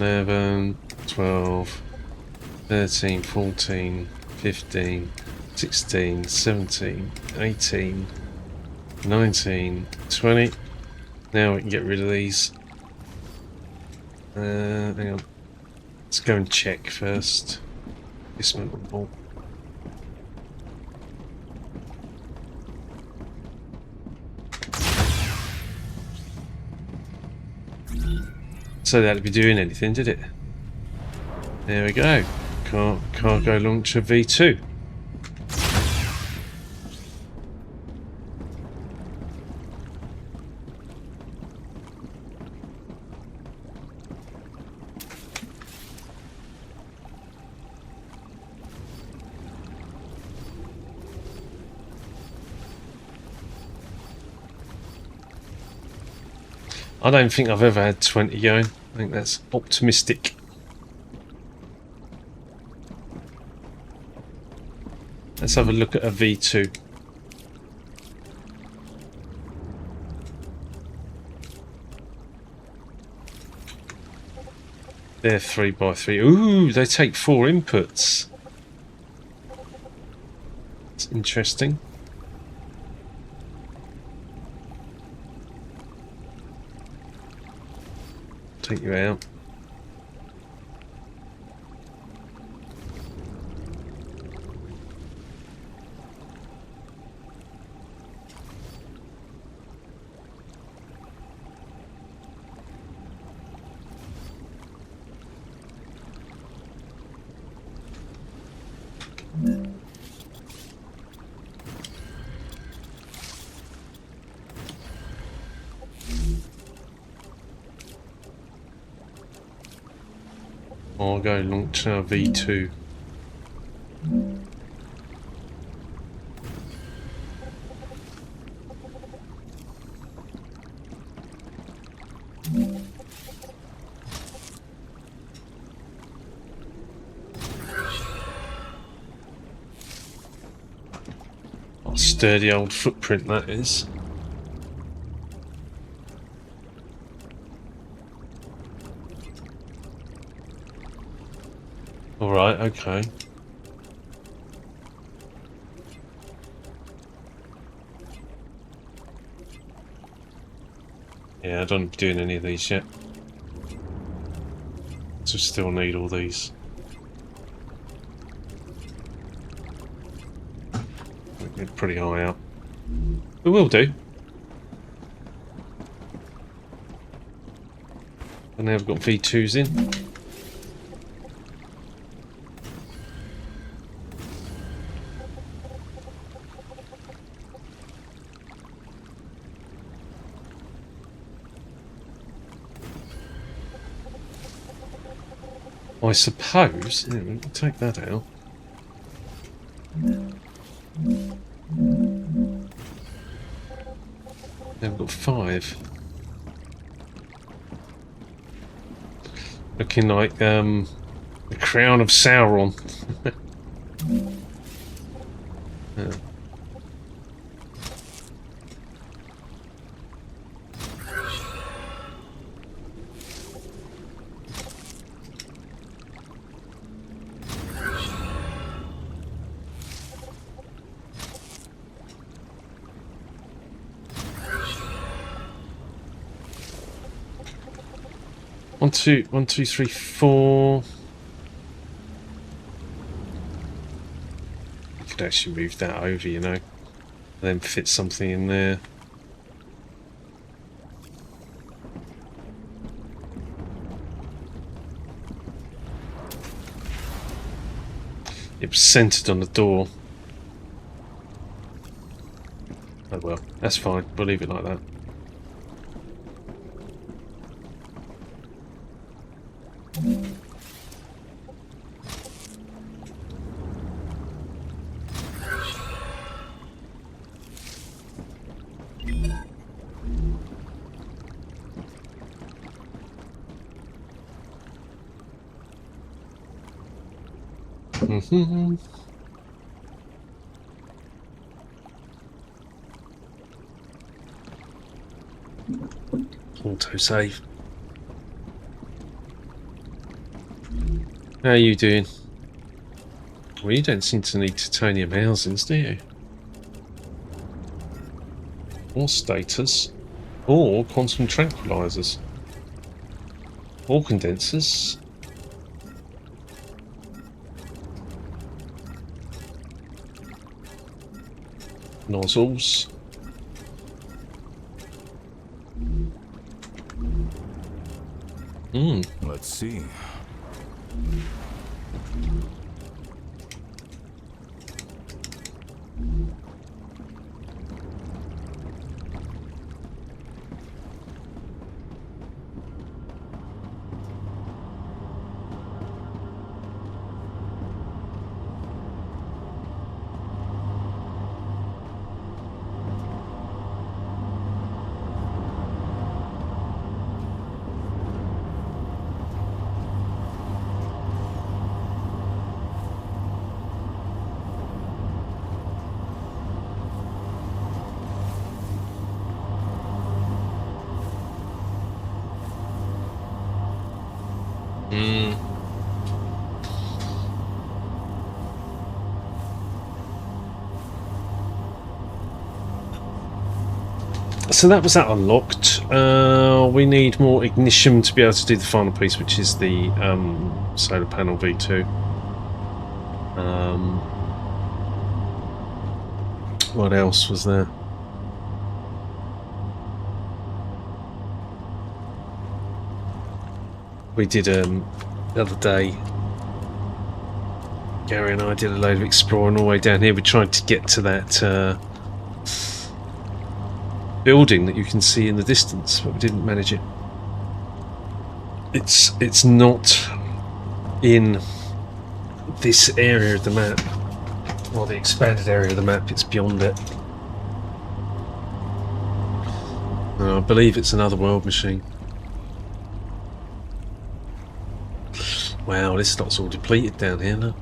11, 12, 13, 14, 15, 16, 17, 18, 19, 20. Now we can get rid of these. Hang on. Let's go and check first. Dismountable. So that'd be doing anything, did it? There we go. Cargo launcher V2. I don't think I've ever had 20 going. I think that's optimistic. Let's have a look at a V2. They're 3x3. Ooh, they take 4 inputs. It's interesting. Take you out. I'll go launch our V2. What a sturdy old footprint that is. Alright, okay. Yeah, I don't be doing any of these yet. So still need all these. They're pretty high up. But will do. And now we've got V2s in. I suppose, yeah, we'll take that out. Now we've got 5. Looking like the crown of Sauron. Yeah. One, two, 3, 4. You could actually move that over, you know, and then fit something in there. It was centered on the door. Oh well, that's fine. We'll leave it like that. Autosave. How are you doing? Well, you don't seem to need titanium housings, do you? Or status. Or quantum tranquilizers. Or condensers. Nozzles. Let's see. So that was that unlocked. We need more ignition to be able to do the final piece, which is the solar panel V2. What else was there? We did the other day. Gary and I did a load of exploring all the way down here. We tried to get to that building that you can see in the distance, but we didn't manage it. It's not in this area of the map, or the expanded area of the map. It's beyond it. I believe it's another world machine. Wow, this slot's all depleted down here now.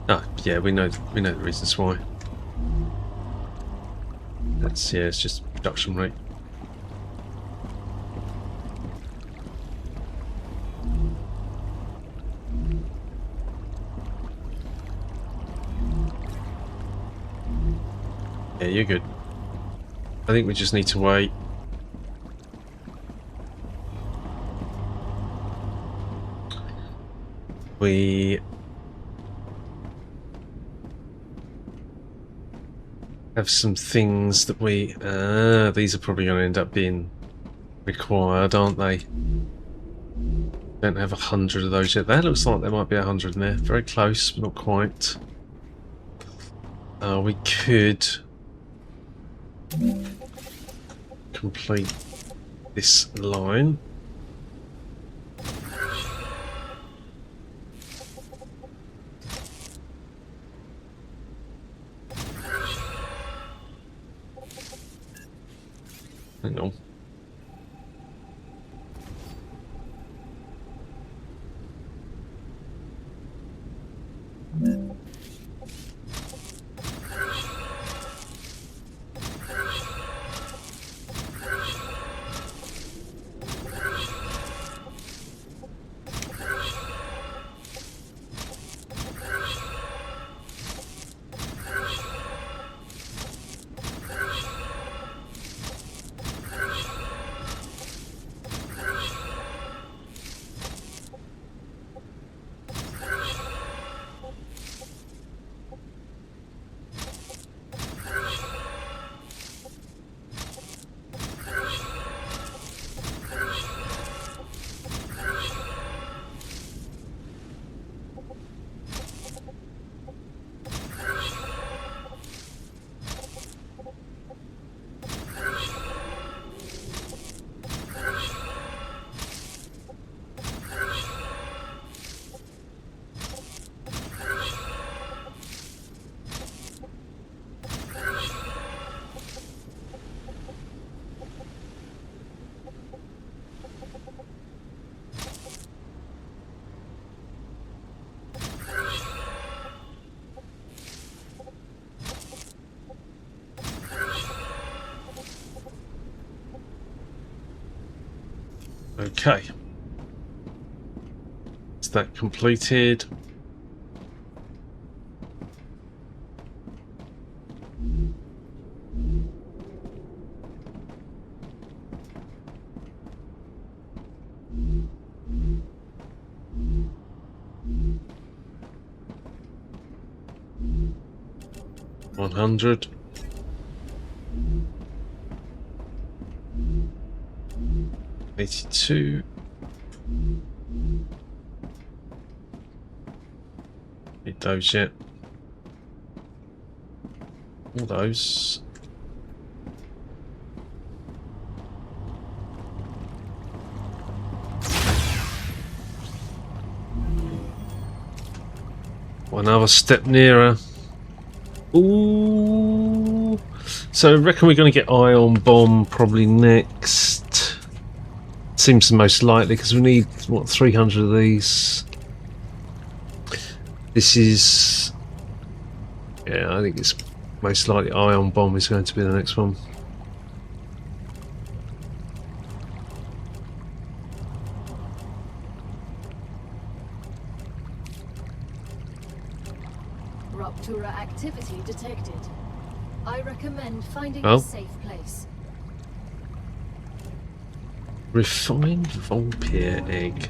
Ah, yeah, we know the reasons why. That's, yeah, it's just production rate. Yeah, you're good. I think we just need to wait. We have some things that we... these are probably going to end up being required, aren't they? Don't have 100 of those yet. That looks like there might be 100 in there. Very close, but not quite. We could complete this line. Hang on. Okay. Is that completed? $100. $82. Need those yet? All those. Another step nearer. Ooh. So I reckon we're going to get ion bomb probably next. Seems the most likely because we need, what, 300 of these. This is... yeah, I think it's most likely ion bomb is going to be the next one. Rupture activity detected. I recommend finding Oh. a safe place. Refined vampire egg.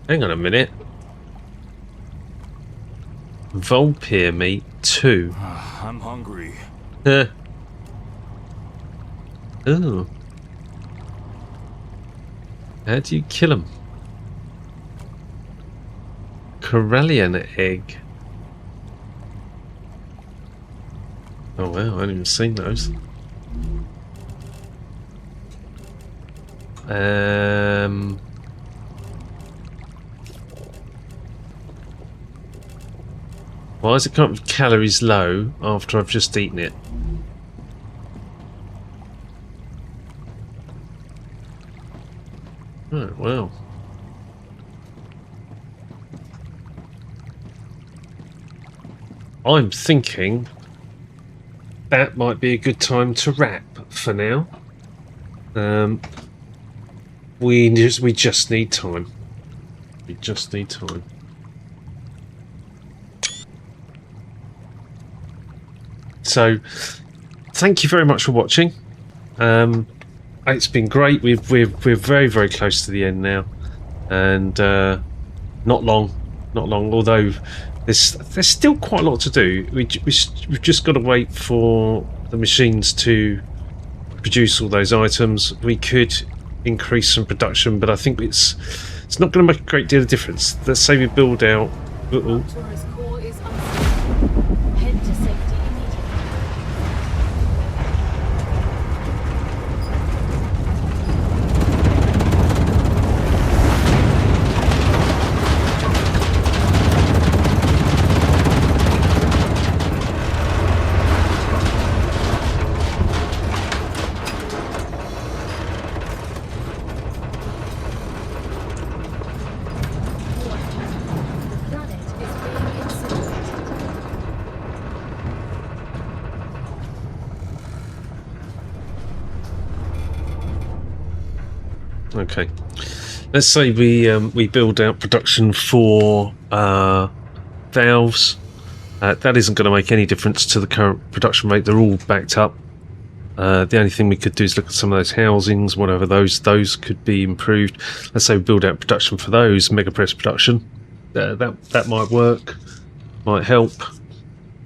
Hang on a minute. Vampire meat 2. I'm hungry. Oh. How do you kill them? Corellian egg. Oh wow, I haven't even seen those. Why is it come up with calories low after I've just eaten it? Oh, wow. I'm thinking that might be a good time to wrap for now. We just need time. We just need time. So, thank you very much for watching. It's been great. We're very, very close to the end now, and not long. Although there's still quite a lot to do. We've just got to wait for the machines to produce all those items. We could increase some production, but I think it's not going to make a great deal of difference. Let's say we build out. Raptore's core is unstable. Head to safety immediately. The planet is being incinerated. Okay, let's say we build out production for valves. That isn't going to make any difference to the current production rate. They're all backed up. The only thing we could do is look at some of those housings, whatever those could be improved. Let's say we build out production for those, mega press production. That might work, might help.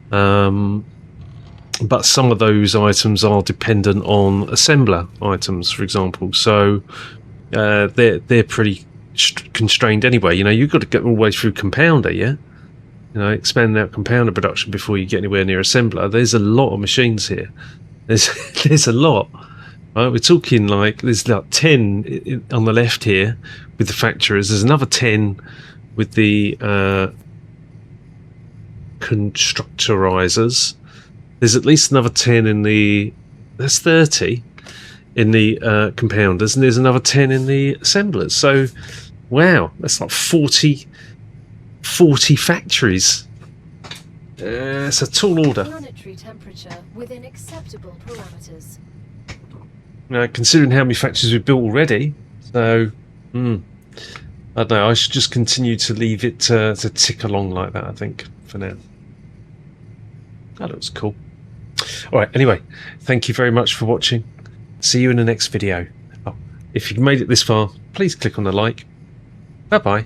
But some of those items are dependent on assembler items, for example. So they're pretty constrained anyway. You know, you've got to get all the way through compounder, yeah. You know, expand out compounder production before you get anywhere near assembler. There's a lot of machines here. There's a lot. Right? We're talking like there's like 10 on the left here with the factories. There's another 10 with the constructorizers. There's at least another 10 in the. There's 30 in the compounders, and there's another 10 in the assemblers. So, wow, that's like 40 factories. It's a tall order. Planetary temperature within acceptable parameters. Now, considering how many factories we've built already, so I don't know. I should just continue to leave it to tick along like that. I think for now. That looks cool. All right. Anyway, thank you very much for watching. See you in the next video. Oh, if you made it this far, please click on the like. Bye bye.